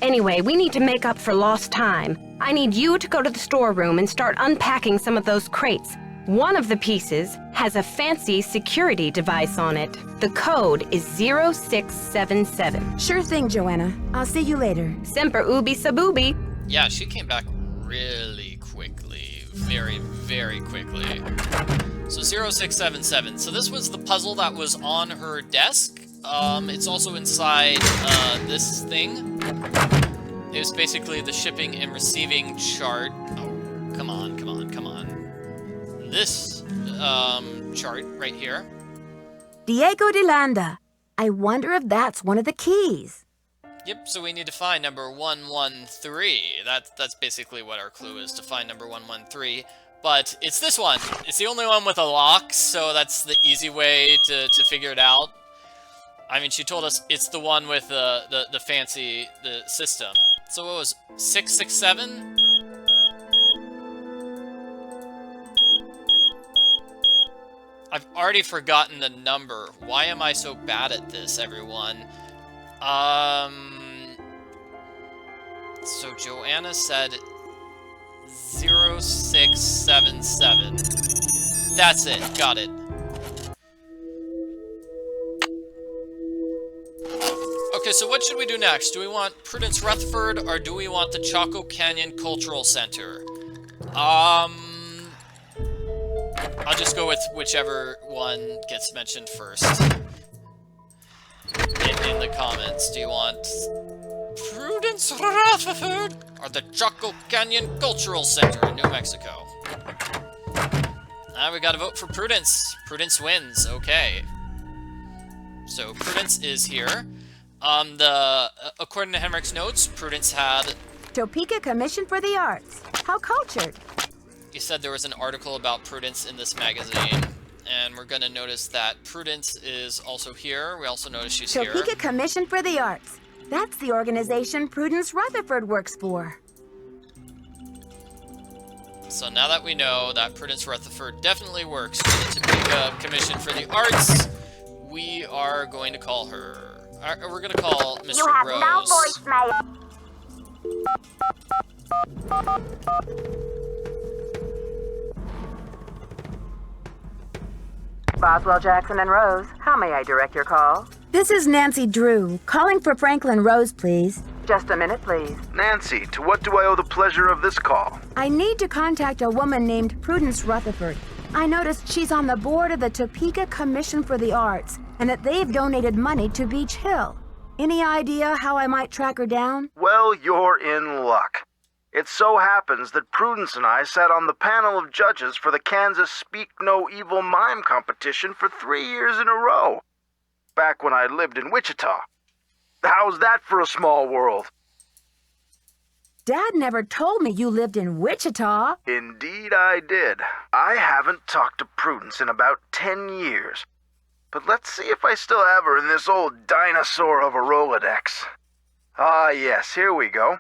Anyway, we need to make up for lost time. I need you to go to the storeroom and start unpacking some of those crates. One of the pieces has a fancy security device on it. The code is 0677. Sure thing, Joanna. I'll see you later. Semper ubi sub ubi. Yeah, she came back really quickly. Very, very quickly. So 0677. So this was the puzzle that was on her desk. It's also inside this thing. It was basically the shipping and receiving chart. Oh, come on, come on, come on. This chart right here. Diego de Landa. I wonder if that's one of the keys. Yep, so we need to find number 113. That's basically what our clue is, to find number 113. But it's this one. It's the only one with a lock, so that's the easy way to figure it out. I mean, she told us it's the one with the fancy system. So what was 667? I've already forgotten the number. Why am I so bad at this, everyone? So Joanna said 0677. That's it. Got it. Okay, so what should we do next? Do we want Prudence Rutherford, or do we want the Chaco Canyon Cultural Center? I'll just go with whichever one gets mentioned first. In the comments. Do you want Prudence Rutherford or the Chaco Canyon Cultural Center in New Mexico? We gotta vote for Prudence. Prudence wins. Okay. So Prudence is here. According to Henrik's notes, Prudence had... Topeka Commission for the Arts. How cultured. He said there was an article about Prudence in this magazine, and we're gonna notice that Prudence is also here. We also notice she's here. Topeka Commission for the Arts. That's the organization Prudence Rutherford works for. So now that we know that Prudence Rutherford definitely works for the Topeka Commission for the Arts, we are going to call her. We're going to call Mr. You have Rose. no voicemail. Boswell, Jackson, and Rose. How may I direct your call? This is Nancy Drew, calling for Franklin Rose, please. Just a minute, please. Nancy, to what do I owe the pleasure of this call? I need to contact a woman named Prudence Rutherford. I noticed she's on the board of the Topeka Commission for the Arts, and that they've donated money to Beech Hill. Any idea how I might track her down? Well, you're in luck. It so happens that Prudence and I sat on the panel of judges for the Kansas Speak No Evil Mime competition for 3 years in a row. Back when I lived in Wichita. How's that for a small world? Dad never told me you lived in Wichita. Indeed I did. I haven't talked to Prudence in about 10 years. But let's see if I still have her in this old dinosaur of a Rolodex. Ah, yes, here we go.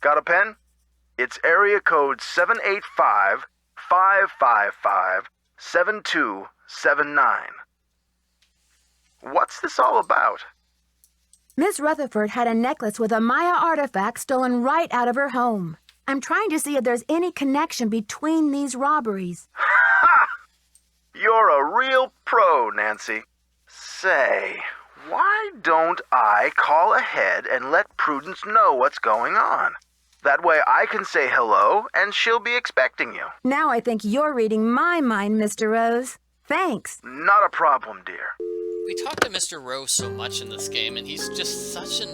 Got a pen? It's area code 785-555-7279. What's this all about? Miss Rutherford had a necklace with a Maya artifact stolen right out of her home. I'm trying to see if there's any connection between these robberies. Ha! You're a real pro, Nancy. Say, why don't I call ahead and let Prudence know what's going on? That way I can say hello, and she'll be expecting you. Now I think you're reading my mind, Mr. Rose. Thanks. Not a problem, dear. We talk to Mr. Rose so much in this game, and he's just such an...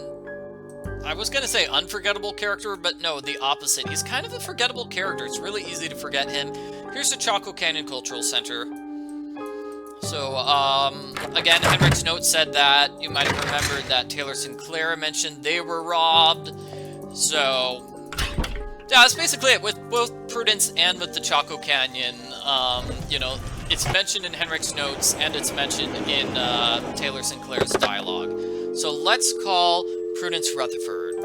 I was going to say unforgettable character, but no, the opposite. He's kind of a forgettable character. It's really easy to forget him. Here's the Chaco Canyon Cultural Center. So, again, Henrik's note said that you might have remembered that Taylor Sinclair mentioned they were robbed. So, Yeah, that's basically it. With both Prudence and with the Chaco Canyon, it's mentioned in Henrik's notes and it's mentioned in Taylor Sinclair's dialogue. So let's call Prudence Rutherford.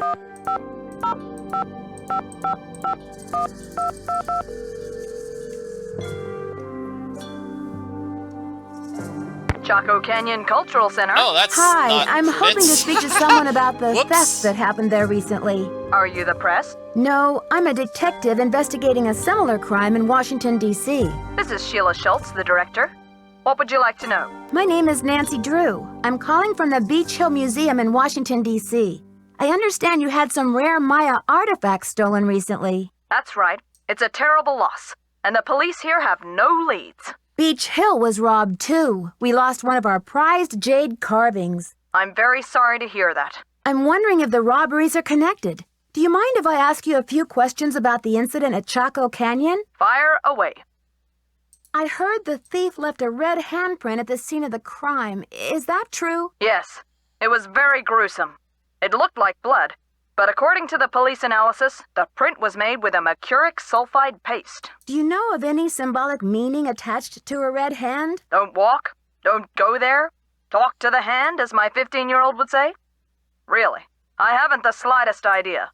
Chaco Canyon Cultural Center. Oh, that's Hi, not I'm Prudence. hoping to speak to someone about the Whoops. theft that happened there recently. Are you the press? No, I'm a detective investigating a similar crime in Washington, D.C. This is Sheila Schultz, the director. What would you like to know? My name is Nancy Drew. I'm calling from the Beech Hill Museum in Washington, D.C. I understand you had some rare Maya artifacts stolen recently. That's right. It's a terrible loss, and the police here have no leads. Beech Hill was robbed, too. We lost one of our prized jade carvings. I'm very sorry to hear that. I'm wondering if the robberies are connected. Do you mind if I ask you a few questions about the incident at Chaco Canyon? Fire away. I heard the thief left a red handprint at the scene of the crime. Is that true? Yes. It was very gruesome. It looked like blood, but according to the police analysis, the print was made with a mercuric sulfide paste. Do you know of any symbolic meaning attached to a red hand? Don't walk, don't go there, talk to the hand, as my 15-year-old would say. Really, I haven't the slightest idea.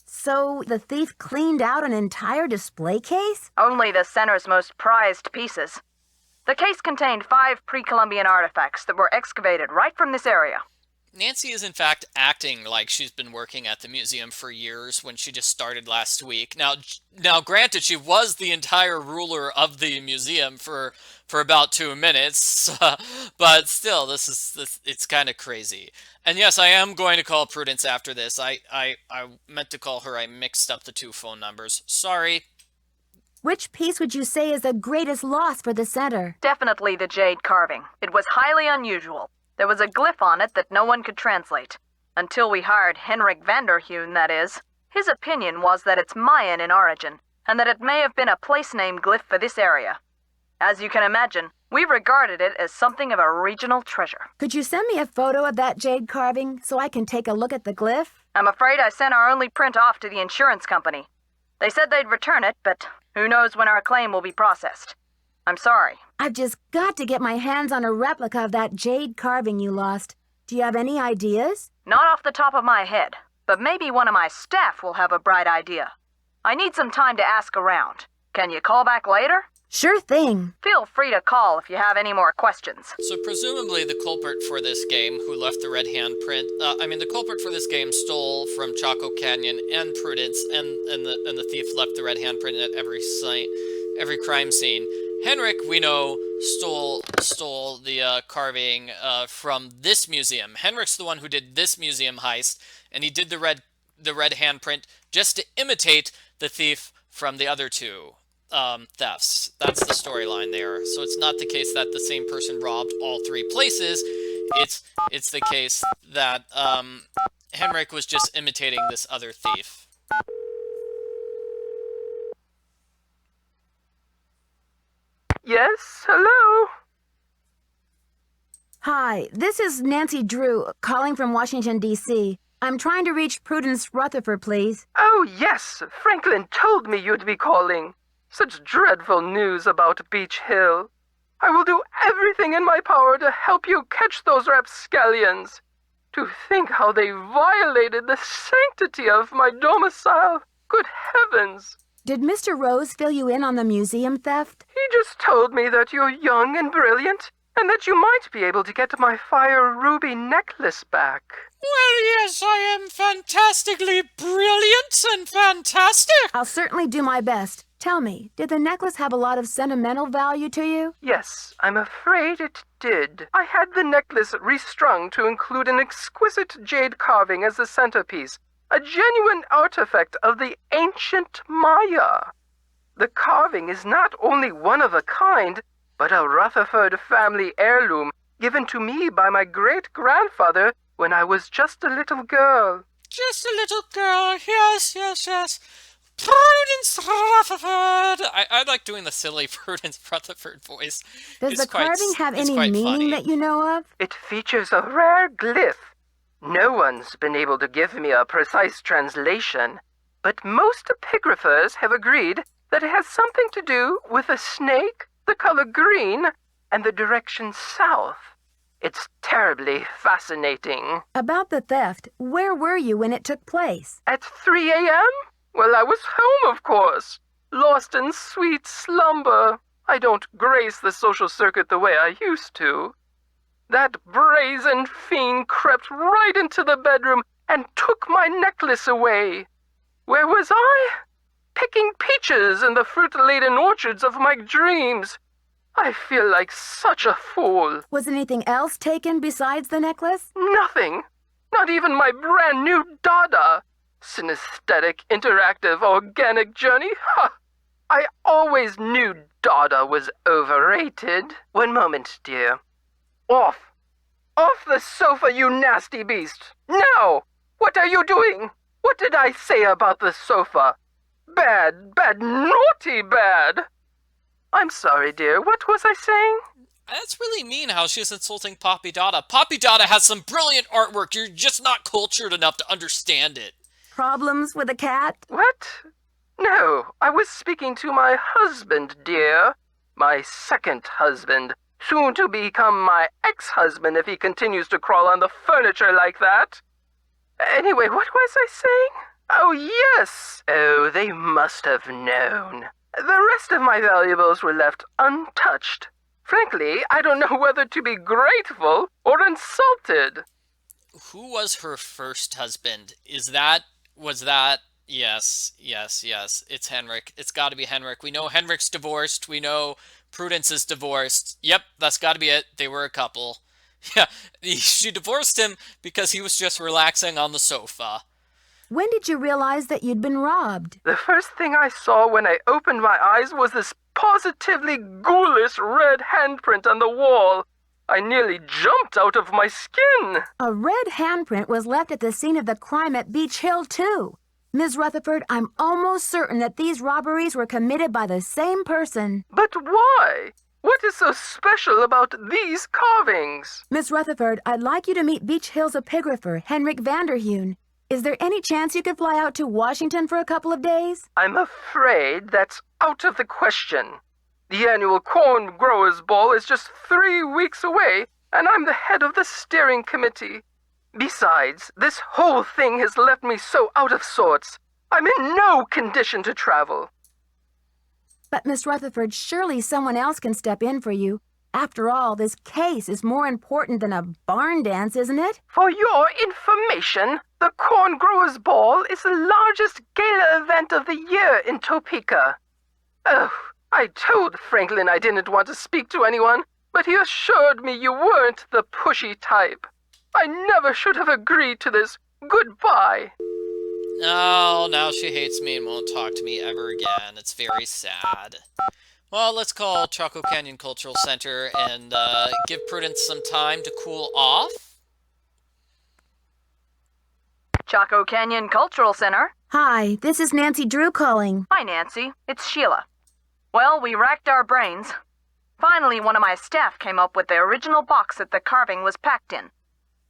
So the thief cleaned out an entire display case? Only the center's most prized pieces. The case contained 5 pre-Columbian artifacts that were excavated right from this area. Nancy is in fact acting like she's been working at the museum for years when she just started last week. Now granted, she was the entire ruler of the museum for about 2 minutes, but still, it's kind of crazy. And yes, I am going to call Prudence after this. I meant to call her. I mixed up the 2 phone numbers. Sorry. Which piece would you say is the greatest loss for the center? Definitely the jade carving. It was highly unusual. There was a glyph on it that no one could translate. Until we hired Henrik Vanderheun, that is. His opinion was that it's Mayan in origin, and that it may have been a place name glyph for this area. As you can imagine, we regarded it as something of a regional treasure. Could you send me a photo of that jade carving so I can take a look at the glyph? I'm afraid I sent our only print off to the insurance company. They said they'd return it, but who knows when our claim will be processed. I'm sorry. I've just got to get my hands on a replica of that jade carving you lost. Do you have any ideas? Not off the top of my head, but maybe one of my staff will have a bright idea. I need some time to ask around. Can you call back later? Sure thing. Feel free to call if you have any more questions. So presumably the culprit for this game, who left the red handprint, the culprit for this game stole from Chaco Canyon and Prudence, and the thief left the red handprint at every crime scene. Henrik, we know, stole the carving from this museum. Henrik's the one who did this museum heist, and he did the red handprint just to imitate the thief from the other 2 thefts. That's the storyline there. So it's not the case that the same person robbed all 3 places. It's the case that Henrik was just imitating this other thief. Yes, hello? Hi, this is Nancy Drew, calling from Washington, D.C. I'm trying to reach Prudence Rutherford, please. Oh, yes, Franklin told me you'd be calling. Such dreadful news about Beech Hill. I will do everything in my power to help you catch those rapscallions. To think how they violated the sanctity of my domicile. Good heavens! Did Mr. Rose fill you in on the museum theft? He just told me that you're young and brilliant, and that you might be able to get my fire ruby necklace back. Well, yes, I am fantastically brilliant and fantastic. I'll certainly do my best. Tell me, did the necklace have a lot of sentimental value to you? Yes, I'm afraid it did. I had the necklace restrung to include an exquisite jade carving as the centerpiece, a genuine artifact of the ancient Maya. The carving is not only one of a kind, but a Rutherford family heirloom given to me by my great-grandfather when I was just a little girl. Just a little girl, yes. Prudence Rutherford! I like doing the silly Prudence Rutherford voice. Does the carving have any meaning funny. that you know of? It features a rare glyph. No one's been able to give me a precise translation, but most epigraphers have agreed that it has something to do with a snake, the color green, and the direction south. It's terribly fascinating. About the theft, where were you when it took place? At 3 a.m.? Well, I was home, of course. Lost in sweet slumber. I don't grace the social circuit the way I used to. That brazen fiend crept right into the bedroom and took my necklace away. Where was I? Picking peaches in the fruit-laden orchards of my dreams. I feel like such a fool. Was anything else taken besides the necklace? Nothing. Not even my brand new Dada. Synesthetic, interactive, organic journey? Ha! I always knew Dada was overrated. One moment, dear. Off! Off the sofa, you nasty beast! Now! What are you doing? What did I say about the sofa? Bad, bad, naughty bad! I'm sorry, dear. What was I saying? That's really mean how she's insulting Poppy Dada. Poppy Dada has some brilliant artwork. You're just not cultured enough to understand it. Problems with a cat? What? No, I was speaking to my husband, dear. My second husband. Soon to become my ex-husband if he continues to crawl on the furniture like that. Anyway, what was I saying? Oh, yes! Oh, they must have known. The rest of my valuables were left untouched. Frankly, I don't know whether to be grateful or insulted. Who was her first husband? Was that? Yes. It's Henrik. It's got to be Henrik. We know Henrik's divorced. We know Prudence is divorced. Yep, that's got to be it. They were a couple. Yeah, she divorced him because he was just relaxing on the sofa. When did you realize that you'd been robbed? The first thing I saw when I opened my eyes was this positively ghoulish red handprint on the wall. I nearly jumped out of my skin. A red handprint was left at the scene of the crime at Beech Hill, too. Ms. Rutherford, I'm almost certain that these robberies were committed by the same person. But why? What is so special about these carvings? Miss Rutherford, I'd like you to meet Beech Hill's epigrapher, Henrik Vanderheun. Is there any chance you could fly out to Washington for a couple of days? I'm afraid that's out of the question. The annual Corn Growers' Ball is just 3 weeks away, and I'm the head of the steering committee. Besides, this whole thing has left me so out of sorts. I'm in no condition to travel. But, Miss Rutherford, surely someone else can step in for you. After all, this case is more important than a barn dance, isn't it? For your information, the Corn Growers' Ball is the largest gala event of the year in Topeka. Oh, I told Franklin I didn't want to speak to anyone, but he assured me you weren't the pushy type. I never should have agreed to this. Goodbye. Oh, now she hates me and won't talk to me ever again. It's very sad. Well, let's call Chaco Canyon Cultural Center and give Prudence some time to cool off. Chaco Canyon Cultural Center. Hi, this is Nancy Drew calling. Hi, Nancy. It's Sheila. Well, we racked our brains. Finally, one of my staff came up with the original box that the carving was packed in.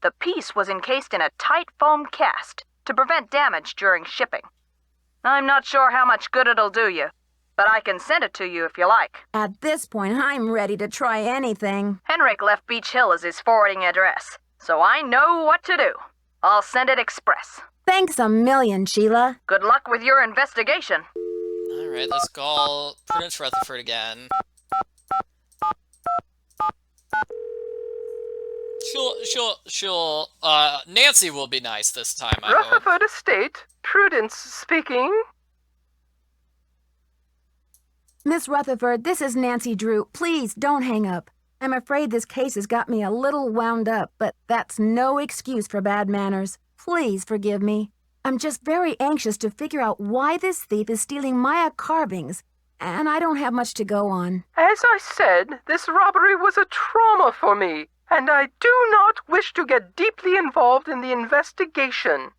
The piece was encased in a tight foam cast to prevent damage during shipping. I'm not sure how much good it'll do you, but I can send it to you if you like. At this point, I'm ready to try anything. Henrik left Beech Hill as his forwarding address, so I know what to do. I'll send it express. Thanks a million, Sheila. Good luck with your investigation. Alright, let's call Prudence Rutherford again. Nancy will be nice this time, I hope. Rutherford Estate, Prudence speaking. Miss Rutherford, this is Nancy Drew. Please, don't hang up. I'm afraid this case has got me a little wound up, but that's no excuse for bad manners. Please forgive me. I'm just very anxious to figure out why this thief is stealing Maya carvings, and I don't have much to go on. As I said, this robbery was a trauma for me, and I do not wish to get deeply involved in the investigation.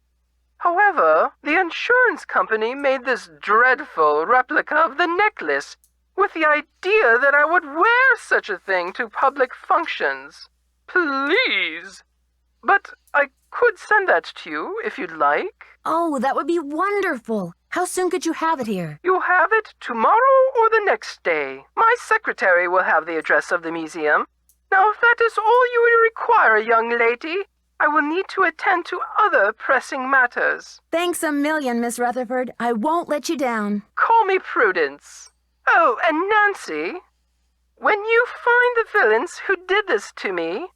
However, the insurance company made this dreadful replica of the necklace with the idea that I would wear such a thing to public functions. Please. But I could send that to you if you'd like. Oh, that would be wonderful. How soon could you have it here? You'll have it tomorrow or the next day. My secretary will have the address of the museum. Now, if that is all you will require, young lady, I will need to attend to other pressing matters. Thanks a million, Miss Rutherford. I won't let you down. Call me Prudence. Oh, and Nancy, when you find the villains who did this to me,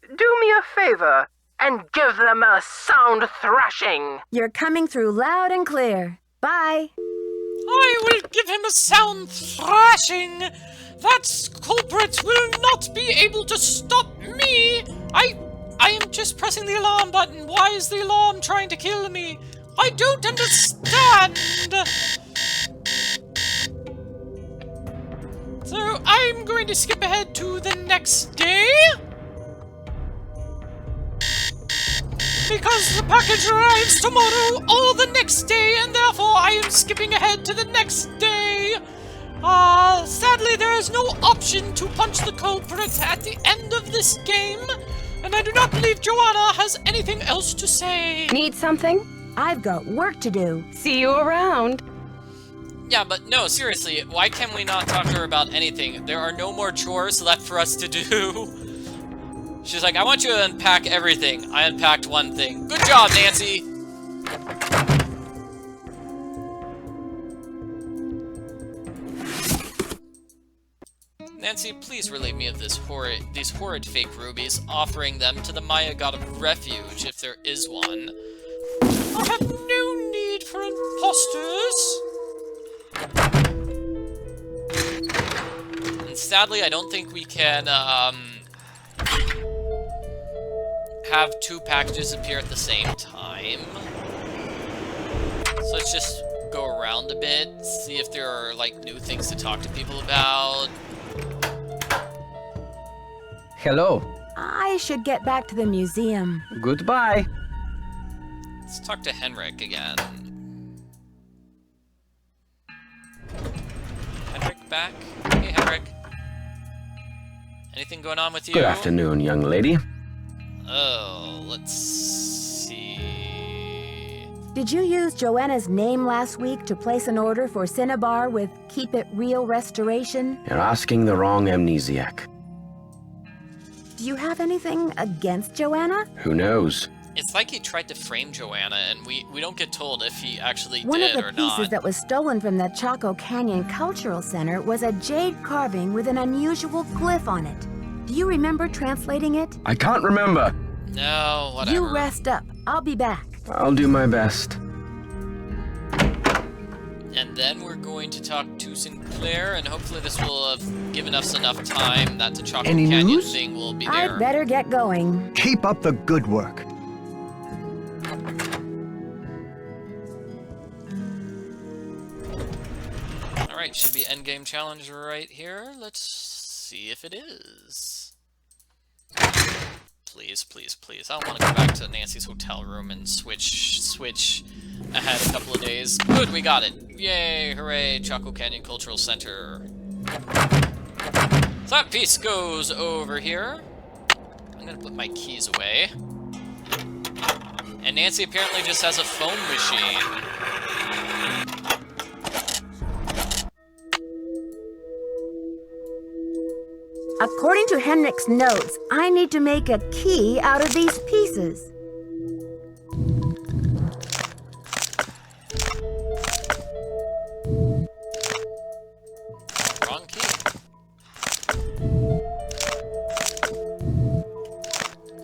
do me a favor and give them a sound thrashing. You're coming through loud and clear. Bye. I will give him a sound thrashing. That culprit will not be able to stop me. I am just pressing the alarm button. Why is the alarm trying to kill me? I don't understand. So I'm going to skip ahead to the next day. Because the package arrives tomorrow or the next day, and therefore I am skipping ahead to the next day. Sadly there is no option to punch the culprit at the end of this game, and I do not believe Joanna has anything else to say. Need something? I've got work to do. See you around. Yeah, but no, seriously, why can we not talk to her about anything? There are no more chores left for us to do. She's like, I want you to unpack everything. I unpacked one thing. Good job, Nancy! Nancy, please relieve me of these horrid fake rubies, offering them to the Maya god of refuge, if there is one. I have no need for imposters! And sadly, I don't think we can, have two packages appear at the same time. So let's just go around a bit, see if there are, like, new things to talk to people about. Hello. I should get back to the museum. Goodbye. Let's talk to Henrik again. Henrik back? Hey, Henrik. Anything going on with you? Good afternoon, young lady. Oh, let's see... Did you use Joanna's name last week to place an order for cinnabar with Keep It Real Restoration? You're asking the wrong amnesiac. Do you have anything against Joanna? Who knows? It's like he tried to frame Joanna, and we don't get told if he actually One did of or the pieces not. that was stolen from the Chaco Canyon Cultural Center was a jade carving with an unusual glyph on it. Do you remember translating it? I can't remember. No, whatever. You rest up. I'll be back. I'll do my best. And then we're going to talk to Sinclair, and hopefully this will have given us enough time that the Chaco Any Canyon news? thing will be there. I'd better get going. Keep up the good work. Alright, should be endgame challenge right here. Let's see if it is. Please, please, please. I don't want to go back to Nancy's hotel room and switch ahead a couple of days. Good, we got it. Yay, hooray, Chaco Canyon Cultural Center. So that piece goes over here. I'm gonna put my keys away. And Nancy apparently just has a phone machine. According to Henrik's notes, I need to make a key out of these pieces. Wrong key.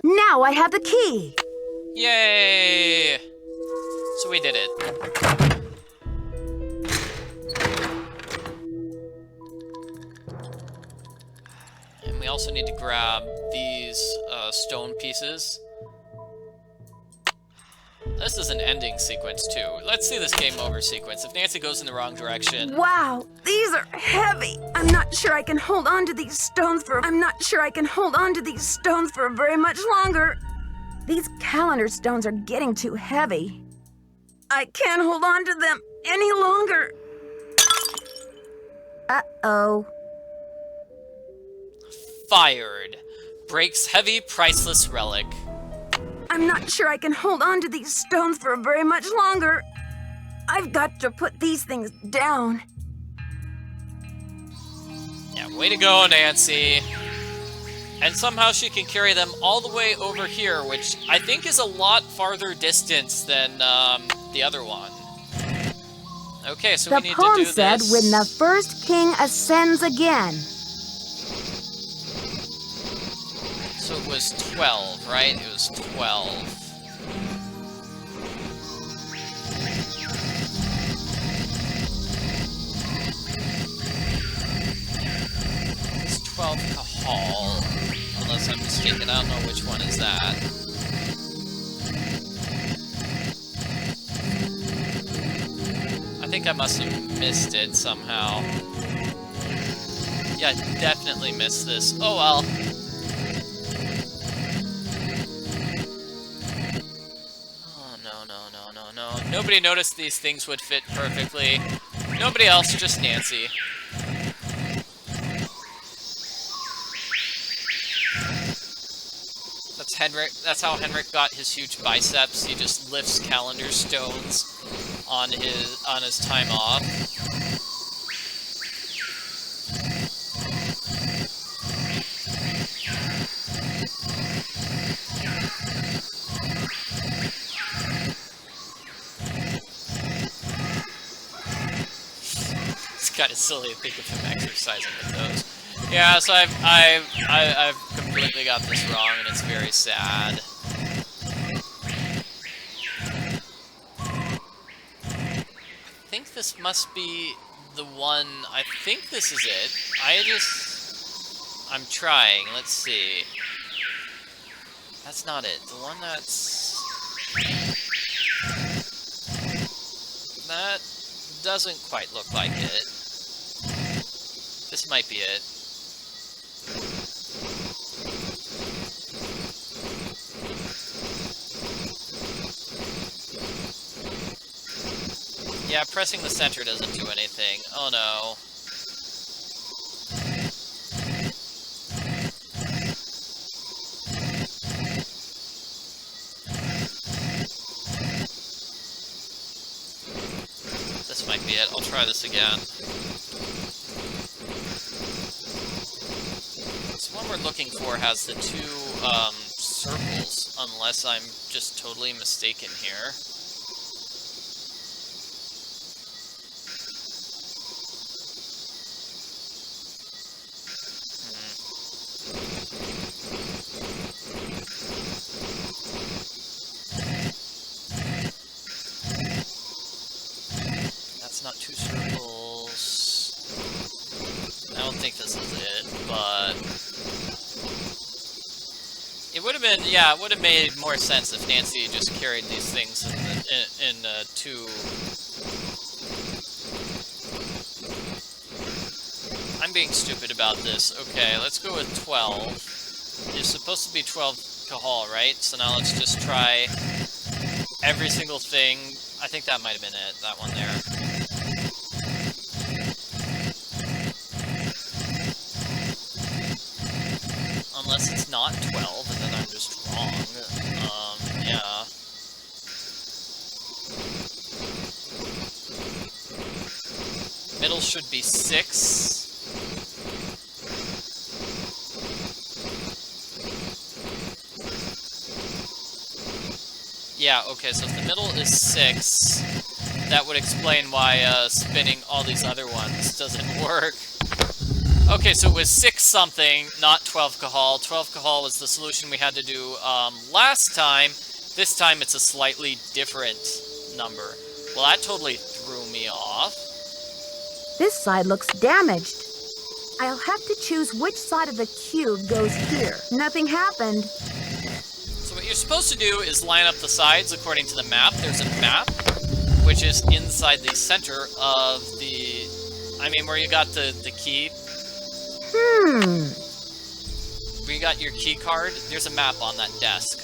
Now I have the key. Yay! So we did it. And we also need to grab these stone pieces. This is an ending sequence too. Let's see this game over sequence. If Nancy goes in the wrong direction... Wow, these are heavy. I'm not sure I can hold on to these stones for very much longer. These calendar stones are getting too heavy. I can't hold on to them any longer. Uh-oh. Fired. Breaks heavy, priceless relic. I'm not sure I can hold on to these stones for very much longer. I've got to put these things down. Yeah, way to go, Nancy. And somehow she can carry them all the way over here, which I think is a lot farther distance than the other one. Okay, so we need to do this. The poem said, when the first king ascends again. So it was 12, right? It was 12. It's 12 Cahal. Unless I'm mistaken, I don't know which one is that. I think I must have missed it somehow. Yeah, definitely missed this. Oh well. Oh, no. Nobody noticed these things would fit perfectly. Nobody else, just Nancy. That's Henrik. That's how Henrik got his huge biceps. He just lifts calendar stones on his time off. It's kind of silly to think of him exercising with those. Yeah, so I've completely got this wrong, and it's very sad. I think this must be the one. I think this is it. I'm trying. Let's see. That's not it. The one that doesn't quite look like it. This might be it. Yeah, pressing the center doesn't do anything. Oh no. This might be it. I'll try this again. So one we're looking for has the two circles, unless I'm just totally mistaken here. That's not two circles. I don't think this is it, but it would have been, yeah, it would have made more sense if Nancy just carried these things in two. I'm being stupid about this. Okay, let's go with 12. It's supposed to be 12 Cahal, right? So now let's just try every single thing. I think that might have been it, that one there. Unless it's not 12, and then I'm just wrong. Yeah. Middle should be 6. Yeah, okay, so if the middle is 6, that would explain why spinning all these other ones doesn't work. Okay, so it was 6 something, not 12 Cahal. 12 Cahal was the solution we had to do last time. This time it's a slightly different number. Well, that totally threw me off. This side looks damaged. I'll have to choose which side of the cube goes here. Nothing happened. So what you're supposed to do is line up the sides according to the map. There's a map, which is inside the center of the... I mean, where you got the key. Where you got your key card, there's a map on that desk.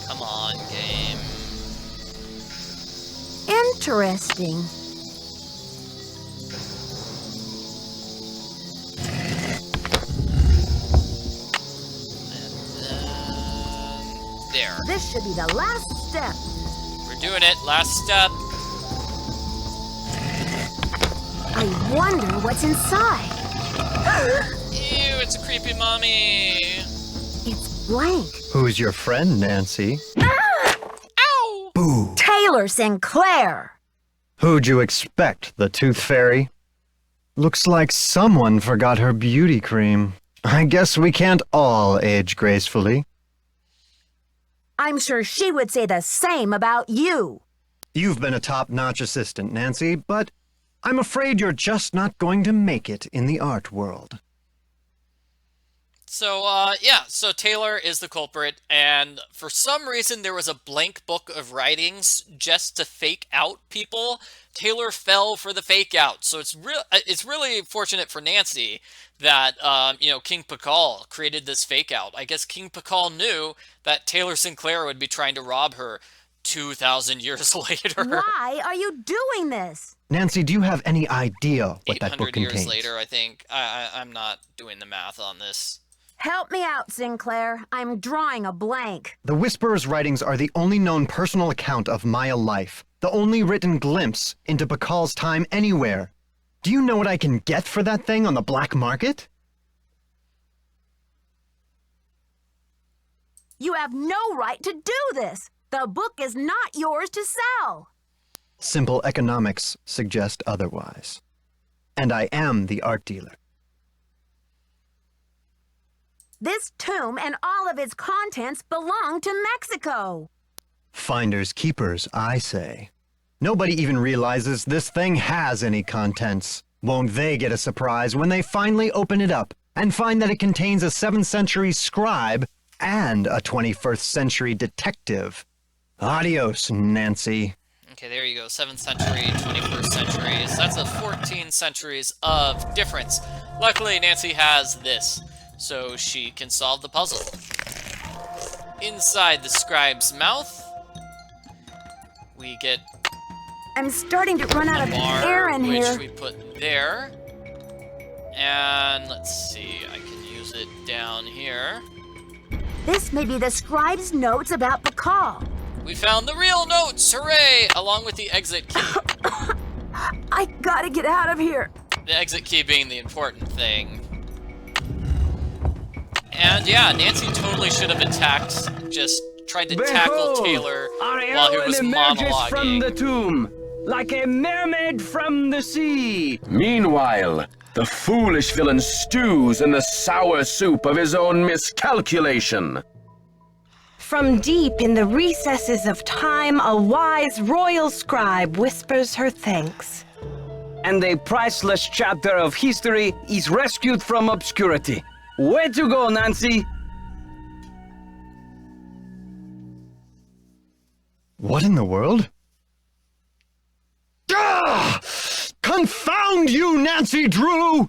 Come on, game. Interesting. there. This should be the last step. We're doing it. Last step. I wonder what's inside. Ew, it's a creepy mummy. It's blank. Who's your friend, Nancy? Ow! Boo. Taylor Sinclair. Who'd you expect, the Tooth Fairy? Looks like someone forgot her beauty cream. I guess we can't all age gracefully. I'm sure she would say the same about you. You've been a top-notch assistant, Nancy, but I'm afraid you're just not going to make it in the art world. So, so Taylor is the culprit, and for some reason there was a blank book of writings just to fake out people. Taylor fell for the fake out, so it's really fortunate for Nancy that, King Pacal created this fake out. I guess King Pacal knew that Taylor Sinclair would be trying to rob her 2,000 years later. Why are you doing this? Nancy, do you have any idea what that book 800 contains? years later, I think. I'm not doing the math on this. Help me out, Sinclair. I'm drawing a blank. The Whisperer's writings are the only known personal account of Maya life, the only written glimpse into Pacal's time anywhere. Do you know what I can get for that thing on the black market? You have no right to do this. The book is not yours to sell. Simple economics suggest otherwise. And I am the art dealer. This tomb and all of its contents belong to Mexico. Finders keepers, I say. Nobody even realizes this thing has any contents. Won't they get a surprise when they finally open it up and find that it contains a 7th century scribe and a 21st century detective? Adios, Nancy. Okay, there you go. 7th century, 21st centuries. That's a 14 centuries of difference. Luckily, Nancy has this, so she can solve the puzzle. Inside the scribe's mouth, we get I'm starting to run out of air in which here. we put there. And let's see, I can use it down here. This may be the scribe's notes about Pacal. We found the real notes, hooray! Along with the exit key. I gotta get out of here. The exit key being the important thing. And yeah, Nancy totally should have attacked, just tried to tackle Taylor while he was monologuing. From the tomb, like a mermaid from the sea. Meanwhile, the foolish villain stews in the sour soup of his own miscalculation. From deep in the recesses of time, a wise royal scribe whispers her thanks. And a priceless chapter of history is rescued from obscurity. Way to go, Nancy! What in the world? Ah! Confound you, Nancy Drew!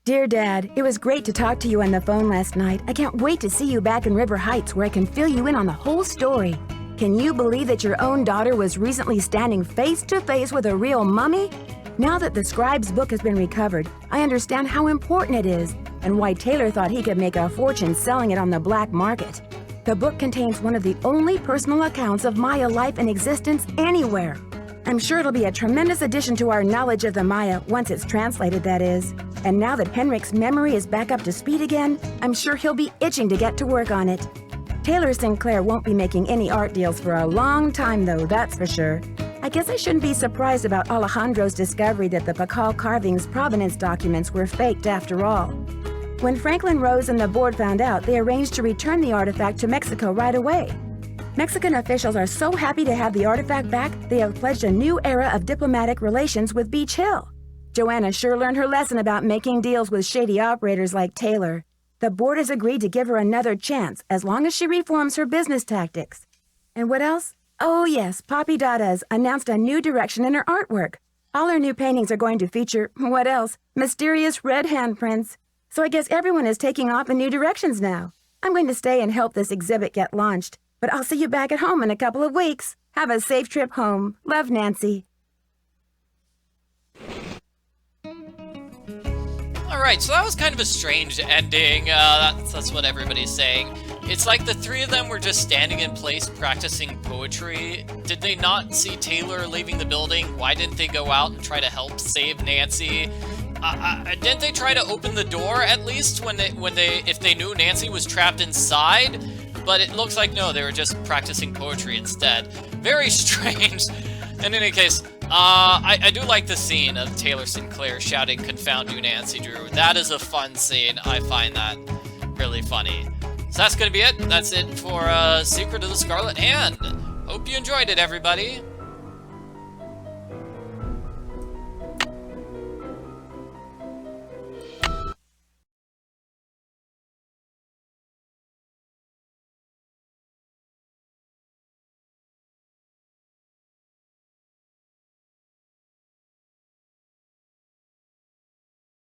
Dear Dad, it was great to talk to you on the phone last night. I can't wait to see you back in River Heights where I can fill you in on the whole story. Can you believe that your own daughter was recently standing face to face with a real mummy? Now that the scribe's book has been recovered, I understand how important it is and why Taylor thought he could make a fortune selling it on the black market. The book contains one of the only personal accounts of Maya life and existence anywhere. I'm sure it'll be a tremendous addition to our knowledge of the Maya once it's translated, that is. And now that Henrik's memory is back up to speed again, I'm sure he'll be itching to get to work on it. Taylor Sinclair won't be making any art deals for a long time, though, that's for sure. I guess I shouldn't be surprised about Alejandro's discovery that the Pacal carving's provenance documents were faked after all. When Franklin Rose and the board found out, they arranged to return the artifact to Mexico right away. Mexican officials are so happy to have the artifact back, they have pledged a new era of diplomatic relations with Beech Hill. Joanna sure learned her lesson about making deals with shady operators like Taylor. The board has agreed to give her another chance as long as she reforms her business tactics. And what else? Oh yes, Papi Dada's announced a new direction in her artwork. All her new paintings are going to feature, what else? Mysterious red handprints. So I guess everyone is taking off in new directions now. I'm going to stay and help this exhibit get launched. But I'll see you back at home in a couple of weeks. Have a safe trip home. Love, Nancy. All Alright, so that was kind of a strange ending. That's what everybody's saying. It's like the three of them were just standing in place practicing poetry. Did they not see Taylor leaving the building? Why didn't they go out and try to help save Nancy? Didn't they try to open the door at least if they knew Nancy was trapped inside? But it looks like no, they were just practicing poetry instead. Very strange. In any case, I do like the scene of Taylor Sinclair shouting, "Confound you, Nancy Drew." That is a fun scene. I find that really funny. So that's gonna be it. That's it for Secret of the Scarlet Hand. Hope you enjoyed it, everybody.